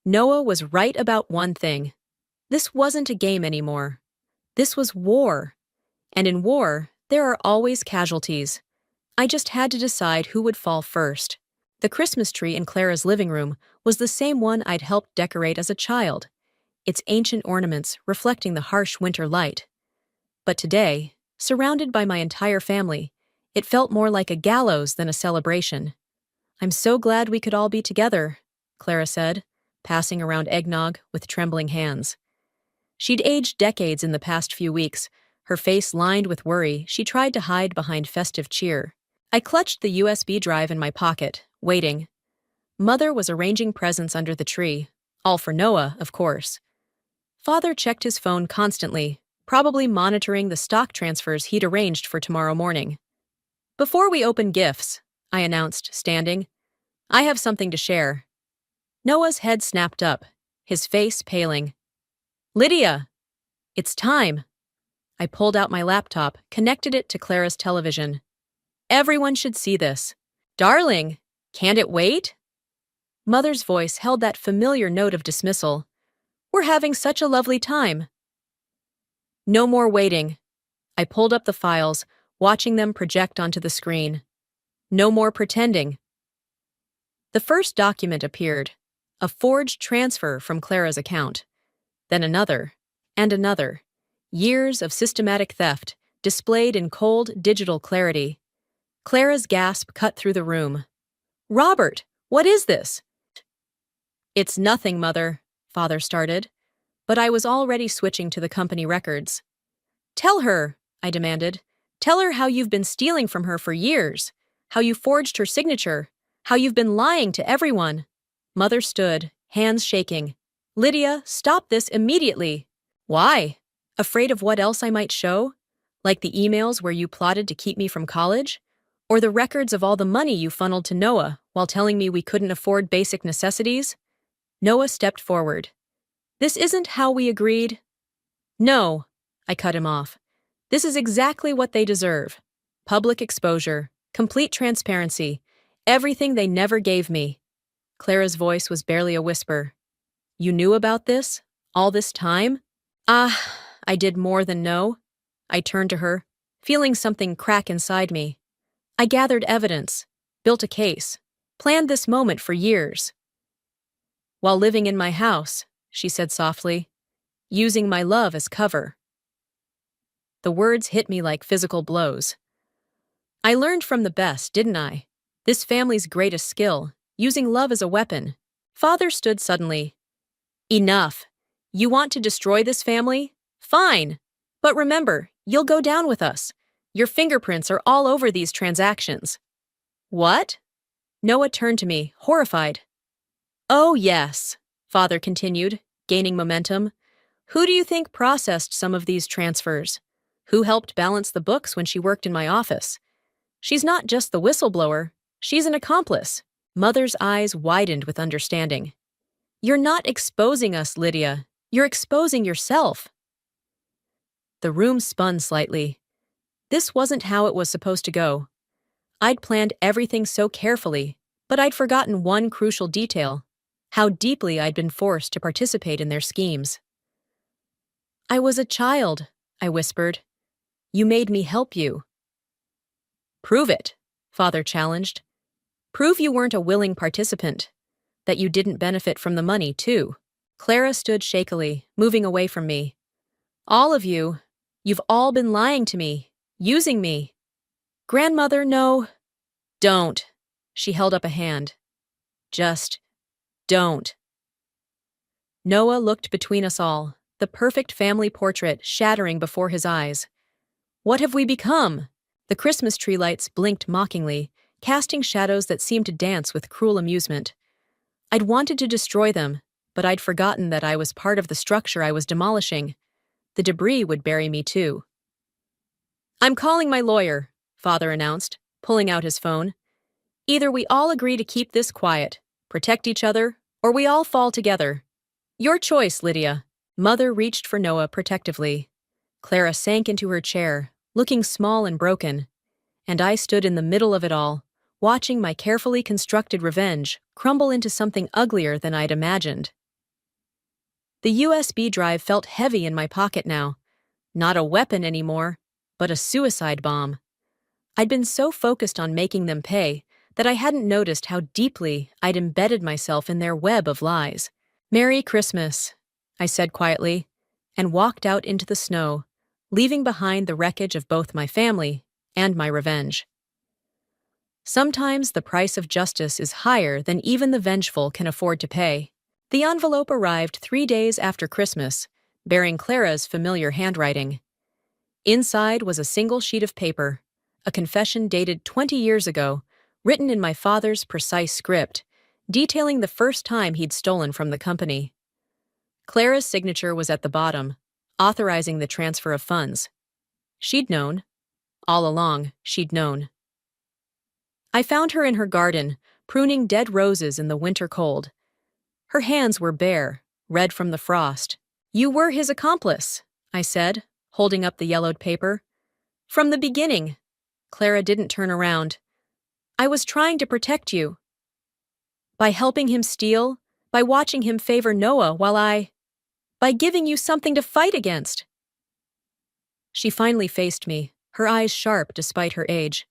Noah was right about one thing. This wasn't a game anymore. This was war. And in war, there are always casualties. I just had to decide who would fall first. The Christmas tree in Clara's living room was the same one I'd helped decorate as a child, its ancient ornaments reflecting the harsh winter light. But today, surrounded by my entire family, it felt more like a gallows than a celebration. I'm so glad we could all be together, Clara said, passing around eggnog with trembling hands. She'd aged decades in the past few weeks, her face lined with worry she tried to hide behind festive cheer. I clutched the USB drive in my pocket, waiting. Mother was arranging presents under the tree, all for Noah, of course. Father checked his phone constantly, probably monitoring the stock transfers he'd arranged for tomorrow morning. Before we open gifts, I announced, standing, I have something to share. Noah's head snapped up, his face paling. Lydia! It's time! I pulled out my laptop, connected it to Clara's television. Everyone should see this. Darling, can't it wait? Mother's voice held that familiar note of dismissal. We're having such a lovely time. No more waiting. I pulled up the files, watching them project onto the screen. No more pretending. The first document appeared, a forged transfer from Clara's account. Then another, and another. Years of systematic theft, displayed in cold, digital clarity. Clara's gasp cut through the room. Robert, what is this? It's nothing, Mother, Father started, but I was already switching to the company records. Tell her, I demanded. Tell her how you've been stealing from her for years, how you forged her signature, how you've been lying to everyone. Mother stood, hands shaking. Lydia, stop this immediately. Why? Afraid of what else I might show? Like the emails where you plotted to keep me from college? Or the records of all the money you funneled to Noah while telling me we couldn't afford basic necessities? Noah stepped forward. This isn't how we agreed. No, I cut him off. This is exactly what they deserve. Public exposure, complete transparency, everything they never gave me. Clara's voice was barely a whisper. You knew about this? All this time? I did more than know. I turned to her, feeling something crack inside me. I gathered evidence, built a case, planned this moment for years. While living in my house, she said softly, using my love as cover. The words hit me like physical blows. I learned from the best, didn't I? This family's greatest skill, using love as a weapon. Father stood suddenly. Enough. You want to destroy this family? Fine. But remember, you'll go down with us. Your fingerprints are all over these transactions. What? Noah turned to me, horrified. Oh, yes, Father continued, gaining momentum. Who do you think processed some of these transfers? Who helped balance the books when she worked in my office? She's not just the whistleblower, she's an accomplice. Mother's eyes widened with understanding. You're not exposing us, Lydia. You're exposing yourself. The room spun slightly. This wasn't how it was supposed to go. I'd planned everything so carefully, but I'd forgotten one crucial detail: how deeply I'd been forced to participate in their schemes. I was a child, I whispered. You made me help you. Prove it, Father challenged. Prove you weren't a willing participant, that you didn't benefit from the money, too. Clara stood shakily, moving away from me. All of you, you've all been lying to me, using me. Grandmother, no. Don't. She held up a hand. Just don't. Noah looked between us all, the perfect family portrait shattering before his eyes. What have we become? The Christmas tree lights blinked mockingly, casting shadows that seemed to dance with cruel amusement. I'd wanted to destroy them, but I'd forgotten that I was part of the structure I was demolishing. The debris would bury me too. I'm calling my lawyer, Father announced, pulling out his phone. Either we all agree to keep this quiet, protect each other, or we all fall together. Your choice, Lydia. Mother reached for Noah protectively. Clara sank into her chair, looking small and broken, and I stood in the middle of it all, watching my carefully constructed revenge crumble into something uglier than I'd imagined. The USB drive felt heavy in my pocket now. Not a weapon anymore, but a suicide bomb. I'd been so focused on making them pay that I hadn't noticed how deeply I'd embedded myself in their web of lies. Merry Christmas, I said quietly, and walked out into the snow, leaving behind the wreckage of both my family and my revenge. Sometimes the price of justice is higher than even the vengeful can afford to pay. The envelope arrived 3 days after Christmas, bearing Clara's familiar handwriting. Inside was a single sheet of paper, a confession dated 20 years ago, written in my father's precise script, detailing the first time he'd stolen from the company. Clara's signature was at the bottom, authorizing the transfer of funds. She'd known. All along, she'd known. I found her in her garden, pruning dead roses in the winter cold. Her hands were bare, red from the frost. "You were his accomplice," I said, holding up the yellowed paper. "From the beginning." Clara didn't turn around. "I was trying to protect you. By helping him steal, by watching him favor Noah by giving you something to fight against." She finally faced me, her eyes sharp despite her age.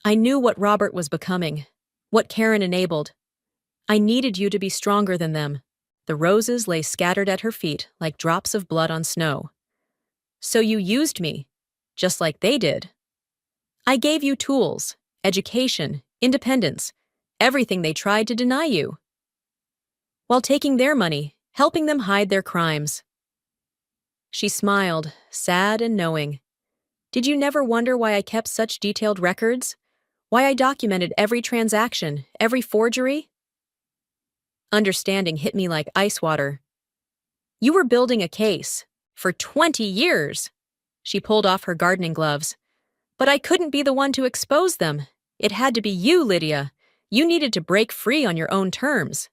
"I knew what Robert was becoming, what Karen enabled. I needed you to be stronger than them." The roses lay scattered at her feet like drops of blood on snow. "So you used me, just like they did. I gave you tools, education, independence, everything they tried to deny you, while taking their money, helping them hide their crimes." She smiled, sad and knowing. "Did you never wonder why I kept such detailed records? Why I documented every transaction, every forgery?" Understanding hit me like ice water. "You were building a case. For 20 years." She pulled off her gardening gloves. "But I couldn't be the one to expose them. It had to be you, Lydia. You needed to break free on your own terms."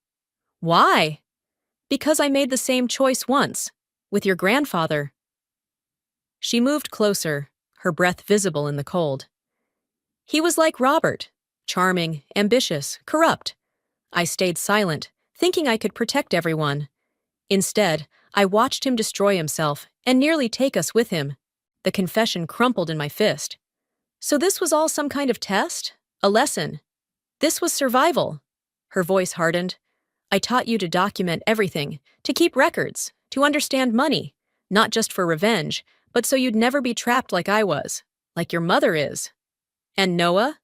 "Why?" "Because I made the same choice once, with your grandfather." She moved closer, her breath visible in the cold. "He was like Robert, charming, ambitious, corrupt. I stayed silent, thinking I could protect everyone. Instead, I watched him destroy himself and nearly take us with him." The confession crumpled in my fist. "So this was all some kind of test? A lesson? This was survival?" Her voice hardened. "I taught you to document everything, to keep records, to understand money, not just for revenge, but so you'd never be trapped like I was, like your mother is. And Noah?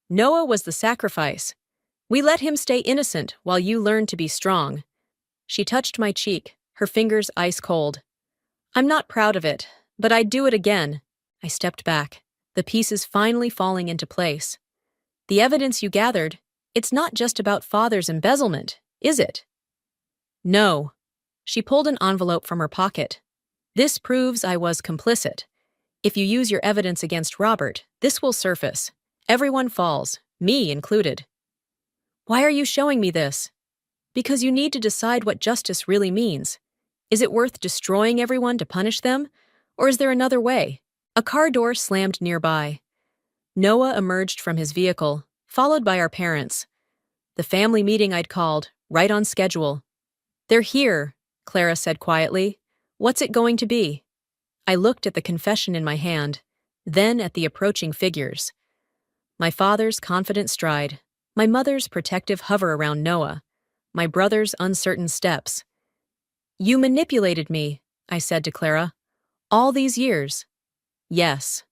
Noah was the sacrifice. We let him stay innocent while you learned to be strong." She touched my cheek, her fingers ice cold. "I'm not proud of it, but I'd do it again." I stepped back, the pieces finally falling into place. "The evidence you gathered, it's not just about father's embezzlement, is it?" "No." She pulled an envelope from her pocket. "This proves I was complicit. If you use your evidence against Robert, this will surface. Everyone falls, me included." "Why are you showing me this?" "Because you need to decide what justice really means. Is it worth destroying everyone to punish them? Or is there another way?" A car door slammed nearby. Noah emerged from his vehicle, followed by our parents. The family meeting I'd called, right on schedule. "They're here," Clara said quietly. "What's it going to be?" I looked at the confession in my hand, then at the approaching figures. My father's confident stride, my mother's protective hover around Noah, my brother's uncertain steps. "You manipulated me," I said to Clara. "All these years." "Yes."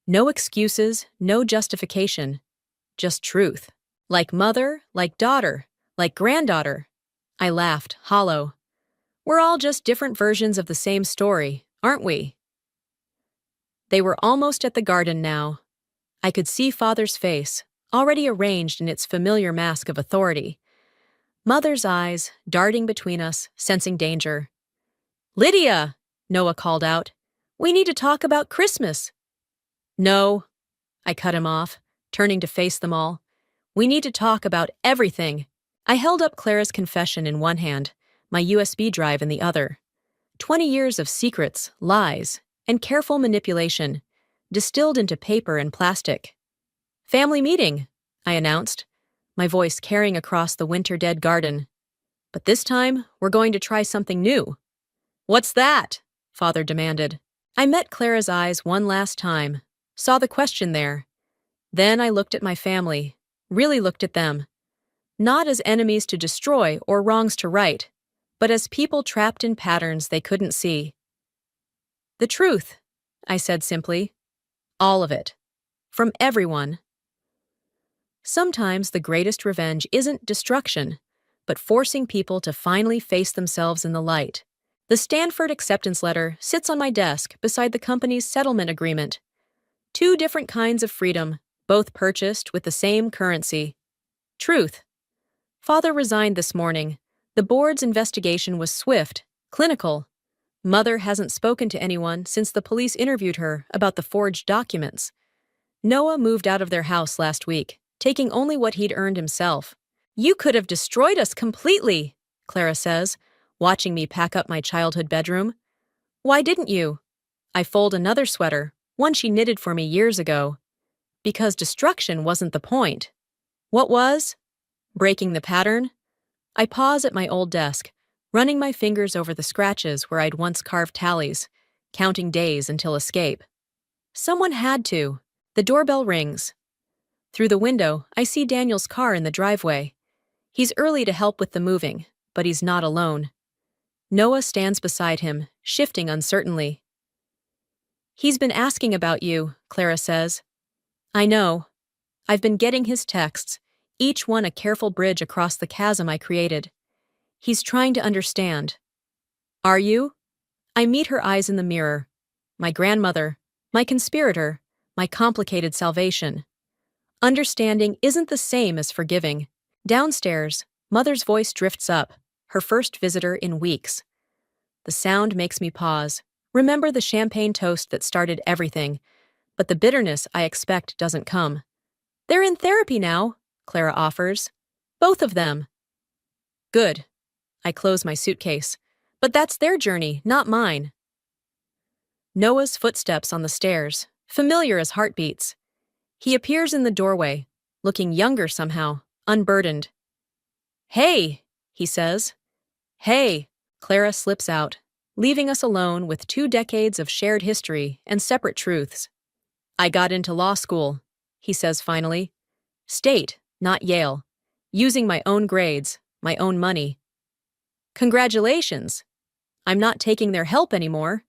No excuses, no justification. Just truth. Like mother, like daughter, like granddaughter. I laughed, hollow. "We're all just different versions of the same story, aren't we?" They were almost at the garden now. I could see Father's face, already arranged in its familiar mask of authority. Mother's eyes, darting between us, sensing danger. "Lydia!" Noah called out. "We need to talk about Christmas." "No," I cut him off, turning to face them all. "We need to talk about everything." I held up Clara's confession in one hand, my USB drive in the other. 20 years of secrets, lies, and careful manipulation, distilled into paper and plastic. "Family meeting," I announced, my voice carrying across the winter-dead garden. "But this time, we're going to try something new." "What's that?" Father demanded. I met Clara's eyes one last time, saw the question there. Then I looked at my family, really looked at them. Not as enemies to destroy or wrongs to right, but as people trapped in patterns they couldn't see. "The truth," I said simply. "All of it. From everyone." Sometimes the greatest revenge isn't destruction, but forcing people to finally face themselves in the light. The Stanford acceptance letter sits on my desk beside the company's settlement agreement. Two different kinds of freedom, both purchased with the same currency. Truth. Father resigned this morning. The board's investigation was swift, clinical. Mother hasn't spoken to anyone since the police interviewed her about the forged documents. Noah moved out of their house last week, taking only what he'd earned himself. You could have destroyed us completely, Clara says, watching me pack up my childhood bedroom. Why didn't you? I fold another sweater, one she knitted for me years ago. Because destruction wasn't the point. What was? Breaking the pattern? I pause at my old desk, running my fingers over the scratches where I'd once carved tallies, counting days until escape. Someone had to. The doorbell rings. Through the window, I see Daniel's car in the driveway. He's early to help with the moving, but he's not alone. Noah stands beside him, shifting uncertainly. He's been asking about you, Clara says. I know. I've been getting his texts, each one a careful bridge across the chasm I created. He's trying to understand. Are you? I meet her eyes in the mirror. My grandmother, my conspirator, my complicated salvation. Understanding isn't the same as forgiving. Downstairs, Mother's voice drifts up, her first visitor in weeks. The sound makes me pause, remember the champagne toast that started everything, but the bitterness I expect doesn't come. They're in therapy now, Clara offers. Both of them. Good. I close my suitcase. But that's their journey, not mine. Noah's footsteps on the stairs, familiar as heartbeats. He appears in the doorway, looking younger somehow, unburdened. Hey, he says. Hey, Clara slips out, leaving us alone with 2 decades of shared history and separate truths. I got into law school, he says finally. State, not Yale. Using my own grades, my own money. Congratulations. I'm not taking their help anymore.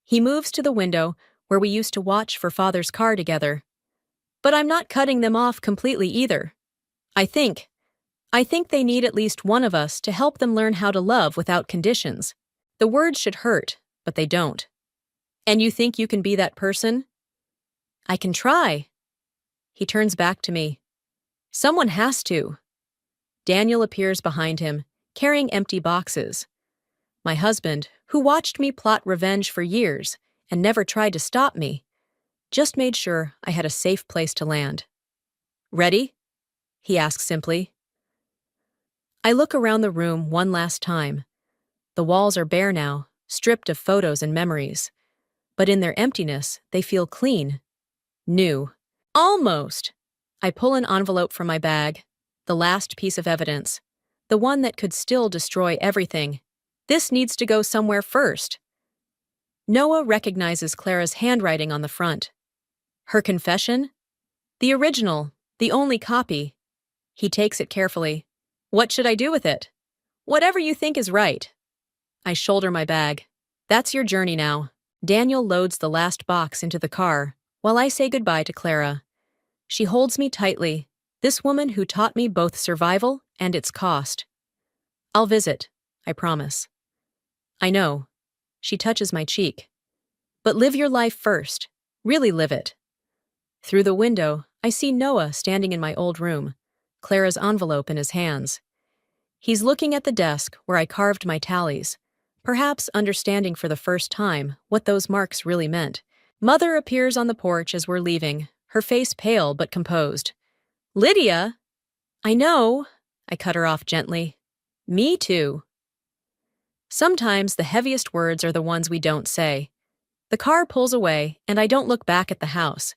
He moves to the window where we used to watch for Father's car together. But I'm not cutting them off completely either. I think they need at least one of us to help them learn how to love without conditions. The words should hurt, but they don't. And you think you can be that person? I can try. He turns back to me. Someone has to. Daniel appears behind him, carrying empty boxes. My husband, who watched me plot revenge for years and never tried to stop me, just made sure I had a safe place to land. Ready? He asks simply. I look around the room one last time. The walls are bare now, stripped of photos and memories. But in their emptiness, they feel clean. New. Almost. I pull an envelope from my bag, the last piece of evidence, the one that could still destroy everything. This needs to go somewhere first. Noah recognizes Clara's handwriting on the front. Her confession? The original, the only copy. He takes it carefully. What should I do with it? Whatever you think is right. I shoulder my bag. That's your journey now. Daniel loads the last box into the car, while I say goodbye to Clara. She holds me tightly, this woman who taught me both survival and its cost. I'll visit, I promise. I know. She touches my cheek. But live your life first. Really live it. Through the window, I see Noah standing in my old room, Clara's envelope in his hands. He's looking at the desk where I carved my tallies, perhaps understanding for the first time what those marks really meant. Mother appears on the porch as we're leaving, her face pale but composed. Lydia! I know, I cut her off gently. Me too. Sometimes the heaviest words are the ones we don't say. The car pulls away, and I don't look back at the house.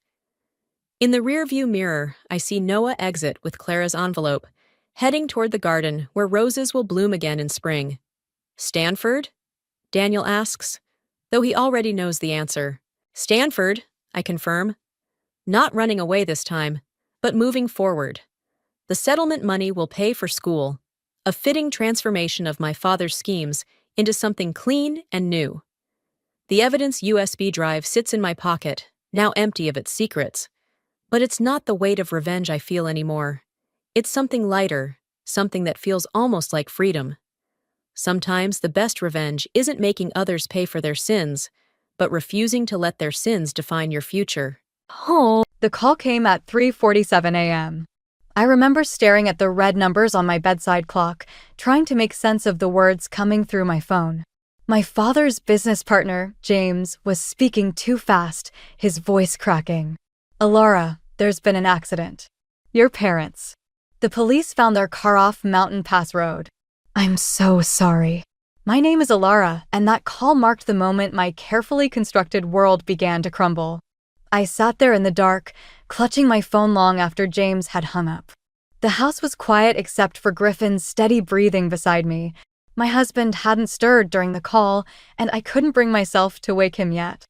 In the rearview mirror, I see Noah exit with Clara's envelope, heading toward the garden where roses will bloom again in spring. Stanford? Daniel asks, though he already knows the answer. Stanford, I confirm. Not running away this time, but moving forward. The settlement money will pay for school, a fitting transformation of my father's schemes into something clean and new. The evidence USB drive sits in my pocket, now empty of its secrets. But it's not the weight of revenge I feel anymore. It's something lighter, something that feels almost like freedom. Sometimes the best revenge isn't making others pay for their sins, but refusing to let their sins define your future. Oh. The call came at 3:47 a.m. I remember staring at the red numbers on my bedside clock, trying to make sense of the words coming through my phone. My father's business partner, James, was speaking too fast, his voice cracking. Alara, there's been an accident. Your parents. The police found their car off Mountain Pass Road. I'm so sorry. My name is Alara, and that call marked the moment my carefully constructed world began to crumble. I sat there in the dark, clutching my phone long after James had hung up. The house was quiet except for Griffin's steady breathing beside me. My husband hadn't stirred during the call, and I couldn't bring myself to wake him yet.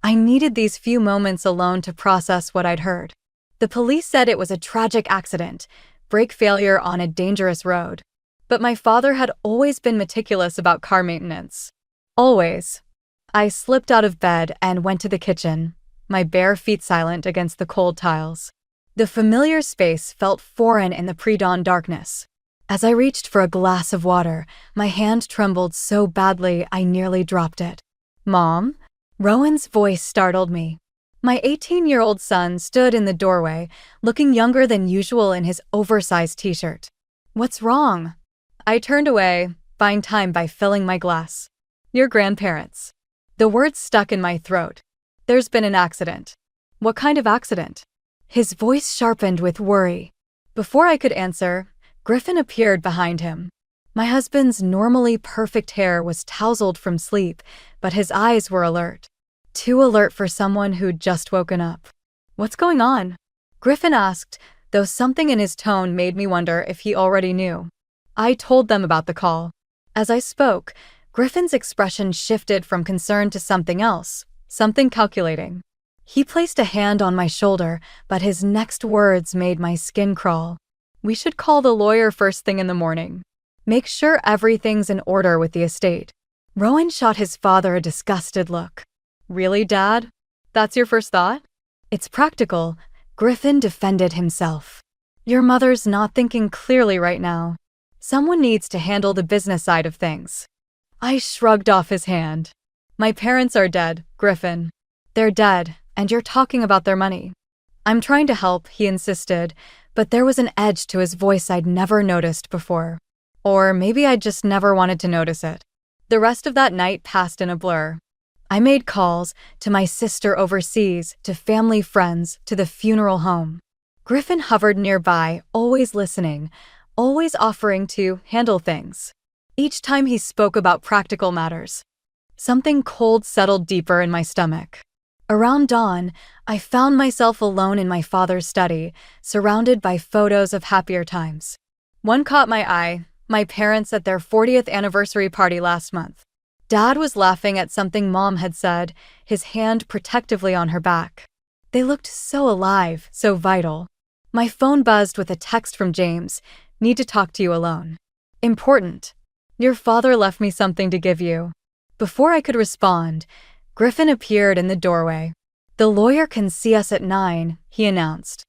I needed these few moments alone to process what I'd heard. The police said it was a tragic accident, brake failure on a dangerous road. But my father had always been meticulous about car maintenance. Always. I slipped out of bed and went to the kitchen, my bare feet silent against the cold tiles. The familiar space felt foreign in the pre-dawn darkness. As I reached for a glass of water, my hand trembled so badly I nearly dropped it. Mom? Rowan's voice startled me. My 18-year-old son stood in the doorway, looking younger than usual in his oversized t-shirt. What's wrong? I turned away, buying time by filling my glass. Your grandparents. The words stuck in my throat. There's been an accident. What kind of accident? His voice sharpened with worry. Before I could answer, Griffin appeared behind him. My husband's normally perfect hair was tousled from sleep, but his eyes were alert. Too alert for someone who'd just woken up. What's going on? Griffin asked, though something in his tone made me wonder if he already knew. I told them about the call. As I spoke, Griffin's expression shifted from concern to something else, something calculating. He placed a hand on my shoulder, but his next words made my skin crawl. We should call the lawyer first thing in the morning. Make sure everything's in order with the estate. Rowan shot his father a disgusted look. Really, Dad? That's your first thought? It's practical. Griffin defended himself. Your mother's not thinking clearly right now. Someone needs to handle the business side of things. I shrugged off his hand. My parents are dead, Griffin. They're dead, and you're talking about their money. I'm trying to help, he insisted, but there was an edge to his voice I'd never noticed before. Or maybe I just never wanted to notice it. The rest of that night passed in a blur. I made calls to my sister overseas, to family friends, to the funeral home. Griffin hovered nearby, always listening, always offering to handle things. Each time he spoke about practical matters, something cold settled deeper in my stomach. Around dawn, I found myself alone in my father's study, surrounded by photos of happier times. One caught my eye, my parents at their 40th anniversary party last month. Dad was laughing at something Mom had said, his hand protectively on her back. They looked so alive, so vital. My phone buzzed with a text from James. Need to talk to you alone. Important. Your father left me something to give you. Before I could respond, Griffin appeared in the doorway. The lawyer can see us at 9, he announced.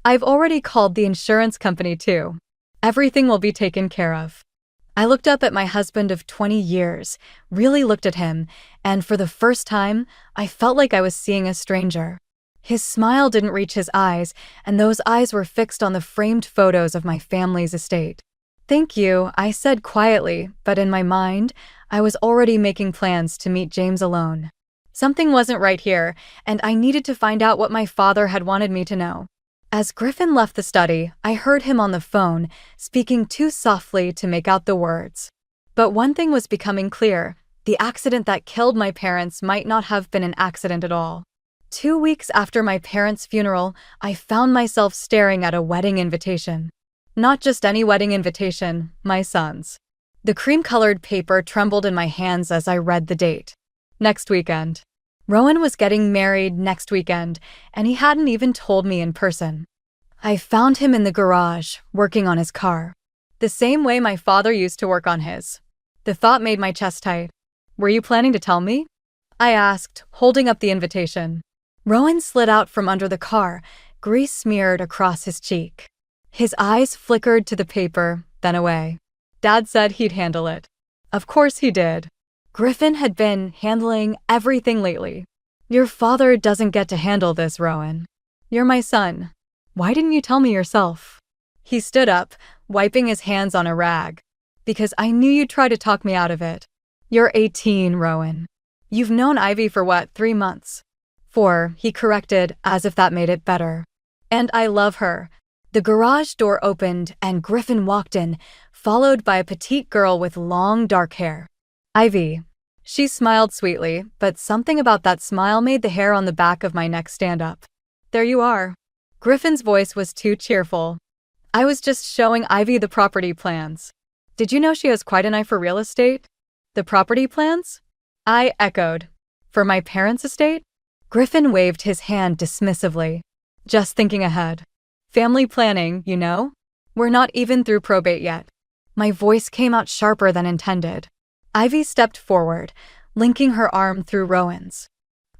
I've already called the insurance company too. Everything will be taken care of. I looked up at my husband of 20 years, really looked at him, and for the first time, I felt like I was seeing a stranger. His smile didn't reach his eyes, and those eyes were fixed on the framed photos of my family's estate. Thank you, I said quietly, but in my mind, I was already making plans to meet James alone. Something wasn't right here, and I needed to find out what my father had wanted me to know. As Griffin left the study, I heard him on the phone, speaking too softly to make out the words. But one thing was becoming clear: the accident that killed my parents might not have been an accident at all. 2 weeks after my parents' funeral, I found myself staring at a wedding invitation. Not just any wedding invitation, my son's. The cream-colored paper trembled in my hands as I read the date. Next weekend. Rowan was getting married next weekend, and he hadn't even told me in person. I found him in the garage, working on his car. The same way my father used to work on his. The thought made my chest tight. Were you planning to tell me? I asked, holding up the invitation. Rowan slid out from under the car, grease smeared across his cheek. His eyes flickered to the paper, then away. Dad said he'd handle it. Of course he did. Griffin had been handling everything lately. Your father doesn't get to handle this, Rowan. You're my son. Why didn't you tell me yourself? He stood up, wiping his hands on a rag. Because I knew you'd try to talk me out of it. You're 18, Rowan. You've known Ivy for what, 3 months? 4, he corrected, as if that made it better. And I love her. The garage door opened and Griffin walked in, followed by a petite girl with long dark hair. Ivy. She smiled sweetly, but something about that smile made the hair on the back of my neck stand up. There you are. Griffin's voice was too cheerful. I was just showing Ivy the property plans. Did you know she has quite an eye for real estate? The property plans? I echoed. For my parents' estate? Griffin waved his hand dismissively. Just thinking ahead. Family planning, you know? We're not even through probate yet. My voice came out sharper than intended. Ivy stepped forward, linking her arm through Rowan's.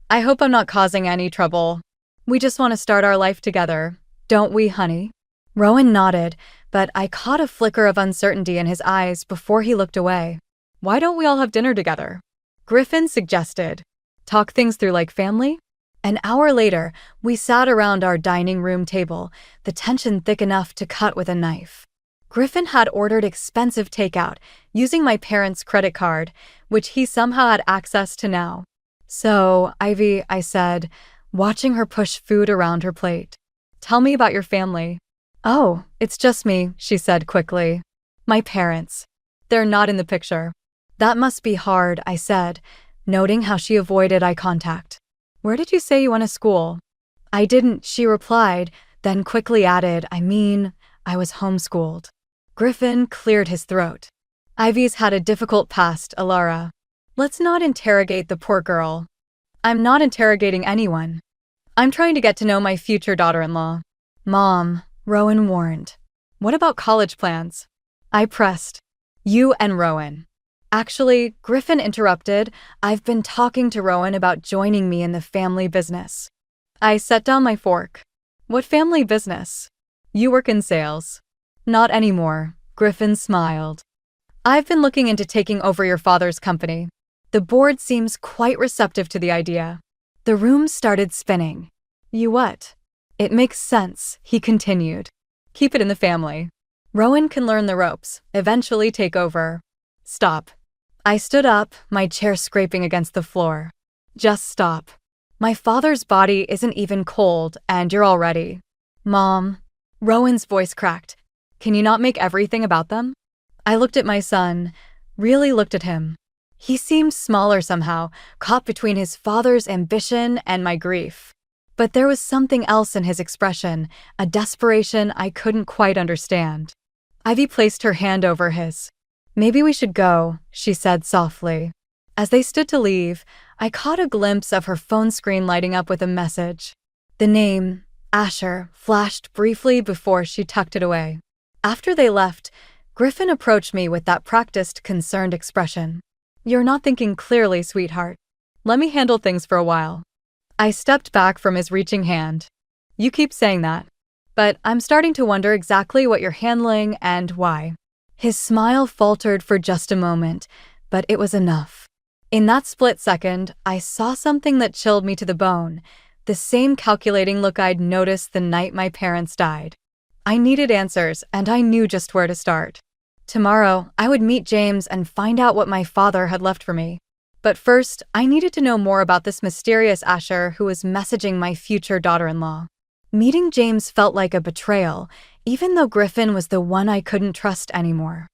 I hope I'm not causing any trouble. We just want to start our life together, don't we, honey? Rowan nodded, but I caught a flicker of uncertainty in his eyes before he looked away. Why don't we all have dinner together? Griffin suggested. Talk things through like family? An hour later, we sat around our dining room table, the tension thick enough to cut with a knife. Griffin had ordered expensive takeout, using my parents' credit card, which he somehow had access to now. So, Ivy, I said, watching her push food around her plate. Tell me about your family. Oh, it's just me, she said quickly. My parents. They're not in the picture. That must be hard, I said, noting how she avoided eye contact. Where did you say you went to school? I didn't, she replied, then quickly added, I was homeschooled. Griffin cleared his throat. Ivy's had a difficult past, Alara. Let's not interrogate the poor girl. I'm not interrogating anyone. I'm trying to get to know my future daughter-in-law. Mom, Rowan warned. What about college plans? I pressed. You and Rowan. Actually, Griffin interrupted. I've been talking to Rowan about joining me in the family business. I set down my fork. What family business? You work in sales. Not anymore, Griffin smiled. I've been looking into taking over your father's company. The board seems quite receptive to the idea. The room started spinning. You what? It makes sense, he continued. Keep it in the family. Rowan can learn the ropes, eventually take over. Stop. I stood up, my chair scraping against the floor. Just stop. My father's body isn't even cold, and you're all ready. Mom. Rowan's voice cracked. Can you not make everything about them? I looked at my son, really looked at him. He seemed smaller somehow, caught between his father's ambition and my grief. But there was something else in his expression, a desperation I couldn't quite understand. Ivy placed her hand over his. Maybe we should go, she said softly. As they stood to leave, I caught a glimpse of her phone screen lighting up with a message. The name, Asher, flashed briefly before she tucked it away. After they left, Griffin approached me with that practiced, concerned expression. You're not thinking clearly, sweetheart. Let me handle things for a while. I stepped back from his reaching hand. You keep saying that, but I'm starting to wonder exactly what you're handling and why. His smile faltered for just a moment, but it was enough. In that split second, I saw something that chilled me to the bone, the same calculating look I'd noticed the night my parents died. I needed answers, and I knew just where to start. Tomorrow, I would meet James and find out what my father had left for me. But first, I needed to know more about this mysterious Asher who was messaging my future daughter-in-law. Meeting James felt like a betrayal, even though Griffin was the one I couldn't trust anymore.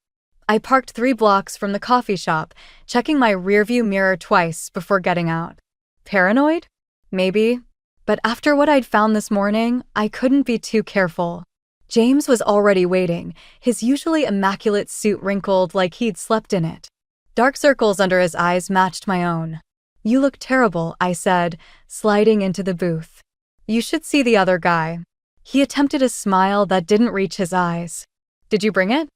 I parked 3 blocks from the coffee shop, checking my rearview mirror twice before getting out. Paranoid? Maybe. But after what I'd found this morning, I couldn't be too careful. James was already waiting, his usually immaculate suit wrinkled like he'd slept in it. Dark circles under his eyes matched my own. You look terrible, I said, sliding into the booth. You should see the other guy. He attempted a smile that didn't reach his eyes. Did you bring it?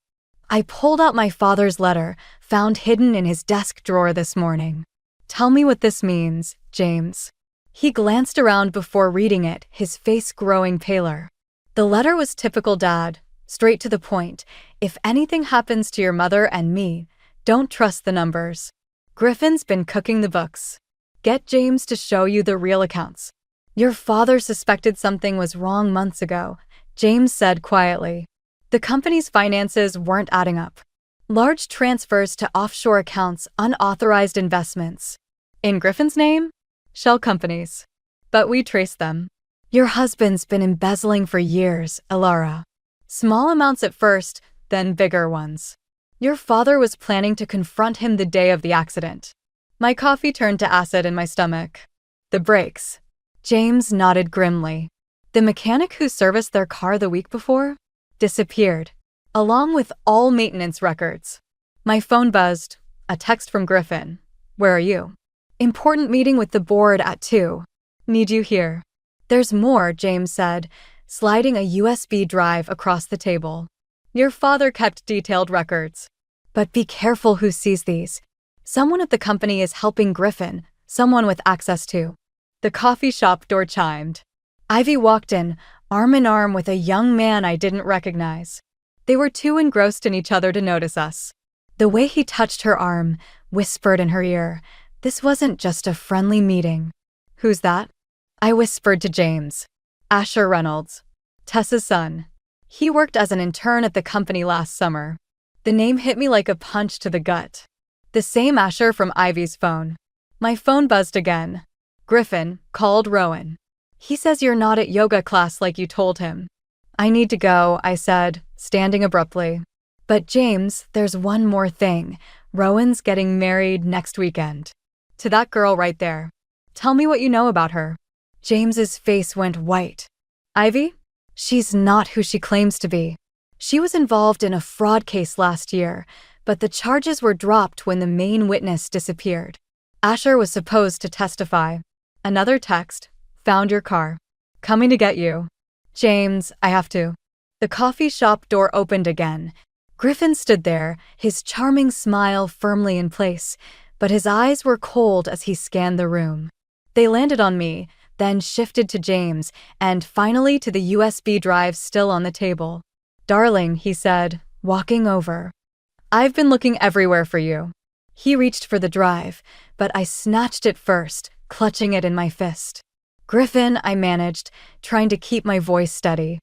I pulled out my father's letter, found hidden in his desk drawer this morning. Tell me what this means, James. He glanced around before reading it, his face growing paler. The letter was typical Dad, straight to the point. If anything happens to your mother and me, don't trust the numbers. Griffin's been cooking the books. Get James to show you the real accounts. Your father suspected something was wrong months ago, James said quietly. The company's finances weren't adding up. Large transfers to offshore accounts, unauthorized investments. In Griffin's name? Shell companies. But we traced them. Your husband's been embezzling for years, Elara. Small amounts at first, then bigger ones. Your father was planning to confront him the day of the accident. My coffee turned to acid in my stomach. The brakes. James nodded grimly. The mechanic who serviced their car the week before disappeared, along with all maintenance records. My phone buzzed. A text from Griffin. Where are you? Important meeting with the board at 2. Need you here. There's more, James said, sliding a USB drive across the table. Your father kept detailed records. But be careful who sees these. Someone at the company is helping Griffin, someone with access to. The coffee shop door chimed. Ivy walked in, arm in arm with a young man I didn't recognize. They were too engrossed in each other to notice us. The way he touched her arm, whispered in her ear, this wasn't just a friendly meeting. Who's that? I whispered to James. Asher Reynolds. Tessa's son. He worked as an intern at the company last summer. The name hit me like a punch to the gut. The same Asher from Ivy's phone. My phone buzzed again. Griffin called Rowan. He says you're not at yoga class like you told him. I need to go, I said, standing abruptly. But James, there's one more thing. Rowan's getting married next weekend. To that girl right there. Tell me what you know about her. James's face went white. Ivy? She's not who she claims to be. She was involved in a fraud case last year, but the charges were dropped when the main witness disappeared. Asher was supposed to testify. Another text. Found your car. Coming to get you. James, I have to. The coffee shop door opened again. Griffin stood there, his charming smile firmly in place, but his eyes were cold as he scanned the room. They landed on me, then shifted to James, and finally to the USB drive still on the table. Darling, he said, walking over. I've been looking everywhere for you. He reached for the drive, but I snatched it first, clutching it in my fist. Griffin, I managed, trying to keep my voice steady.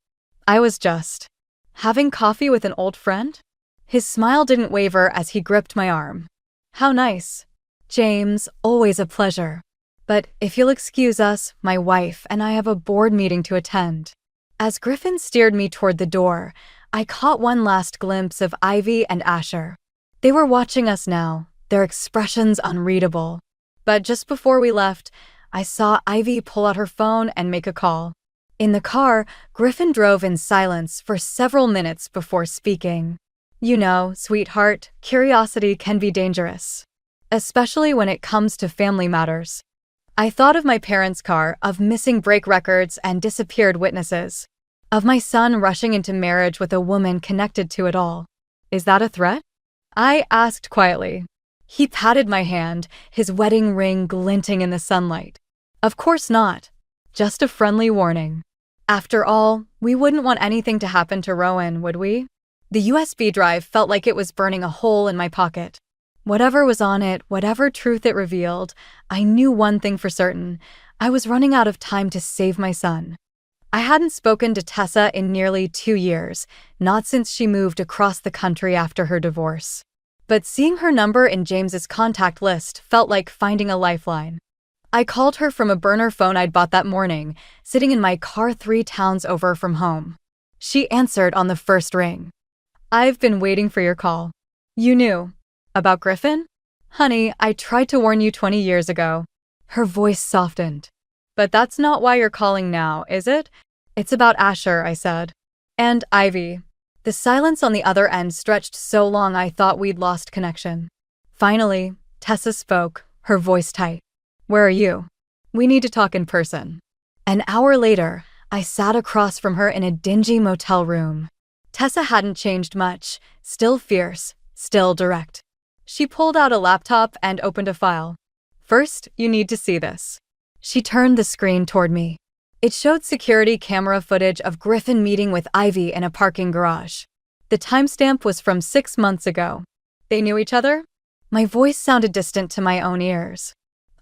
I was just having coffee with an old friend? His smile didn't waver as he gripped my arm. How nice. James, always a pleasure. But if you'll excuse us, my wife and I have a board meeting to attend. As Griffin steered me toward the door, I caught one last glimpse of Ivy and Asher. They were watching us now, their expressions unreadable. But just before we left, I saw Ivy pull out her phone and make a call. In the car, Griffin drove in silence for several minutes before speaking. You know, sweetheart, curiosity can be dangerous. Especially when it comes to family matters. I thought of my parents' car, of missing brake records and disappeared witnesses. Of my son rushing into marriage with a woman connected to it all. Is that a threat? I asked quietly. He patted my hand, his wedding ring glinting in the sunlight. Of course not. Just a friendly warning. After all, we wouldn't want anything to happen to Rowan, would we? The USB drive felt like it was burning a hole in my pocket. Whatever was on it, whatever truth it revealed, I knew one thing for certain. I was running out of time to save my son. I hadn't spoken to Tessa in nearly 2 years, not since she moved across the country after her divorce. But seeing her number in James's contact list felt like finding a lifeline. I called her from a burner phone I'd bought that morning, sitting in my car 3 towns over from home. She answered on the first ring. I've been waiting for your call. You knew. About Griffin? Honey, I tried to warn you 20 years ago. Her voice softened. But that's not why you're calling now, is it? It's about Asher, I said. And Ivy. The silence on the other end stretched so long I thought we'd lost connection. Finally, Tessa spoke, her voice tight. Where are you? We need to talk in person. An hour later, I sat across from her in a dingy motel room. Tessa hadn't changed much, still fierce, still direct. She pulled out a laptop and opened a file. First, you need to see this. She turned the screen toward me. It showed security camera footage of Griffin meeting with Ivy in a parking garage. The timestamp was from 6 months ago. They knew each other? My voice sounded distant to my own ears.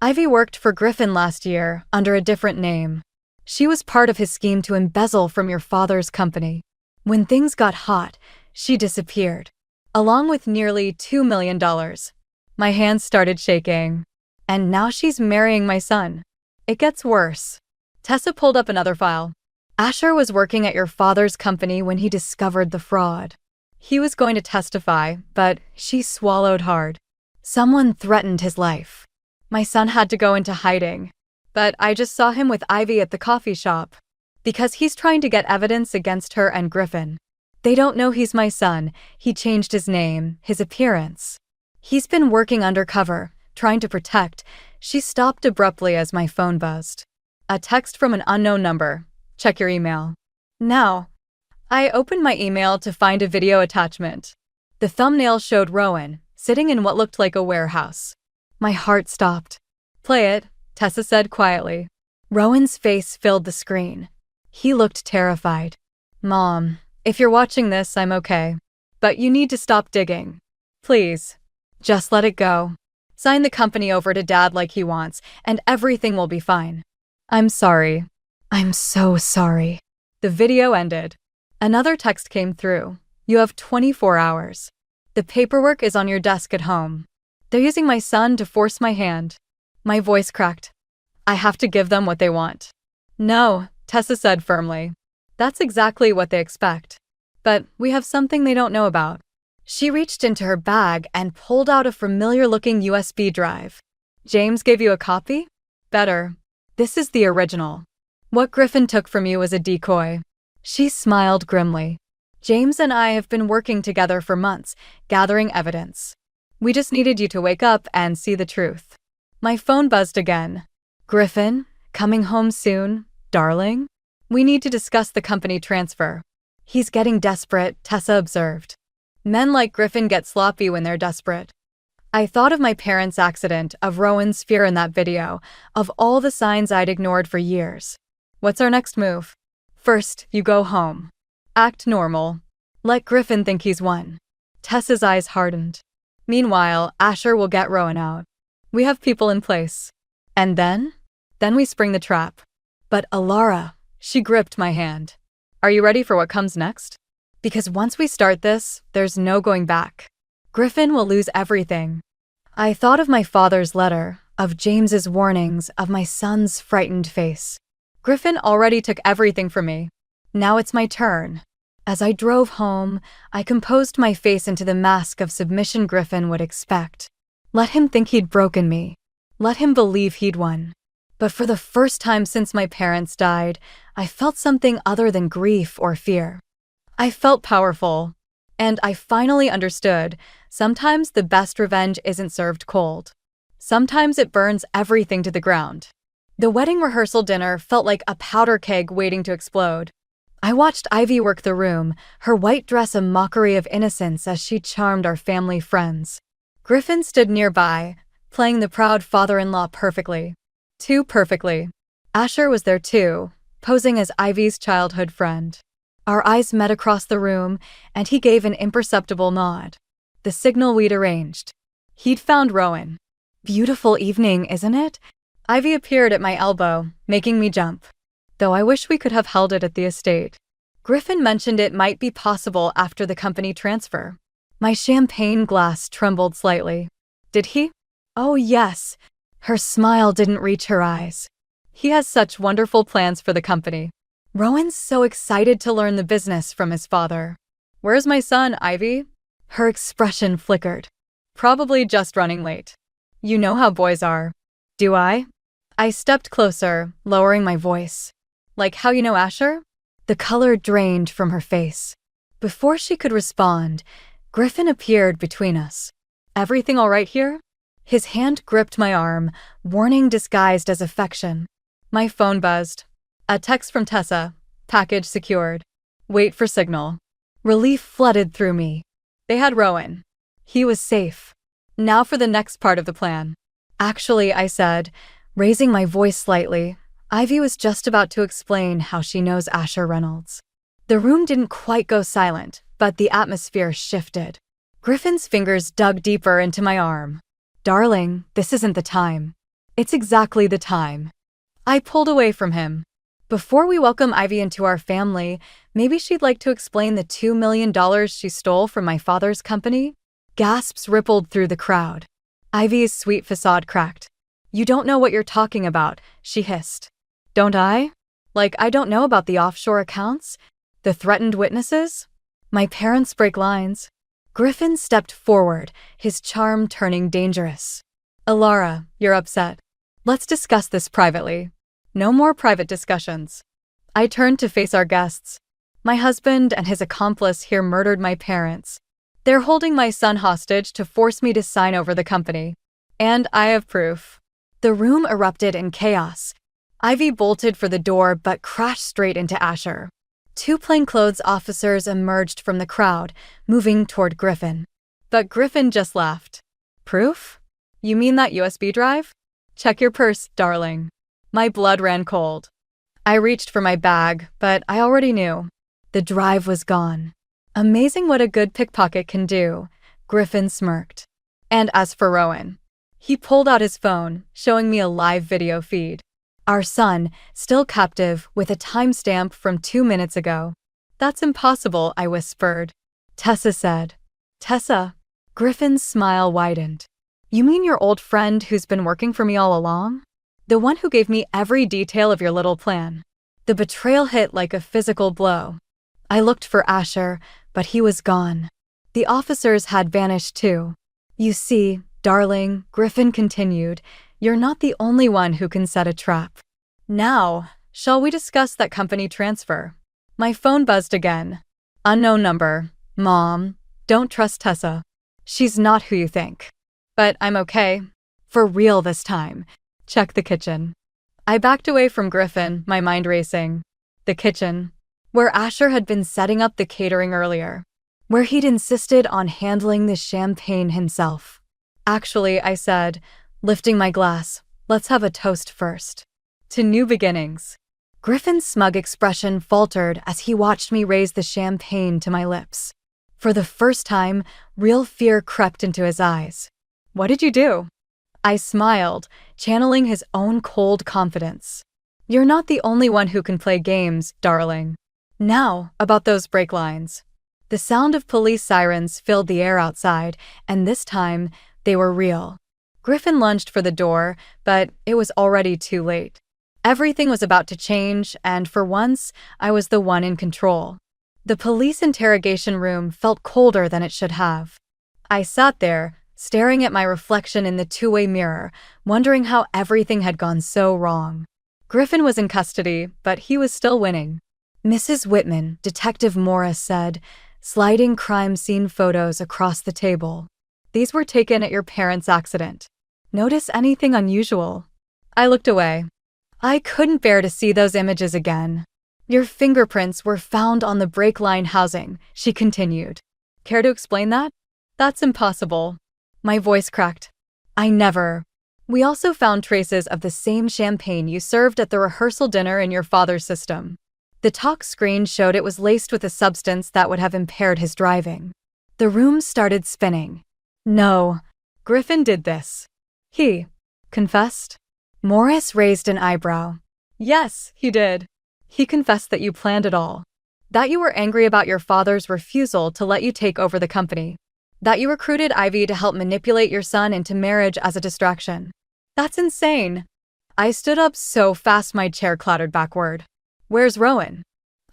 Ivy worked for Griffin last year under a different name. She was part of his scheme to embezzle from your father's company. When things got hot, she disappeared, along with nearly $2 million. My hands started shaking. And now she's marrying my son. It gets worse. Tessa pulled up another file. Asher was working at your father's company when he discovered the fraud. He was going to testify, but she swallowed hard. Someone threatened his life. My son had to go into hiding, but I just saw him with Ivy at the coffee shop. Because he's trying to get evidence against her and Griffin. They don't know he's my son. He changed his name, his appearance. He's been working undercover, trying to protect. She stopped abruptly as my phone buzzed. A text from an unknown number. Check your email. Now, I opened my email to find a video attachment. The thumbnail showed Rowan, sitting in what looked like a warehouse. My heart stopped. Play it, Tessa said quietly. Rowan's face filled the screen. He looked terrified. Mom, if you're watching this, I'm okay. But you need to stop digging. Please, just let it go. Sign the company over to Dad like he wants, and everything will be fine. I'm sorry. I'm so sorry. The video ended. Another text came through. You have 24 hours. The paperwork is on your desk at home. They're using my son to force my hand. My voice cracked. I have to give them what they want. No, Tessa said firmly. That's exactly what they expect. But we have something they don't know about. She reached into her bag and pulled out a familiar-looking USB drive. James gave you a copy? Better. This is the original. What Griffin took from you was a decoy. She smiled grimly. James and I have been working together for months, gathering evidence. We just needed you to wake up and see the truth. My phone buzzed again. Griffin, coming home soon, darling? We need to discuss the company transfer. He's getting desperate, Tessa observed. Men like Griffin get sloppy when they're desperate. I thought of my parents' accident, of Rowan's fear in that video, of all the signs I'd ignored for years. What's our next move? First, you go home. Act normal. Let Griffin think he's won. Tessa's eyes hardened. Meanwhile, Asher will get Rowan out. We have people in place. And then? Then we spring the trap. But Alara, she gripped my hand. Are you ready for what comes next? Because once we start this, there's no going back. Griffin will lose everything. I thought of my father's letter, of James's warnings, of my son's frightened face. Griffin already took everything from me. Now it's my turn. As I drove home, I composed my face into the mask of submission Griffin would expect. Let him think he'd broken me. Let him believe he'd won. But for the first time since my parents died, I felt something other than grief or fear. I felt powerful. And I finally understood, sometimes the best revenge isn't served cold. Sometimes it burns everything to the ground. The wedding rehearsal dinner felt like a powder keg waiting to explode. I watched Ivy work the room, her white dress a mockery of innocence as she charmed our family friends. Griffin stood nearby, playing the proud father-in-law perfectly. Too perfectly. Asher was there too, posing as Ivy's childhood friend. Our eyes met across the room, and he gave an imperceptible nod. The signal we'd arranged. He'd found Rowan. Beautiful evening, isn't it? Ivy appeared at my elbow, making me jump. Though I wish we could have held it at the estate. Griffin mentioned it might be possible after the company transfer. My champagne glass trembled slightly. Did he? Oh, yes. Her smile didn't reach her eyes. He has such wonderful plans for the company. Rowan's so excited to learn the business from his father. Where's my son, Ivy? Her expression flickered. Probably just running late. You know how boys are. Do I? I stepped closer, lowering my voice. Like how you know Asher? The color drained from her face. Before she could respond, Griffin appeared between us. Everything all right here? His hand gripped my arm, warning disguised as affection. My phone buzzed. A text from Tessa. Package secured. Wait for signal. Relief flooded through me. They had Rowan. He was safe. Now for the next part of the plan. Actually, I said, raising my voice slightly, Ivy was just about to explain how she knows Asher Reynolds. The room didn't quite go silent, but the atmosphere shifted. Griffin's fingers dug deeper into my arm. Darling, this isn't the time. It's exactly the time. I pulled away from him. Before we welcome Ivy into our family, maybe she'd like to explain the $2 million she stole from my father's company? Gasps rippled through the crowd. Ivy's sweet facade cracked. You don't know what you're talking about, she hissed. Don't I? Like I don't know about the offshore accounts? The threatened witnesses? My parents break lines. Griffin stepped forward, his charm turning dangerous. Alara, you're upset. Let's discuss this privately. No more private discussions. I turned to face our guests. My husband and his accomplice here murdered my parents. They're holding my son hostage to force me to sign over the company. And I have proof. The room erupted in chaos. Ivy bolted for the door but crashed straight into Asher. Two plainclothes officers emerged from the crowd, moving toward Griffin. But Griffin just laughed. Proof? You mean that USB drive? Check your purse, darling. My blood ran cold. I reached for my bag, but I already knew. The drive was gone. Amazing what a good pickpocket can do, Griffin smirked. And as for Rowan, he pulled out his phone, showing me a live video feed. Our son, still captive, with a timestamp from 2 minutes ago. That's impossible, I whispered. Tessa said. Tessa? Griffin's smile widened. You mean your old friend who's been working for me all along? The one who gave me every detail of your little plan. The betrayal hit like a physical blow. I looked for Asher, but he was gone. The officers had vanished too. You see, darling, Griffin continued, you're not the only one who can set a trap. Now, shall we discuss that company transfer? My phone buzzed again. Unknown number. Mom, don't trust Tessa. She's not who you think. But I'm okay. For real this time. Check the kitchen. I backed away from Griffin, my mind racing. The kitchen, where Asher had been setting up the catering earlier, where he'd insisted on handling the champagne himself. Actually, I said, lifting my glass, let's have a toast first. To new beginnings. Griffin's smug expression faltered as he watched me raise the champagne to my lips. For the first time, real fear crept into his eyes. What did you do? I smiled, channeling his own cold confidence. You're not the only one who can play games, darling. Now, about those brake lines. The sound of police sirens filled the air outside, and this time, they were real. Griffin lunged for the door, but it was already too late. Everything was about to change, and for once, I was the one in control. The police interrogation room felt colder than it should have. I sat there, staring at my reflection in the two-way mirror, wondering how everything had gone so wrong. Griffin was in custody, but he was still winning. Mrs. Whitman, Detective Morris said, sliding crime scene photos across the table. These were taken at your parents' accident. Notice anything unusual? I looked away. I couldn't bear to see those images again. Your fingerprints were found on the brake line housing, she continued. Care to explain that? That's impossible. My voice cracked. I never. We also found traces of the same champagne you served at the rehearsal dinner in your father's system. The talk screen showed it was laced with a substance that would have impaired his driving. The room started spinning. No, Griffin did this. He confessed? Morris raised an eyebrow. Yes, he did. He confessed that you planned it all. That you were angry about your father's refusal to let you take over the company. That you recruited Ivy to help manipulate your son into marriage as a distraction. That's insane. I stood up so fast my chair clattered backward. Where's Rowan?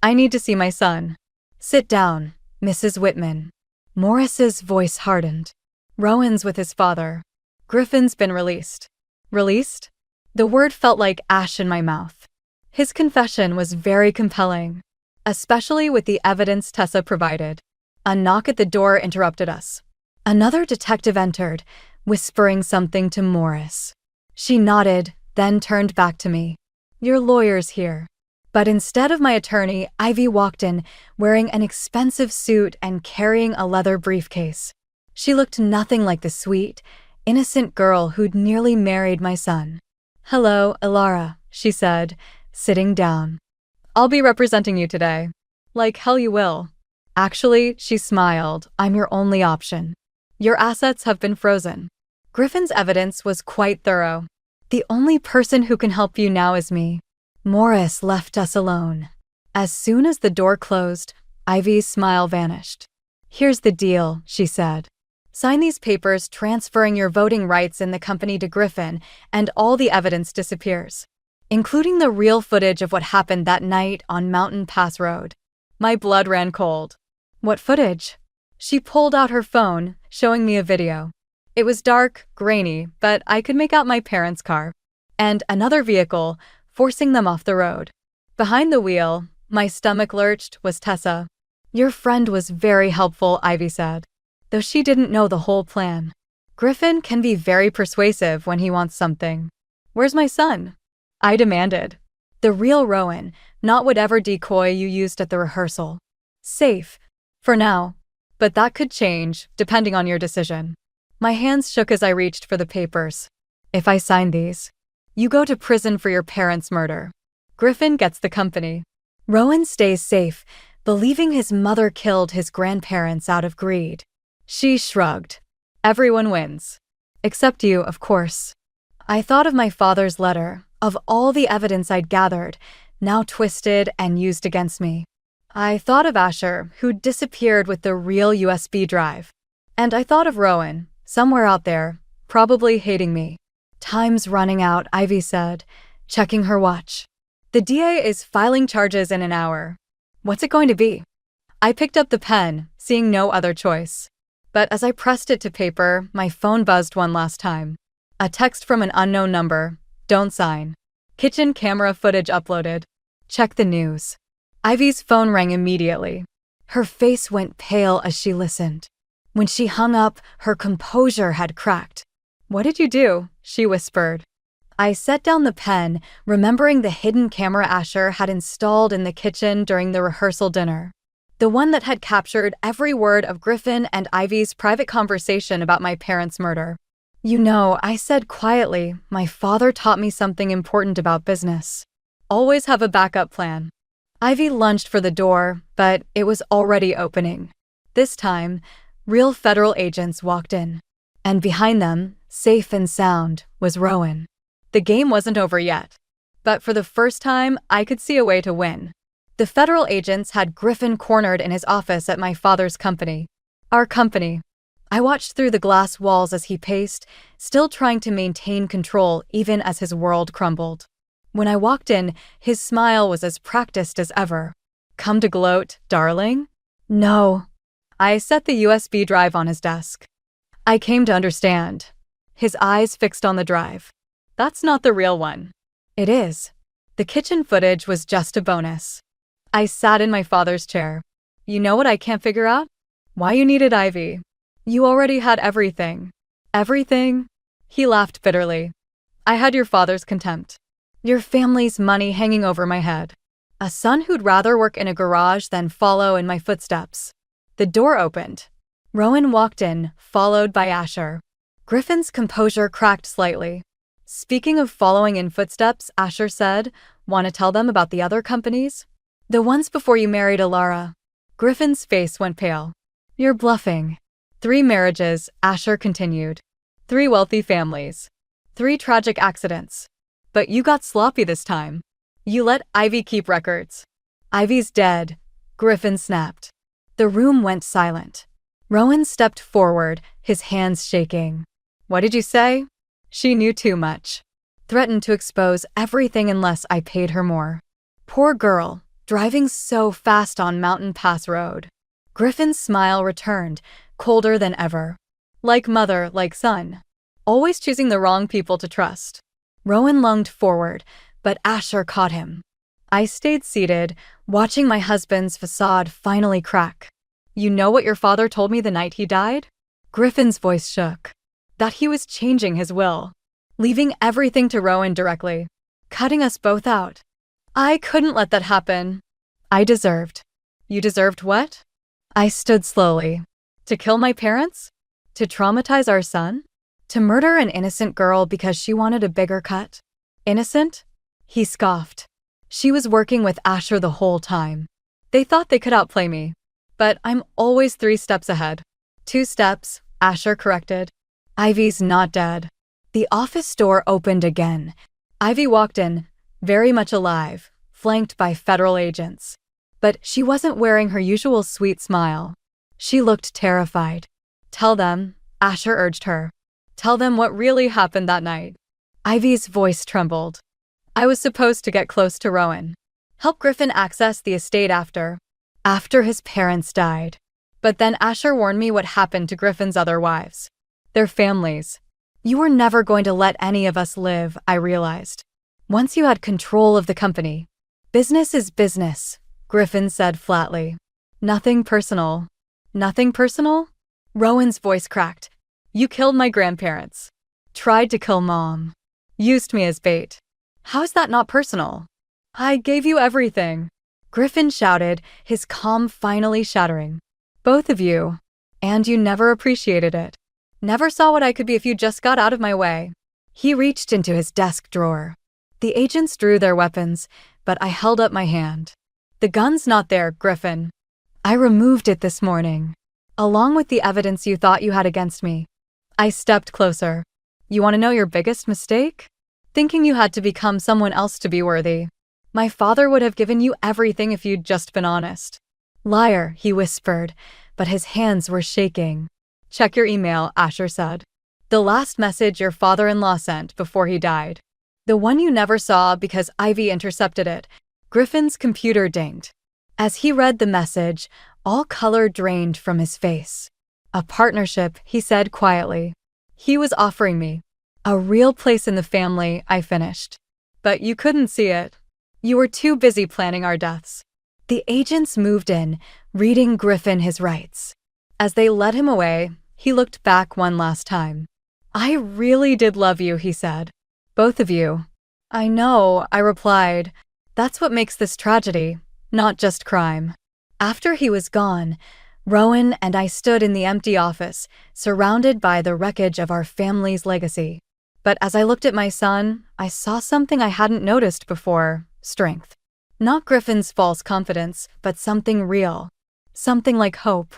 I need to see my son. Sit down, Mrs. Whitman. Morris's voice hardened. Rowan's with his father. Griffin's been released. Released? The word felt like ash in my mouth. His confession was very compelling, especially with the evidence Tessa provided. A knock at the door interrupted us. Another detective entered, whispering something to Morris. She nodded, then turned back to me. Your lawyer's here. But instead of my attorney, Ivy walked in, wearing an expensive suit and carrying a leather briefcase. She looked nothing like the sweet, innocent girl who'd nearly married my son. Hello, Alara, she said, sitting down. I'll be representing you today. Like hell you will. Actually, she smiled, I'm your only option. Your assets have been frozen. Griffin's evidence was quite thorough. The only person who can help you now is me. Morris left us alone. As soon as the door closed, Ivy's smile vanished. Here's the deal, she said. Sign these papers transferring your voting rights in the company to Griffin, and all the evidence disappears, including the real footage of what happened that night on Mountain Pass Road. My blood ran cold. What footage? She pulled out her phone, showing me a video. It was dark, grainy, but I could make out my parents' car. And another vehicle, forcing them off the road. Behind the wheel, my stomach lurched, was Tessa. Your friend was very helpful, Ivy said. Though she didn't know the whole plan. Griffin can be very persuasive when he wants something. Where's my son? I demanded. The real Rowan, not whatever decoy you used at the rehearsal. Safe. For now. But that could change, depending on your decision. My hands shook as I reached for the papers. If I sign these, you go to prison for your parents' murder. Griffin gets the company. Rowan stays safe, believing his mother killed his grandparents out of greed. She shrugged. Everyone wins. Except you, of course. I thought of my father's letter, of all the evidence I'd gathered, now twisted and used against me. I thought of Asher, who'd disappeared with the real USB drive. And I thought of Rowan, somewhere out there, probably hating me. Time's running out, Ivy said, checking her watch. The DA is filing charges in an hour. What's it going to be? I picked up the pen, seeing no other choice. But as I pressed it to paper, my phone buzzed one last time. A text from an unknown number. Don't sign. Kitchen camera footage uploaded. Check the news. Ivy's phone rang immediately. Her face went pale as she listened. When she hung up, her composure had cracked. What did you do? She whispered. I set down the pen, remembering the hidden camera Asher had installed in the kitchen during the rehearsal dinner. The one that had captured every word of Griffin and Ivy's private conversation about my parents' murder. You know, I said quietly, my father taught me something important about business. Always have a backup plan. Ivy lunged for the door, but it was already opening. This time, real federal agents walked in. And behind them, safe and sound, was Rowan. The game wasn't over yet. But for the first time, I could see a way to win. The federal agents had Griffin cornered in his office at my father's company. Our company. I watched through the glass walls as he paced, still trying to maintain control even as his world crumbled. When I walked in, his smile was as practiced as ever. Come to gloat, darling? No. I set the USB drive on his desk. I came to understand. His eyes fixed on the drive. That's not the real one. It is. The kitchen footage was just a bonus. I sat in my father's chair. You know what I can't figure out? Why you needed Ivy. You already had everything. Everything? He laughed bitterly. I had your father's contempt. Your family's money hanging over my head. A son who'd rather work in a garage than follow in my footsteps. The door opened. Rowan walked in, followed by Asher. Griffin's composure cracked slightly. Speaking of following in footsteps, Asher said, want to tell them about the other companies? The ones before you married Alara. Griffin's face went pale. You're bluffing. 3 marriages, Asher continued. 3 wealthy families. 3 tragic accidents. But you got sloppy this time. You let Ivy keep records. Ivy's dead, Griffin snapped. The room went silent. Rowan stepped forward, his hands shaking. What did you say? She knew too much. Threatened to expose everything unless I paid her more. Poor girl, driving so fast on Mountain Pass Road. Griffin's smile returned, colder than ever. Like mother, like son. Always choosing the wrong people to trust. Rowan lunged forward, but Asher caught him. I stayed seated, watching my husband's facade finally crack. You know what your father told me the night he died? Griffin's voice shook. That he was changing his will. Leaving everything to Rowan directly. Cutting us both out. I couldn't let that happen. I deserved. You deserved what? I stood slowly. To kill my parents? To traumatize our son? To murder an innocent girl because she wanted a bigger cut? Innocent? He scoffed. She was working with Asher the whole time. They thought they could outplay me. But I'm always 3 steps ahead. 2 steps, Asher corrected. Ivy's not dead. The office door opened again. Ivy walked in, very much alive, flanked by federal agents. But she wasn't wearing her usual sweet smile. She looked terrified. "Tell them," Asher urged her. "Tell them what really happened that night." Ivy's voice trembled. "I was supposed to get close to Rowan. Help Griffin access the estate after his parents died. But then Asher warned me what happened to Griffin's other wives. Their families. You were never going to let any of us live, I realized. Once you had control of the company. Business is business," Griffin said flatly. "Nothing personal." "Nothing personal?" Rowan's voice cracked. "You killed my grandparents. Tried to kill Mom. Used me as bait. How is that not personal? I gave you everything," Griffin shouted, his calm finally shattering. "Both of you. And you never appreciated it. Never saw what I could be if you just got out of my way." He reached into his desk drawer. The agents drew their weapons, but I held up my hand. "The gun's not there, Griffin. I removed it this morning, along with the evidence you thought you had against me." I stepped closer. "You want to know your biggest mistake? Thinking you had to become someone else to be worthy. My father would have given you everything if you'd just been honest." "Liar," he whispered, but his hands were shaking. "Check your email," Asher said. "The last message your father-in-law sent before he died. The one you never saw because Ivy intercepted it." Griffin's computer dinged. As he read the message, all color drained from his face. "A partnership," he said quietly. "He was offering me a real place in the family," I finished. "But you couldn't see it. You were too busy planning our deaths." The agents moved in, reading Griffin his rights. As they led him away, he looked back one last time. "I really did love you," he said. "Both of you." "I know," I replied. "That's what makes this tragedy, not just crime." After he was gone, Rowan and I stood in the empty office, surrounded by the wreckage of our family's legacy. But as I looked at my son, I saw something I hadn't noticed before: strength. Not Griffin's false confidence, but something real. Something like hope.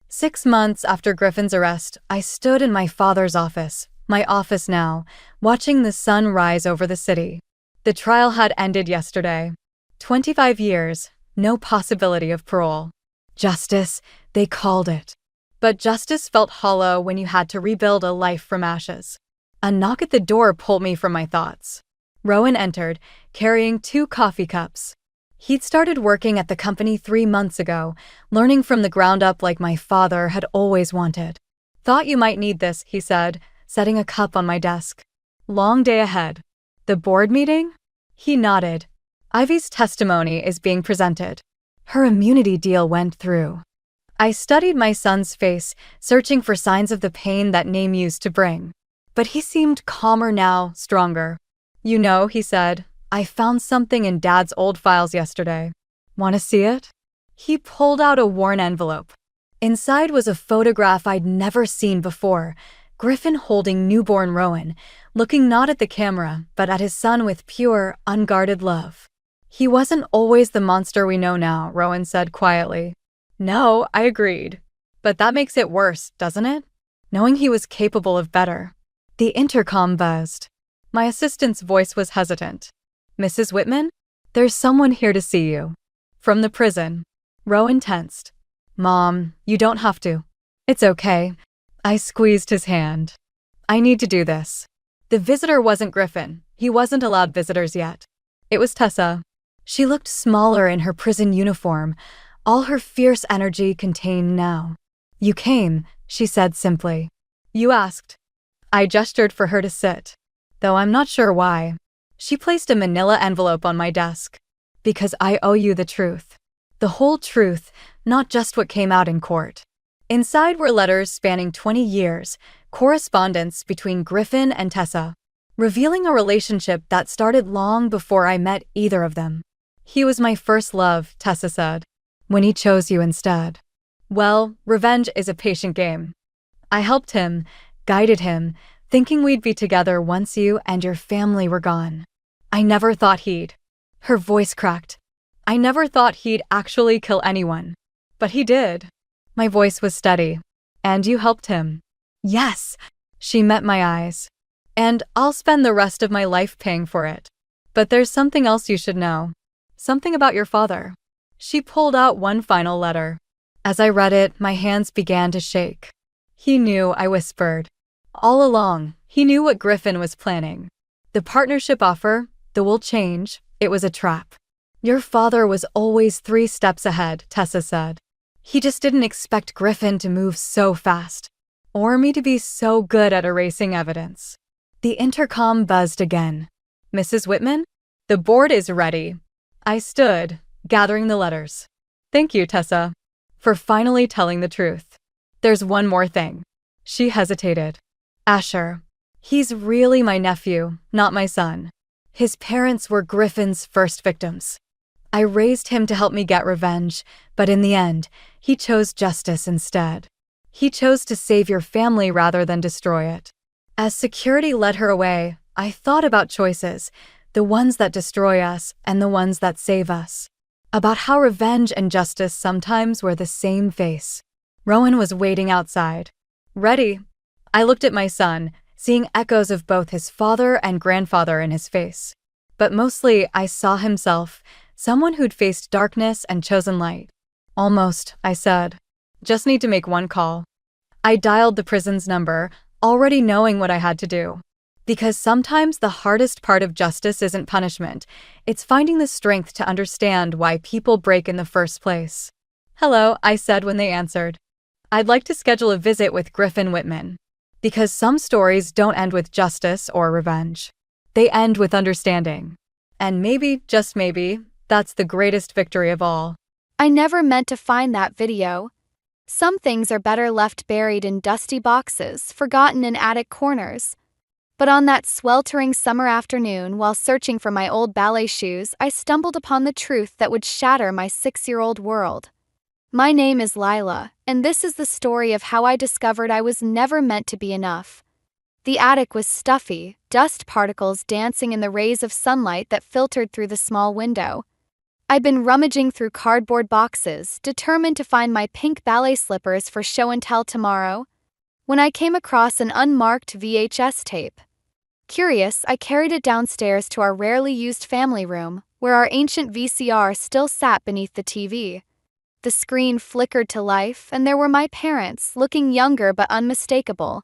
6 months after Griffin's arrest, I stood in my father's office, my office now, watching the sun rise over the city. The trial had ended yesterday. 25 years, no possibility of parole. Justice, they called it. But justice felt hollow when you had to rebuild a life from ashes. A knock at the door pulled me from my thoughts. Rowan entered, carrying 2 coffee cups. He'd started working at the company 3 months ago, learning from the ground up like my father had always wanted. "Thought you might need this," he said, setting a cup on my desk. "Long day ahead." "The board meeting?" He nodded. "Ivy's testimony is being presented. Her immunity deal went through." I studied my son's face, searching for signs of the pain that name used to bring. But he seemed calmer now, stronger. "You know," he said, "I found something in Dad's old files yesterday. Want to see it?" He pulled out a worn envelope. Inside was a photograph I'd never seen before: Griffin holding newborn Rowan, looking not at the camera, but at his son with pure, unguarded love. "He wasn't always the monster we know now," Rowan said quietly. "No," I agreed. "But that makes it worse, doesn't it? Knowing he was capable of better." The intercom buzzed. My assistant's voice was hesitant. "Mrs. Whitman? There's someone here to see you." "From the prison." Rowan tensed. "Mom, you don't have to." "It's okay." I squeezed his hand. "I need to do this." The visitor wasn't Griffin. He wasn't allowed visitors yet. It was Tessa. She looked smaller in her prison uniform, all her fierce energy contained now. "You came," she said simply. "You asked." I gestured for her to sit, though I'm not sure why. She placed a manila envelope on my desk. "Because I owe you the truth. The whole truth, not just what came out in court." Inside were letters spanning 20 years, correspondence between Griffin and Tessa, revealing a relationship that started long before I met either of them. "He was my first love," Tessa said, "when he chose you instead." Well, revenge is a patient game. I helped him, guided him, thinking we'd be together once you and your family were gone. I never thought he'd. Her voice cracked. "I never thought he'd actually kill anyone. But he did." My voice was steady. "And you helped him." "Yes." She met my eyes. And I'll spend the rest of my life paying for it. But there's something else you should know. Something about your father. She pulled out one final letter. As I read it, my hands began to shake. He knew, I whispered. All along, he knew what Griffin was planning. The partnership offer, the will change, it was a trap. Your father was always 3 steps ahead, Tessa said. He just didn't expect Griffin to move so fast, or me to be so good at erasing evidence. The intercom buzzed again. Mrs. Whitman? The board is ready. I stood, gathering the letters. Thank you, Tessa, for finally telling the truth. There's one more thing. She hesitated. Asher. He's really my nephew, not my son. His parents were Griffin's first victims. I raised him to help me get revenge, but in the end, he chose justice instead. He chose to save your family rather than destroy it. As security led her away, I thought about choices, the ones that destroy us and the ones that save us. About how revenge and justice sometimes wear the same face. Rowan was waiting outside. Ready? I looked at my son, seeing echoes of both his father and grandfather in his face. But mostly, I saw himself, someone who'd faced darkness and chosen light. Almost, I said. Just need to make one call. I dialed the prison's number, already knowing what I had to do. Because sometimes the hardest part of justice isn't punishment, it's finding the strength to understand why people break in the first place. Hello, I said when they answered. I'd like to schedule a visit with Griffin Whitman. Because some stories don't end with justice or revenge. They end with understanding. And maybe, just maybe, that's the greatest victory of all. I never meant to find that video. Some things are better left buried in dusty boxes, forgotten in attic corners. But on that sweltering summer afternoon, while searching for my old ballet shoes, I stumbled upon the truth that would shatter my 6-year-old world. My name is Lila, and this is the story of how I discovered I was never meant to be enough. The attic was stuffy, dust particles dancing in the rays of sunlight that filtered through the small window. I'd been rummaging through cardboard boxes, determined to find my pink ballet slippers for show and tell tomorrow, when I came across an unmarked VHS tape. Curious, I carried it downstairs to our rarely used family room, where our ancient VCR still sat beneath the TV. The screen flickered to life, and there were my parents, looking younger but unmistakable.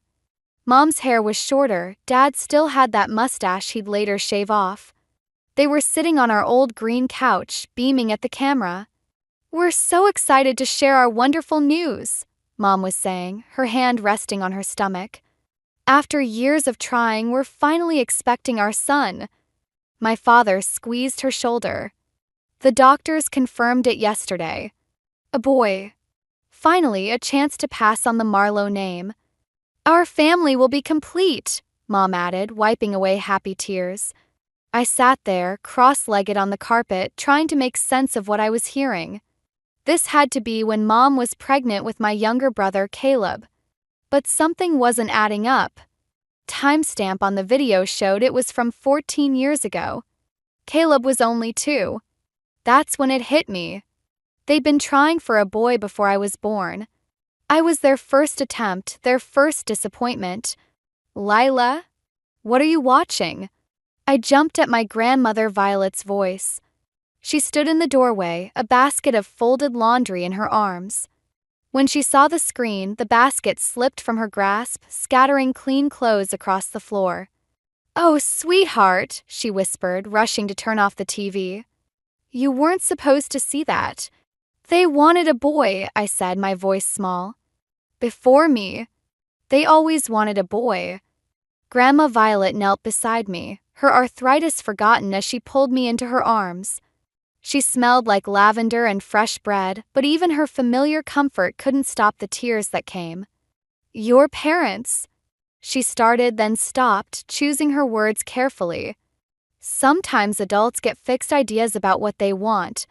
Mom's hair was shorter, Dad still had that mustache he'd later shave off. They were sitting on our old green couch, beaming at the camera. "We're so excited to share our wonderful news," Mom was saying, her hand resting on her stomach. "After years of trying, we're finally expecting our son." My father squeezed her shoulder. "The doctors confirmed it yesterday. A boy. Finally, a chance to pass on the Marlowe name. Our family will be complete," Mom added, wiping away happy tears. I sat there, cross-legged on the carpet, trying to make sense of what I was hearing. This had to be when Mom was pregnant with my younger brother, Caleb. But something wasn't adding up. Timestamp on the video showed it was from 14 years ago. Caleb was only 2. That's when it hit me. They'd been trying for a boy before I was born. I was their first attempt, their first disappointment. "Lila? What are you watching?" I jumped at my grandmother Violet's voice. She stood in the doorway, a basket of folded laundry in her arms. When she saw the screen, the basket slipped from her grasp, scattering clean clothes across the floor. "Oh, sweetheart," she whispered, rushing to turn off the TV. "You weren't supposed to see that." "They wanted a boy," I said, my voice small. "Before me. They always wanted a boy." Grandma Violet knelt beside me, her arthritis forgotten as she pulled me into her arms. She smelled like lavender and fresh bread, but even her familiar comfort couldn't stop the tears that came. "Your parents," she started, then stopped, choosing her words carefully. "Sometimes adults get fixed ideas about what they want.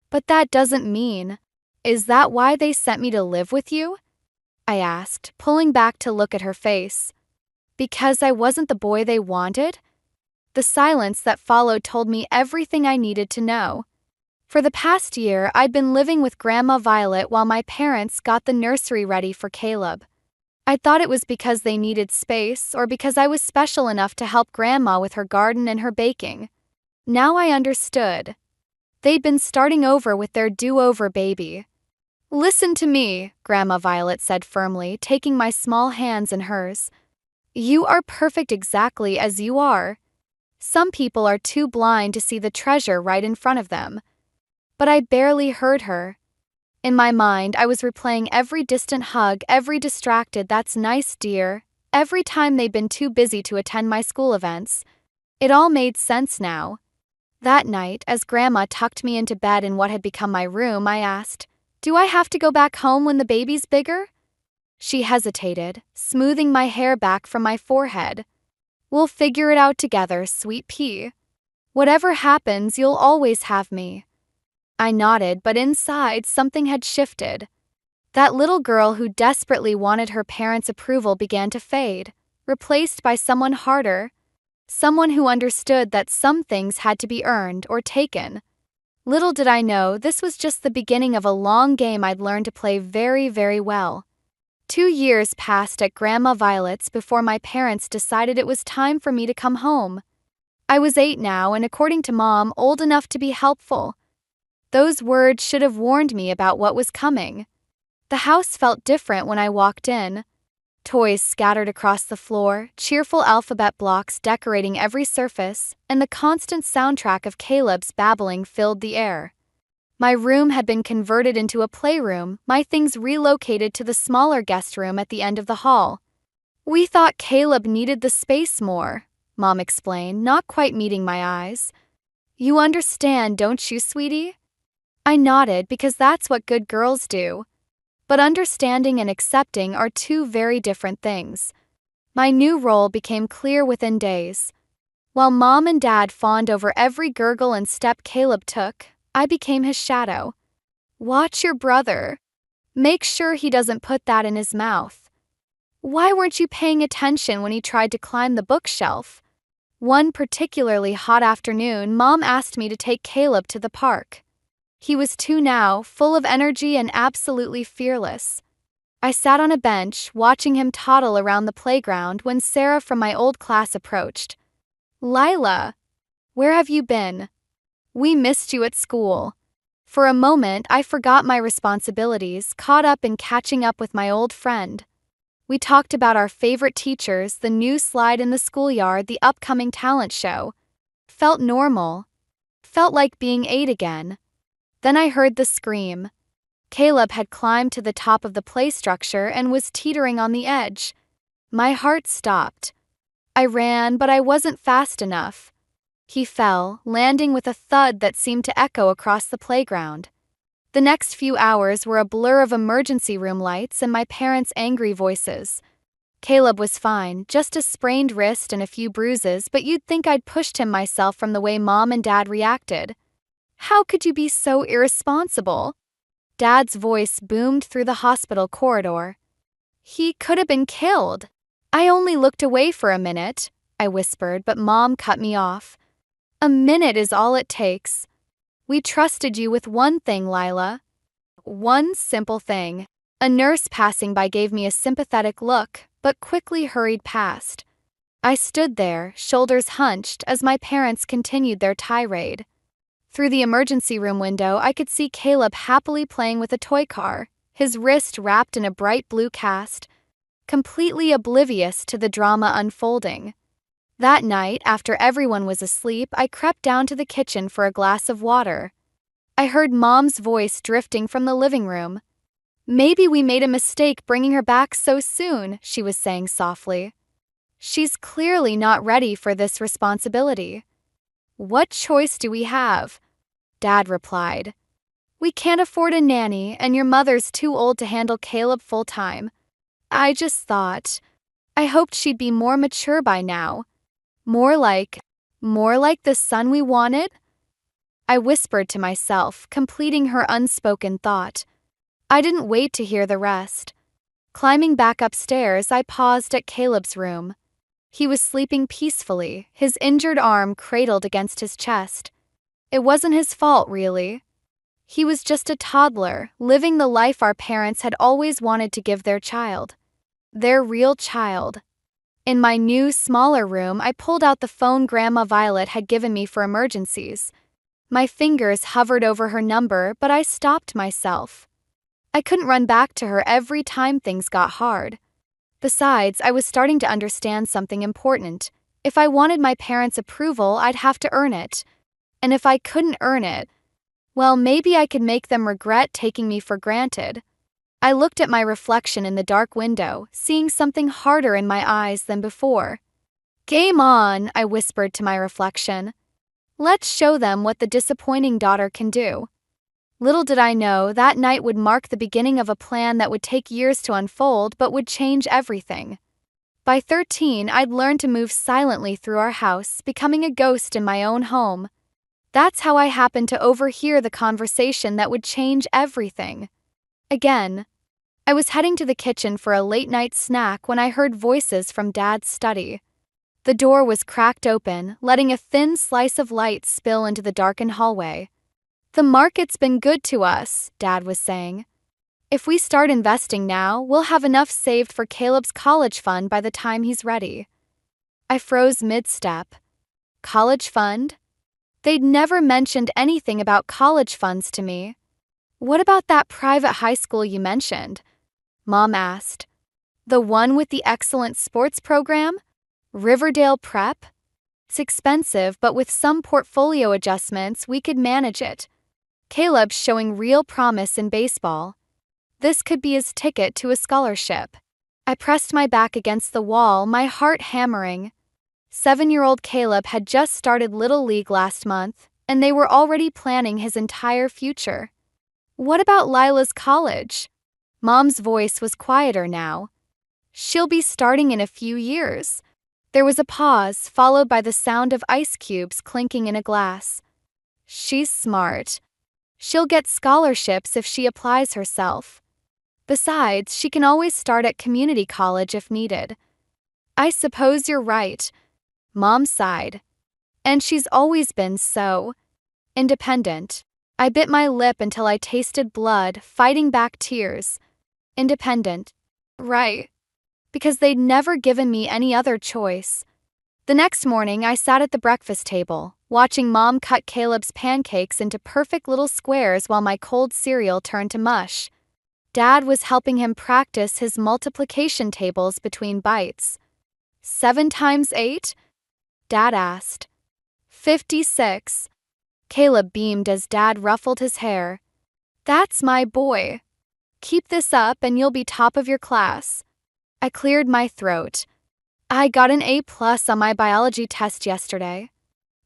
But that doesn't mean. Is that why they sent me to live with you?" I asked, pulling back to look at her face. "Because I wasn't the boy they wanted?" The silence that followed told me everything I needed to know. For the past year, I'd been living with Grandma Violet while my parents got the nursery ready for Caleb. I thought it was because they needed space or because I was special enough to help Grandma with her garden and her baking. Now I understood. They'd been starting over with their do-over baby. "Listen to me," Grandma Violet said firmly, taking my small hands in hers. "You are perfect exactly as you are. Some people are too blind to see the treasure right in front of them." But I barely heard her. In my mind, I was replaying every distant hug, every distracted "that's nice, dear," every time they'd been too busy to attend my school events. It all made sense now. That night, as Grandma tucked me into bed in what had become my room, I asked, "Do I have to go back home when the baby's bigger?" She hesitated, smoothing my hair back from my forehead. "We'll figure it out together, sweet pea. Whatever happens, you'll always have me." I nodded, but inside something had shifted. That little girl who desperately wanted her parents' approval began to fade, replaced by someone harder, someone who understood that some things had to be earned or taken. Little did I know this was just the beginning of a long game I'd learned to play very, very well. 2 years passed at Grandma Violet's before my parents decided it was time for me to come home. I was 8 now and, according to Mom, old enough to be helpful. Those words should have warned me about what was coming. The house felt different when I walked in. Toys scattered across the floor, cheerful alphabet blocks decorating every surface, and the constant soundtrack of Caleb's babbling filled the air. My room had been converted into a playroom, my things relocated to the smaller guest room at the end of the hall. "We thought Caleb needed the space more," Mom explained, not quite meeting my eyes. "You understand, don't you, sweetie?" I nodded because that's what good girls do. But understanding and accepting are two very different things. My new role became clear within days. While Mom and Dad fawned over every gurgle and step Caleb took, I became his shadow. "Watch your brother. Make sure he doesn't put that in his mouth. Why weren't you paying attention when he tried to climb the bookshelf?" One particularly hot afternoon, Mom asked me to take Caleb to the park. He was 2 now, full of energy and absolutely fearless. I sat on a bench, watching him toddle around the playground when Sarah from my old class approached. "Lila, where have you been? We missed you at school." For a moment, I forgot my responsibilities, caught up in catching up with my old friend. We talked about our favorite teachers, the new slide in the schoolyard, the upcoming talent show. Felt normal. Felt like being 8 again. Then I heard the scream. Caleb had climbed to the top of the play structure and was teetering on the edge. My heart stopped. I ran, but I wasn't fast enough. He fell, landing with a thud that seemed to echo across the playground. The next few hours were a blur of emergency room lights and my parents' angry voices. Caleb was fine, just a sprained wrist and a few bruises, but you'd think I'd pushed him myself from the way Mom and Dad reacted. "How could you be so irresponsible?" Dad's voice boomed through the hospital corridor. "He could have been killed." "I only looked away for a minute," I whispered, but Mom cut me off. "A minute is all it takes. We trusted you with one thing, Lila. One simple thing." A nurse passing by gave me a sympathetic look, but quickly hurried past. I stood there, shoulders hunched, as my parents continued their tirade. Through the emergency room window, I could see Caleb happily playing with a toy car, his wrist wrapped in a bright blue cast, completely oblivious to the drama unfolding. That night, after everyone was asleep, I crept down to the kitchen for a glass of water. I heard Mom's voice drifting from the living room. "Maybe we made a mistake bringing her back so soon," she was saying softly. "She's clearly not ready for this responsibility." "What choice do we have?" Dad replied. "We can't afford a nanny, and your mother's too old to handle Caleb full-time. I just thought, I hoped she'd be more mature by now. More like the son we wanted?" I whispered to myself, completing her unspoken thought. I didn't wait to hear the rest. Climbing back upstairs, I paused at Caleb's room. He was sleeping peacefully, his injured arm cradled against his chest. It wasn't his fault, really. He was just a toddler, living the life our parents had always wanted to give their child. their real child. In my new, smaller room, I pulled out the phone Grandma Violet had given me for emergencies. My fingers hovered over her number, but I stopped myself. I couldn't run back to her every time things got hard. Besides, I was starting to understand something important. If I wanted my parents' approval, I'd have to earn it. And if I couldn't earn it, well, maybe I could make them regret taking me for granted. I looked at my reflection in the dark window, seeing something harder in my eyes than before. "Game on," I whispered to my reflection. "Let's show them what the disappointing daughter can do." Little did I know that night would mark the beginning of a plan that would take years to unfold but would change everything. By 13, I'd learned to move silently through our house, becoming a ghost in my own home. That's how I happened to overhear the conversation that would change everything. Again, I was heading to the kitchen for a late-night snack when I heard voices from Dad's study. The door was cracked open, letting a thin slice of light spill into the darkened hallway. "The market's been good to us," Dad was saying. "If we start investing now, we'll have enough saved for Caleb's college fund by the time he's ready." I froze mid-step. College fund? They'd never mentioned anything about college funds to me. "What about that private high school you mentioned?" Mom asked. "The one with the excellent sports program? Riverdale Prep? It's expensive, but with some portfolio adjustments, we could manage it. Caleb's showing real promise in baseball. This could be his ticket to a scholarship." I pressed my back against the wall, my heart hammering. 7-year-old Caleb had just started Little League last month, and they were already planning his entire future. "What about Lila's college?" Mom's voice was quieter now. "She'll be starting in a few years." There was a pause, followed by the sound of ice cubes clinking in a glass. "She's smart. She'll get scholarships if she applies herself. Besides, she can always start at community college if needed." "I suppose you're right," Mom sighed. "And she's always been so independent." I bit my lip until I tasted blood, fighting back tears. Independent. Right. Because they'd never given me any other choice. The next morning, I sat at the breakfast table, watching Mom cut Caleb's pancakes into perfect little squares while my cold cereal turned to mush. Dad was helping him practice his multiplication tables between bites. 7 times 8? Dad asked. 56. Caleb beamed as Dad ruffled his hair. "That's my boy. Keep this up and you'll be top of your class." I cleared my throat. "I got an A+ on my biology test yesterday.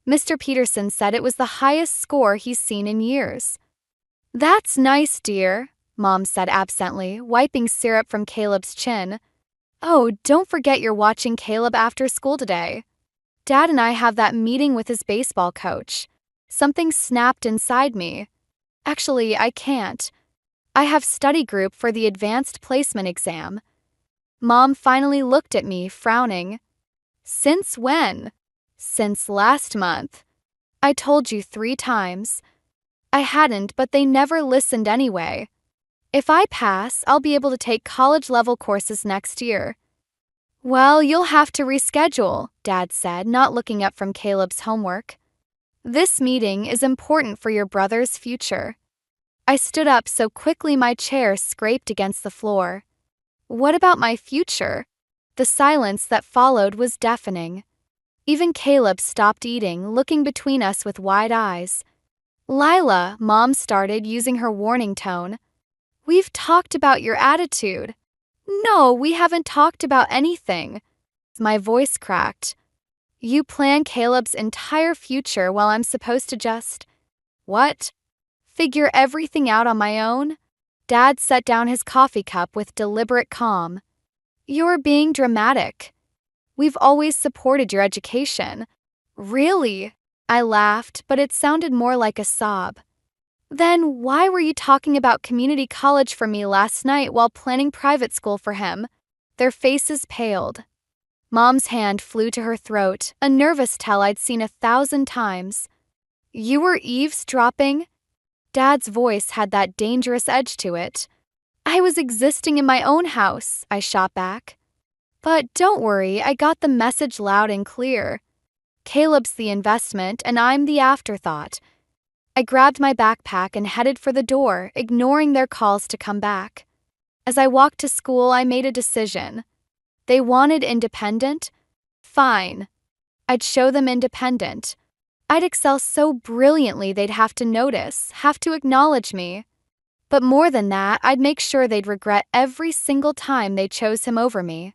Mr. Peterson said it was the highest score he's seen in years." "That's nice, dear," Mom said absently, wiping syrup from Caleb's chin. "Oh, don't forget you're watching Caleb after school today. Dad and I have that meeting with his baseball coach." Something snapped inside me. "Actually, I can't. I have study group for the advanced placement exam." Mom finally looked at me, frowning. "Since when?" "Since last month. I told you 3 times. I hadn't, but they never listened anyway. If I pass, I'll be able to take college-level courses next year." "Well, you'll have to reschedule," Dad said, not looking up from Caleb's homework. "This meeting is important for your brother's future." I stood up so quickly my chair scraped against the floor. "What about my future?" The silence that followed was deafening. Even Caleb stopped eating, looking between us with wide eyes. "Lila," Mom started, using her warning tone. "We've talked about your attitude." "No, we haven't talked about anything." My voice cracked. "You plan Caleb's entire future while I'm supposed to just— what? Figure everything out on my own?" Dad set down his coffee cup with deliberate calm. "You're being dramatic. We've always supported your education." "Really?" I laughed, but it sounded more like a sob. "Then why were you talking about community college for me last night while planning private school for him?" Their faces paled. Mom's hand flew to her throat, a nervous tell I'd seen 1,000 times. "You were eavesdropping?" Dad's voice had that dangerous edge to it. "I was existing in my own house," I shot back. But don't worry, I got the message loud and clear. Caleb's the investment and I'm the afterthought. I grabbed my backpack and headed for the door, ignoring their calls to come back. As I walked to school, I made a decision. They wanted independent? Fine. I'd show them independent. I'd excel so brilliantly they'd have to notice, have to acknowledge me. But more than that, I'd make sure they'd regret every single time they chose him over me.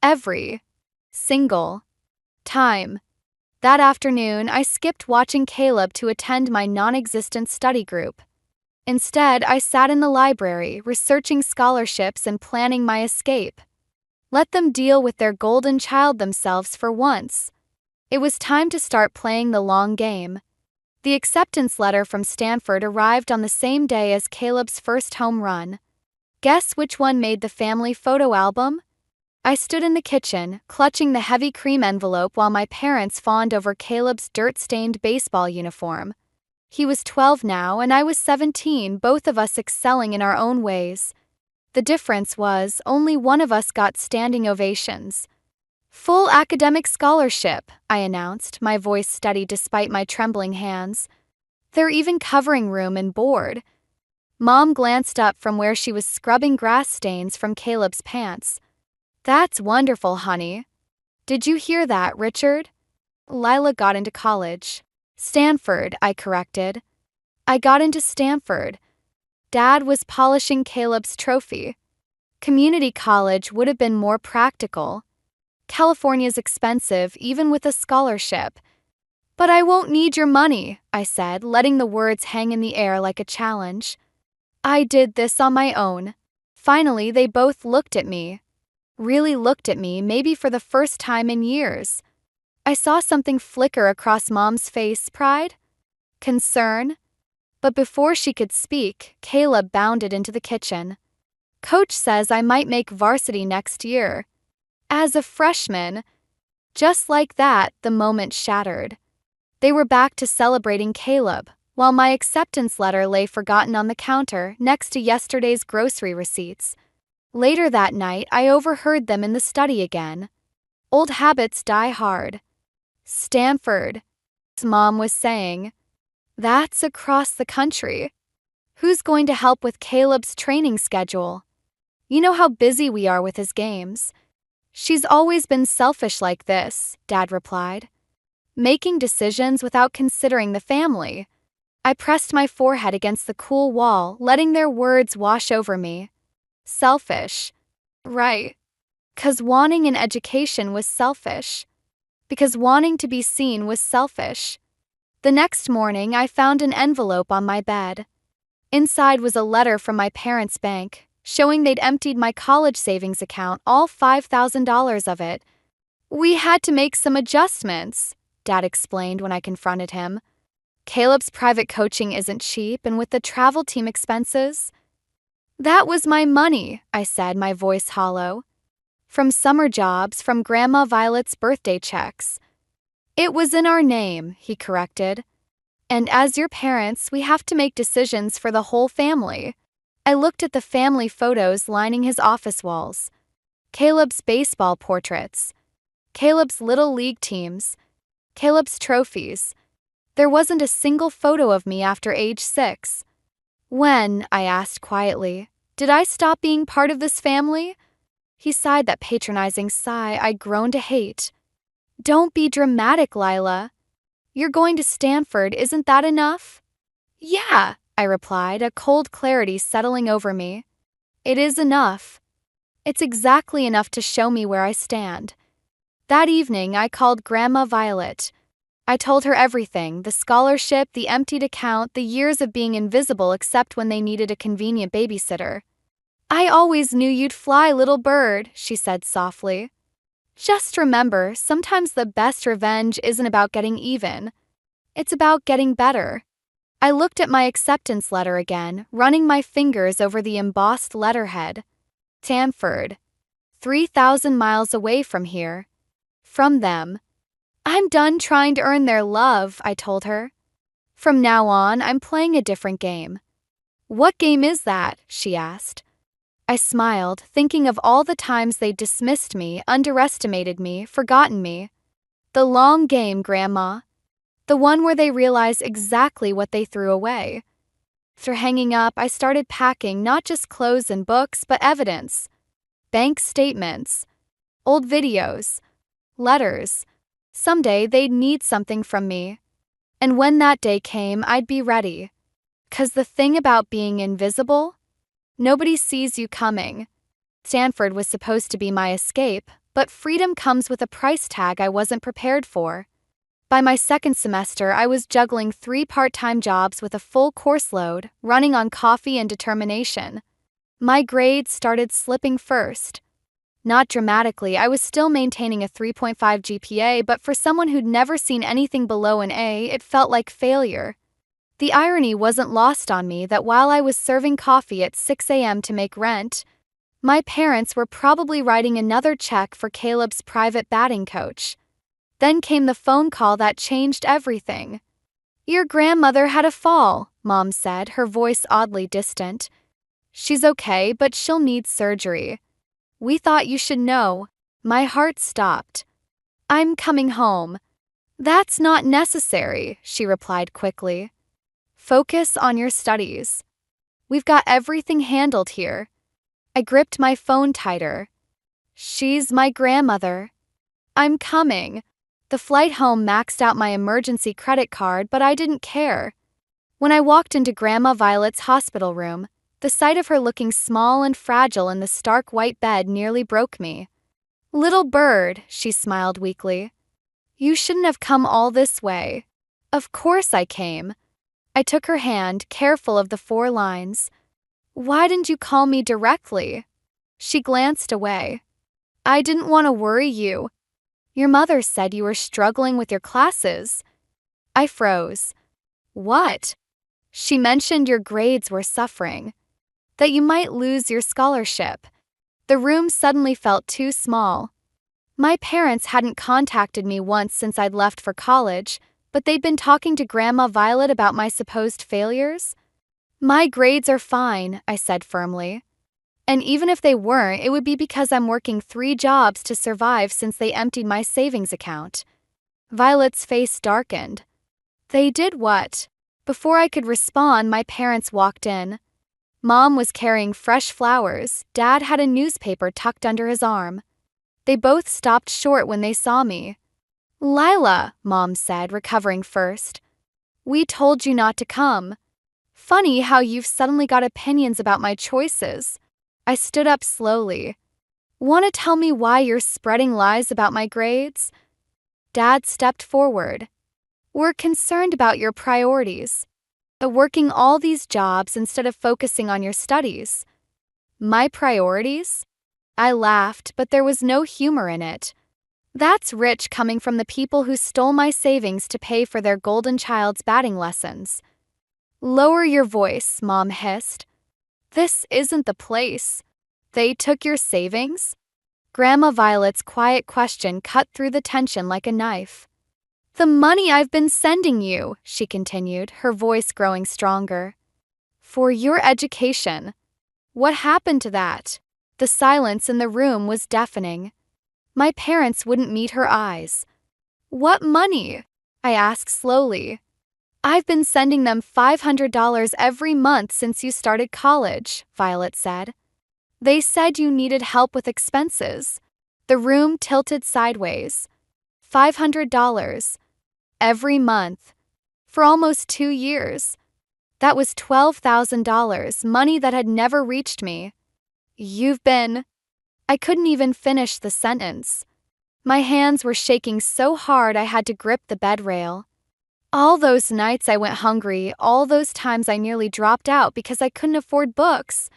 Every single time. That afternoon, I skipped watching Caleb to attend my non-existent study group. Instead, I sat in the library, researching scholarships and planning my escape. Let them deal with their golden child themselves for once. It was time to start playing the long game. The acceptance letter from Stanford arrived on the same day as Caleb's first home run. Guess which one made the family photo album? I stood in the kitchen, clutching the heavy cream envelope while my parents fawned over Caleb's dirt-stained baseball uniform. He was 12 now and I was 17, both of us excelling in our own ways. The difference was, only one of us got standing ovations. Full academic scholarship, I announced, my voice steady despite my trembling hands. They're even covering room and board. Mom glanced up from where she was scrubbing grass stains from Caleb's pants. That's wonderful, honey. Did you hear that, Richard? Lila got into college. Stanford, I corrected. I got into Stanford. Dad was polishing Caleb's trophy. Community college would have been more practical. California's expensive, even with a scholarship. But I won't need your money, I said, letting the words hang in the air like a challenge. I did this on my own. Finally, they both looked at me. Really looked at me, maybe for the first time in years. I saw something flicker across Mom's face, pride? Concern? But before she could speak, Caleb bounded into the kitchen. Coach says I might make varsity next year. As a freshman. Just like that, the moment shattered. They were back to celebrating Caleb, while my acceptance letter lay forgotten on the counter next to yesterday's grocery receipts. Later that night, I overheard them in the study again. Old habits die hard. Stanford, Mom was saying. That's across the country. Who's going to help with Caleb's training schedule? You know how busy we are with his games. She's always been selfish like this, Dad replied. Making decisions without considering the family. I pressed my forehead against the cool wall, letting their words wash over me. Selfish. Right. 'Cause wanting an education was selfish. Because wanting to be seen was selfish. The next morning, I found an envelope on my bed. Inside was a letter from my parents' bank, showing they'd emptied my college savings account, all $5,000 of it. We had to make some adjustments, Dad explained when I confronted him. Caleb's private coaching isn't cheap, and with the travel team expenses. That was my money, I said, my voice hollow. From summer jobs, from Grandma Violet's birthday checks. It was in our name, he corrected. And as your parents, we have to make decisions for the whole family. I looked at the family photos lining his office walls. Caleb's baseball portraits. Caleb's little league teams. Caleb's trophies. There wasn't a single photo of me after age 6. When, I asked quietly, did I stop being part of this family? He sighed that patronizing sigh I'd grown to hate. Don't be dramatic, Lila. You're going to Stanford, isn't that enough? Yeah, I replied, a cold clarity settling over me. It is enough. It's exactly enough to show me where I stand. That evening, I called Grandma Violet. I told her everything, the scholarship, the emptied account, the years of being invisible except when they needed a convenient babysitter. I always knew you'd fly, little bird, she said softly. Just remember, sometimes the best revenge isn't about getting even. It's about getting better. I looked at my acceptance letter again, running my fingers over the embossed letterhead. Stanford. 3,000 miles away from here. From them. I'm done trying to earn their love, I told her. From now on, I'm playing a different game. What game is that? She asked. I smiled, thinking of all the times they dismissed me, underestimated me, forgotten me. The long game, Grandma. The one where they realize exactly what they threw away. After hanging up, I started packing not just clothes and books, but evidence. Bank statements, old videos, letters. Someday they'd need something from me. And when that day came, I'd be ready. 'Cause the thing about being invisible? Nobody sees you coming. Stanford was supposed to be my escape, but freedom comes with a price tag I wasn't prepared for. By my second semester, I was juggling 3 part-time jobs with a full course load, running on coffee and determination. My grades started slipping first. Not dramatically, I was still maintaining a 3.5 GPA, but for someone who'd never seen anything below an A, it felt like failure. The irony wasn't lost on me that while I was serving coffee at 6 a.m. to make rent, my parents were probably writing another check for Caleb's private batting coach. Then came the phone call that changed everything. "Your grandmother had a fall," Mom said, her voice oddly distant. "She's okay, but she'll need surgery. We thought you should know." My heart stopped. "I'm coming home." "That's not necessary," she replied quickly. "Focus on your studies. We've got everything handled here." I gripped my phone tighter. "She's my grandmother. I'm coming." The flight home maxed out my emergency credit card, but I didn't care. When I walked into Grandma Violet's hospital room, the sight of her looking small and fragile in the stark white bed nearly broke me. "Little bird," she smiled weakly. "You shouldn't have come all this way." Of course I came. I took her hand, careful of the 4 lines. "Why didn't you call me directly?" She glanced away. "I didn't want to worry you. Your mother said you were struggling with your classes." I froze. "What?" "She mentioned your grades were suffering. That you might lose your scholarship." The room suddenly felt too small. My parents hadn't contacted me once since I'd left for college, but they'd been talking to Grandma Violet about my supposed failures? "My grades are fine," I said firmly. "And even if they weren't, it would be because I'm working 3 jobs to survive since they emptied my savings account." Violet's face darkened. "They did what?" Before I could respond, my parents walked in. Mom was carrying fresh flowers. Dad had a newspaper tucked under his arm. They both stopped short when they saw me. "Lila," Mom said, recovering first. "We told you not to come. Funny how you've suddenly got opinions about my choices." I stood up slowly. "Want to tell me why you're spreading lies about my grades?" Dad stepped forward. "We're concerned about your priorities. Working all these jobs instead of focusing on your studies." "My priorities?" I laughed, but there was no humor in it. "That's rich coming from the people who stole my savings to pay for their golden child's batting lessons." "Lower your voice," Mom hissed. "This isn't the place." "They took your savings?" Grandma Violet's quiet question cut through the tension like a knife. "The money I've been sending you," she continued, her voice growing stronger. "For your education." "What happened to that?" The silence in the room was deafening. My parents wouldn't meet her eyes. "What money?" I asked slowly. "I've been sending them $500 every month since you started college," Violet said. "They said you needed help with expenses." The room tilted sideways. $500. Every month. For almost 2 years. That was $12,000, money that had never reached me. "You've been..." I couldn't even finish the sentence. My hands were shaking so hard I had to grip the bed rail. All those nights I went hungry, all those times I nearly dropped out because I couldn't afford books.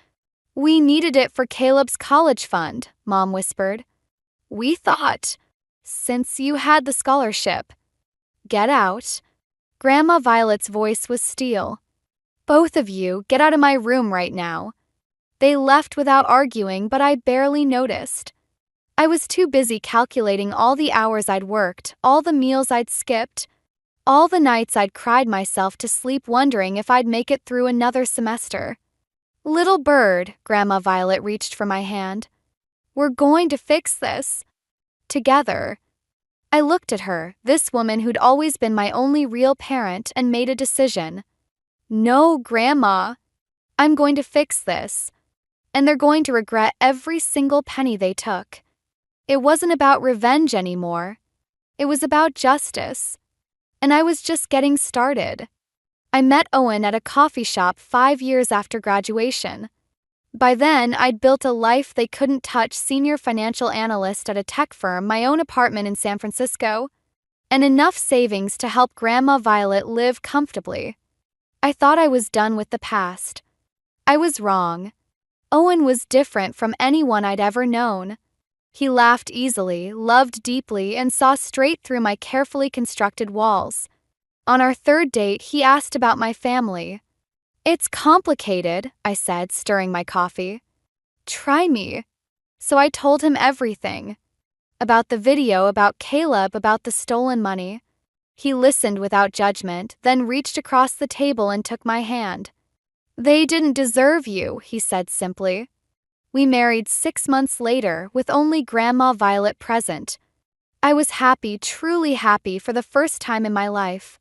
"We needed it for Caleb's college fund," Mom whispered. "We thought, since you had the scholarship." "Get out." Grandma Violet's voice was steel. "Both of you, get out of my room right now." They left without arguing, but I barely noticed. I was too busy calculating all the hours I'd worked, all the meals I'd skipped, all the nights I'd cried myself to sleep wondering if I'd make it through another semester. Little bird, Grandma Violet reached for my hand. We're going to fix this. Together. I looked at her, this woman who'd always been my only real parent, and made a decision. No, Grandma. I'm going to fix this. And they're going to regret every single penny they took. It wasn't about revenge anymore. It was about justice. And I was just getting started. I met Owen at a coffee shop 5 years after graduation. By then, I'd built a life they couldn't touch, senior financial analyst at a tech firm, my own apartment in San Francisco, and enough savings to help Grandma Violet live comfortably. I thought I was done with the past. I was wrong. Owen was different from anyone I'd ever known. He laughed easily, loved deeply, and saw straight through my carefully constructed walls. On our third date, he asked about my family. It's complicated, I said, stirring my coffee. Try me. So I told him everything. About the video, about Caleb, about the stolen money. He listened without judgment, then reached across the table and took my hand. They didn't deserve you, he said simply. We married 6 months later, with only Grandma Violet present. I was happy, truly happy, for the first time in my life.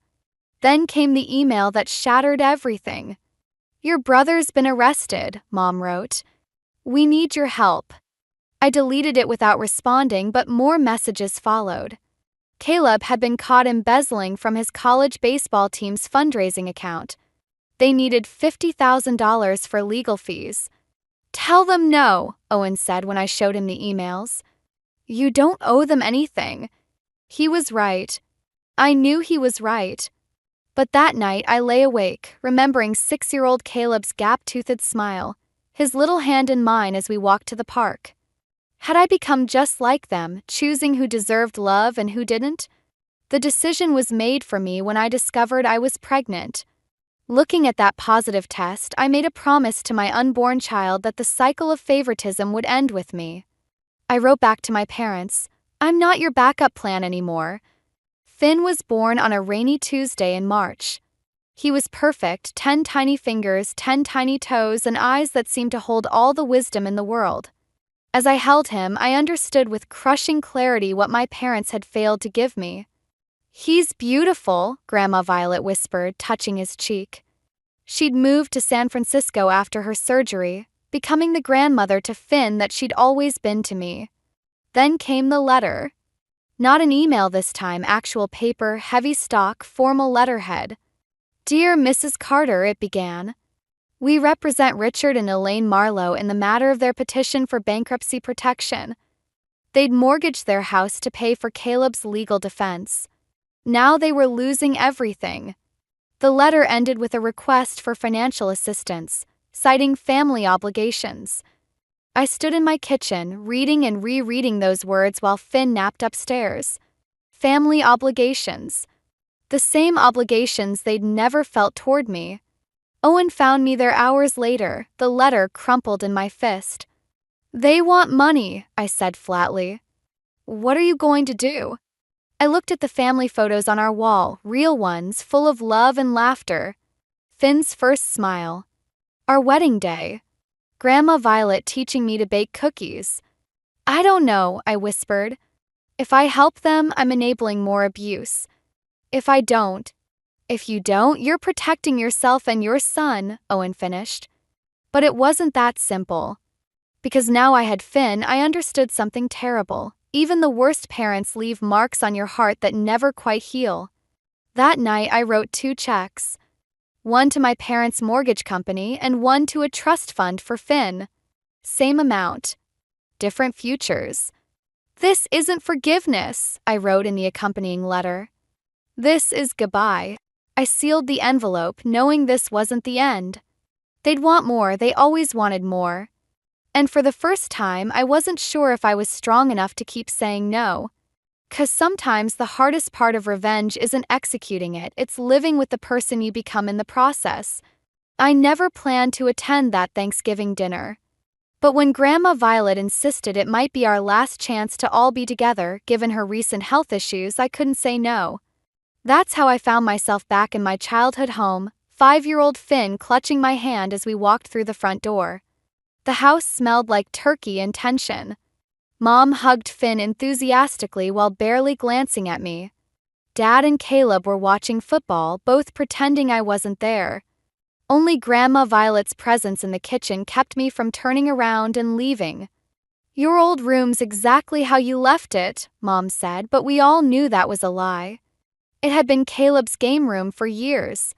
Then came the email that shattered everything. Your brother's been arrested, Mom wrote. We need your help. I deleted it without responding, but more messages followed. Caleb had been caught embezzling from his college baseball team's fundraising account. They needed $50,000 for legal fees. Tell them no, Owen said when I showed him the emails. You don't owe them anything. He was right. I knew he was right. But that night I lay awake, remembering 6-year-old Caleb's gap-toothed smile, his little hand in mine as we walked to the park. Had I become just like them, choosing who deserved love and who didn't? The decision was made for me when I discovered I was pregnant. Looking at that positive test, I made a promise to my unborn child that the cycle of favoritism would end with me. I wrote back to my parents, I'm not your backup plan anymore. Finn was born on a rainy Tuesday in March. He was perfect, 10 tiny fingers, 10 tiny toes, and eyes that seemed to hold all the wisdom in the world. As I held him, I understood with crushing clarity what my parents had failed to give me. He's beautiful, Grandma Violet whispered, touching his cheek. She'd moved to San Francisco after her surgery, becoming the grandmother to Finn that she'd always been to me. Then came the letter. Not an email this time, actual paper, heavy stock, formal letterhead. Dear Mrs. Carter, it began. We represent Richard and Elaine Marlowe in the matter of their petition for bankruptcy protection. They'd mortgaged their house to pay for Caleb's legal defense. Now they were losing everything. The letter ended with a request for financial assistance, citing family obligations. I stood in my kitchen, reading and rereading those words while Finn napped upstairs. Family obligations. The same obligations they'd never felt toward me. Owen found me there hours later, the letter crumpled in my fist. They want money, I said flatly. What are you going to do? I looked at the family photos on our wall, real ones, full of love and laughter. Finn's first smile. Our wedding day. Grandma Violet teaching me to bake cookies. I don't know, I whispered. If I help them, I'm enabling more abuse. If I don't. If you don't, you're protecting yourself and your son, Owen finished. But it wasn't that simple. Because now I had Finn, I understood something terrible. Even the worst parents leave marks on your heart that never quite heal. That night I wrote 2 checks. One to my parents' mortgage company and one to a trust fund for Finn. Same amount. Different futures. This isn't forgiveness, I wrote in the accompanying letter. This is goodbye. I sealed the envelope, knowing this wasn't the end. They'd want more, they always wanted more. And for the first time, I wasn't sure if I was strong enough to keep saying no. 'Cause sometimes the hardest part of revenge isn't executing it, it's living with the person you become in the process. I never planned to attend that Thanksgiving dinner. But when Grandma Violet insisted it might be our last chance to all be together, given her recent health issues, I couldn't say no. That's how I found myself back in my childhood home, 5-year-old Finn clutching my hand as we walked through the front door. The house smelled like turkey and tension. Mom hugged Finn enthusiastically while barely glancing at me. Dad and Caleb were watching football, both pretending I wasn't there. Only Grandma Violet's presence in the kitchen kept me from turning around and leaving. "Your old room's exactly how you left it," Mom said, but we all knew that was a lie. It had been Caleb's game room for years.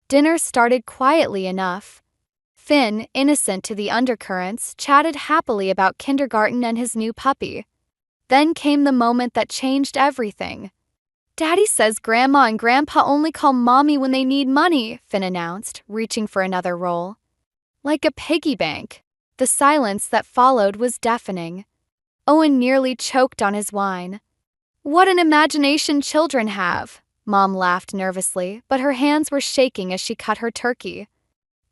Dinner started quietly enough. Finn, innocent to the undercurrents, chatted happily about kindergarten and his new puppy. Then came the moment that changed everything. "Daddy says Grandma and Grandpa only call Mommy when they need money," Finn announced, reaching for another roll. Like a piggy bank. The silence that followed was deafening. Owen nearly choked on his wine. "What an imagination children have," Mom laughed nervously, but her hands were shaking as she cut her turkey.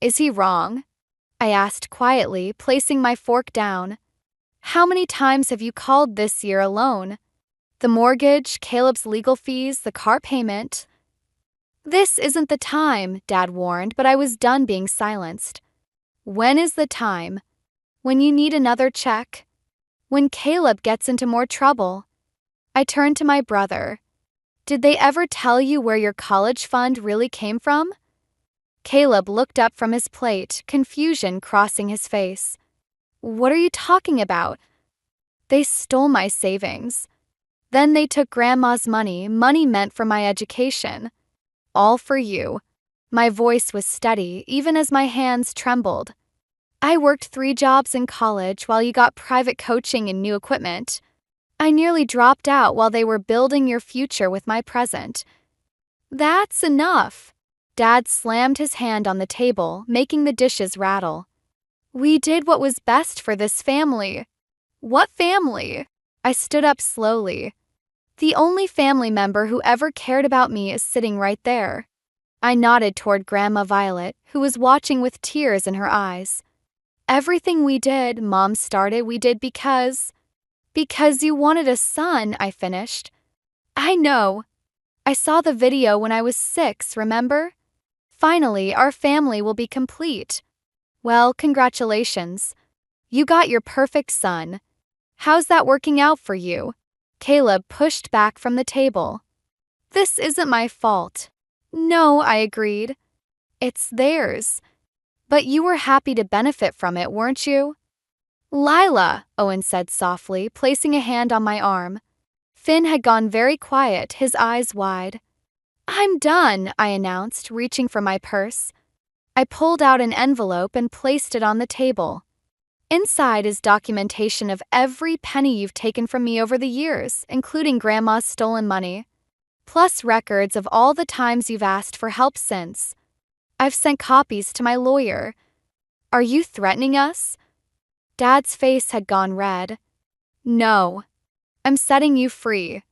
"Is he wrong?" I asked quietly, placing my fork down. "How many times have you called this year alone? The mortgage, Caleb's legal fees, the car payment." "This isn't the time," Dad warned, but I was done being silenced. "When is the time? When you need another check? When Caleb gets into more trouble?" I turned to my brother. "Did they ever tell you where your college fund really came from?" Caleb looked up from his plate, confusion crossing his face. "What are you talking about?" "They stole my savings. Then they took Grandma's money meant for my education. All for you." My voice was steady, even as my hands trembled. "I worked 3 jobs in college while you got private coaching and new equipment. I nearly dropped out while they were building your future with my present." "That's enough." Dad slammed his hand on the table, making the dishes rattle. "We did what was best for this family." "What family?" I stood up slowly. "The only family member who ever cared about me is sitting right there." I nodded toward Grandma Violet, who was watching with tears in her eyes. "Everything we did," Mom started, "we did because you wanted a son," I finished. "I know. I saw the video when I was 6, remember? Finally, our family will be complete." "Well, congratulations. You got your perfect son. How's that working out for you?" Caleb pushed back from the table. "This isn't my fault." "No," I agreed. "It's theirs. But you were happy to benefit from it, weren't you?" "Lila," Owen said softly, placing a hand on my arm. Finn had gone very quiet, his eyes wide. "I'm done," I announced, reaching for my purse. I pulled out an envelope and placed it on the table. "Inside is documentation of every penny you've taken from me over the years, including Grandma's stolen money, plus records of all the times you've asked for help since. I've sent copies to my lawyer." "Are you threatening us?" Dad's face had gone red. "No. I'm setting you free.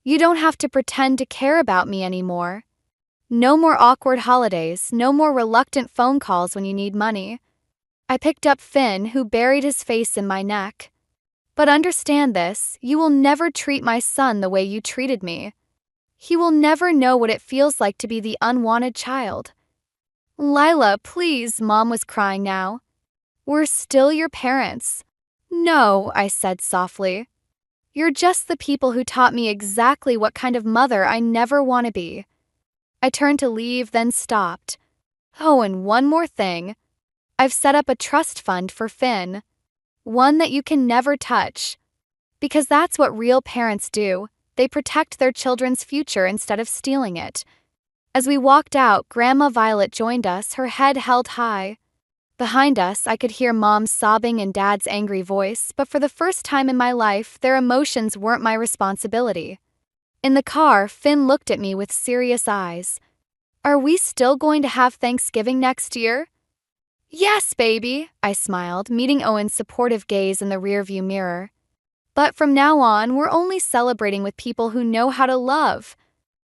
You don't have to pretend to care about me anymore. No more awkward holidays, no more reluctant phone calls when you need money." I picked up Finn, who buried his face in my neck. "But understand this, you will never treat my son the way you treated me. He will never know what it feels like to be the unwanted child." "Lila, please," Mom was crying now. "We're still your parents." "No," I said softly. "You're just the people who taught me exactly what kind of mother I never want to be." I turned to leave, then stopped. "Oh, and one more thing. I've set up a trust fund for Finn. One that you can never touch. Because that's what real parents do. They protect their children's future instead of stealing it." As we walked out, Grandma Violet joined us, her head held high. Behind us, I could hear Mom sobbing and Dad's angry voice, but for the first time in my life, their emotions weren't my responsibility. In the car, Finn looked at me with serious eyes. "Are we still going to have Thanksgiving next year?" "Yes, baby," I smiled, meeting Owen's supportive gaze in the rearview mirror. "But from now on, we're only celebrating with people who know how to love."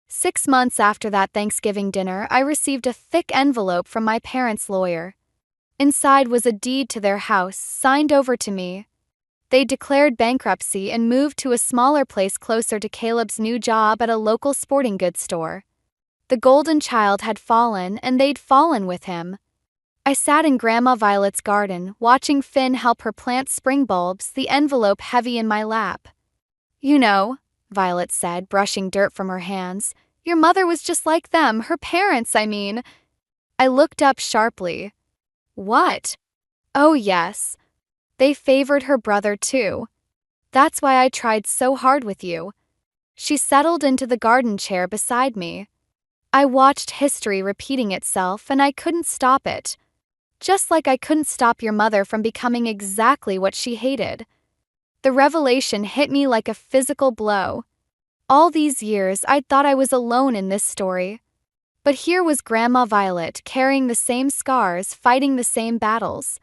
6 months after that Thanksgiving dinner, I received a thick envelope from my parents' lawyer. Inside was a deed to their house, signed over to me. They declared bankruptcy and moved to a smaller place closer to Caleb's new job at a local sporting goods store. The golden child had fallen, and they'd fallen with him. I sat in Grandma Violet's garden, watching Finn help her plant spring bulbs, the envelope heavy in my lap. "You know," Violet said, brushing dirt from her hands, "your mother was just like them, her parents, I mean." I looked up sharply. "What?" "Oh, yes. They favored her brother, too. That's why I tried so hard with you." She settled into the garden chair beside me. I watched history repeating itself, and I couldn't stop it. Just like I couldn't stop your mother from becoming exactly what she hated. The revelation hit me like a physical blow. All these years, I'd thought I was alone in this story. But here was Grandma Violet, carrying the same scars, fighting the same battles.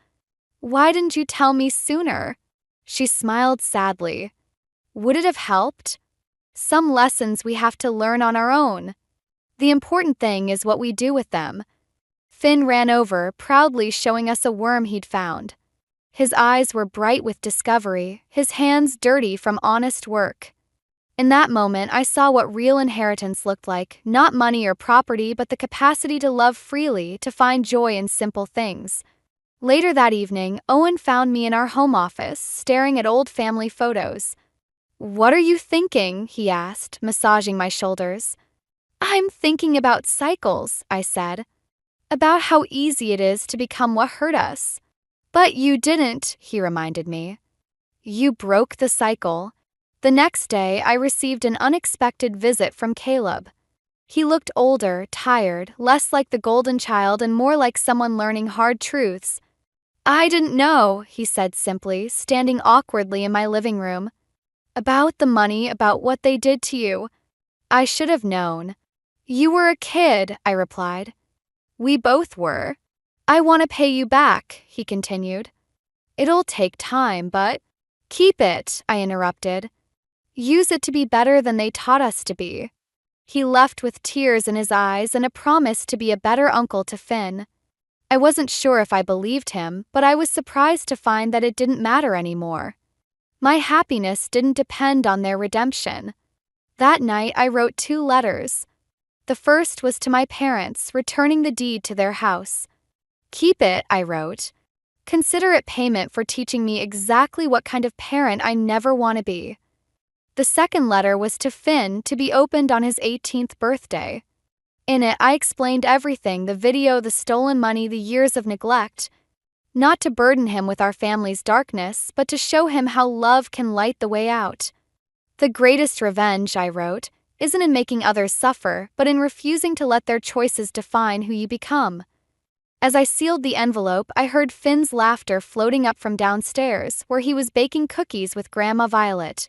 "Why didn't you tell me sooner?" She smiled sadly. "Would it have helped? Some lessons we have to learn on our own. The important thing is what we do with them." Finn ran over, proudly showing us a worm he'd found. His eyes were bright with discovery, his hands dirty from honest work. In that moment, I saw what real inheritance looked like, not money or property, but the capacity to love freely, to find joy in simple things. Later that evening, Owen found me in our home office, staring at old family photos. "What are you thinking?" he asked, massaging my shoulders. "I'm thinking about cycles," I said. "About how easy it is to become what hurt us." "But you didn't," he reminded me. "You broke the cycle." The next day, I received an unexpected visit from Caleb. He looked older, tired, less like the golden child and more like someone learning hard truths. "I didn't know," he said simply, standing awkwardly in my living room. "About the money, about what they did to you. I should have known." "You were a kid," I replied. "We both were." "I want to pay you back," he continued. "It'll take time, but—" "Keep it," I interrupted. "Use it to be better than they taught us to be." He left with tears in his eyes and a promise to be a better uncle to Finn. I wasn't sure if I believed him, but I was surprised to find that it didn't matter anymore. My happiness didn't depend on their redemption. That night, I wrote 2 letters. The first was to my parents, returning the deed to their house. "Keep it," I wrote. "Consider it payment for teaching me exactly what kind of parent I never want to be." The second letter was to Finn, to be opened on his 18th birthday. In it, I explained everything, the video, the stolen money, the years of neglect. Not to burden him with our family's darkness, but to show him how love can light the way out. "The greatest revenge," I wrote, "isn't in making others suffer, but in refusing to let their choices define who you become." As I sealed the envelope, I heard Finn's laughter floating up from downstairs, where he was baking cookies with Grandma Violet.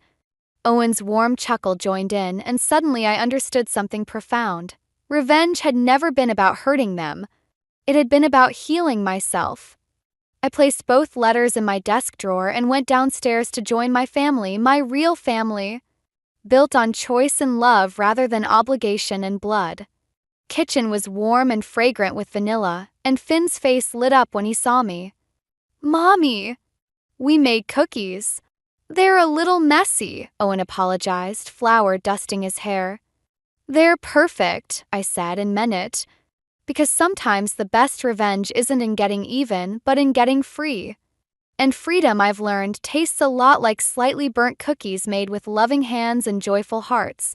Owen's warm chuckle joined in, and suddenly I understood something profound. Revenge had never been about hurting them. It had been about healing myself. I placed both letters in my desk drawer and went downstairs to join my family, my real family, built on choice and love rather than obligation and blood. Kitchen was warm and fragrant with vanilla, and Finn's face lit up when he saw me. "Mommy!" "We made cookies." "They're a little messy," Owen apologized, flour dusting his hair. "They're perfect," I said and meant it. Because sometimes the best revenge isn't in getting even, but in getting free. And freedom, I've learned, tastes a lot like slightly burnt cookies made with loving hands and joyful hearts.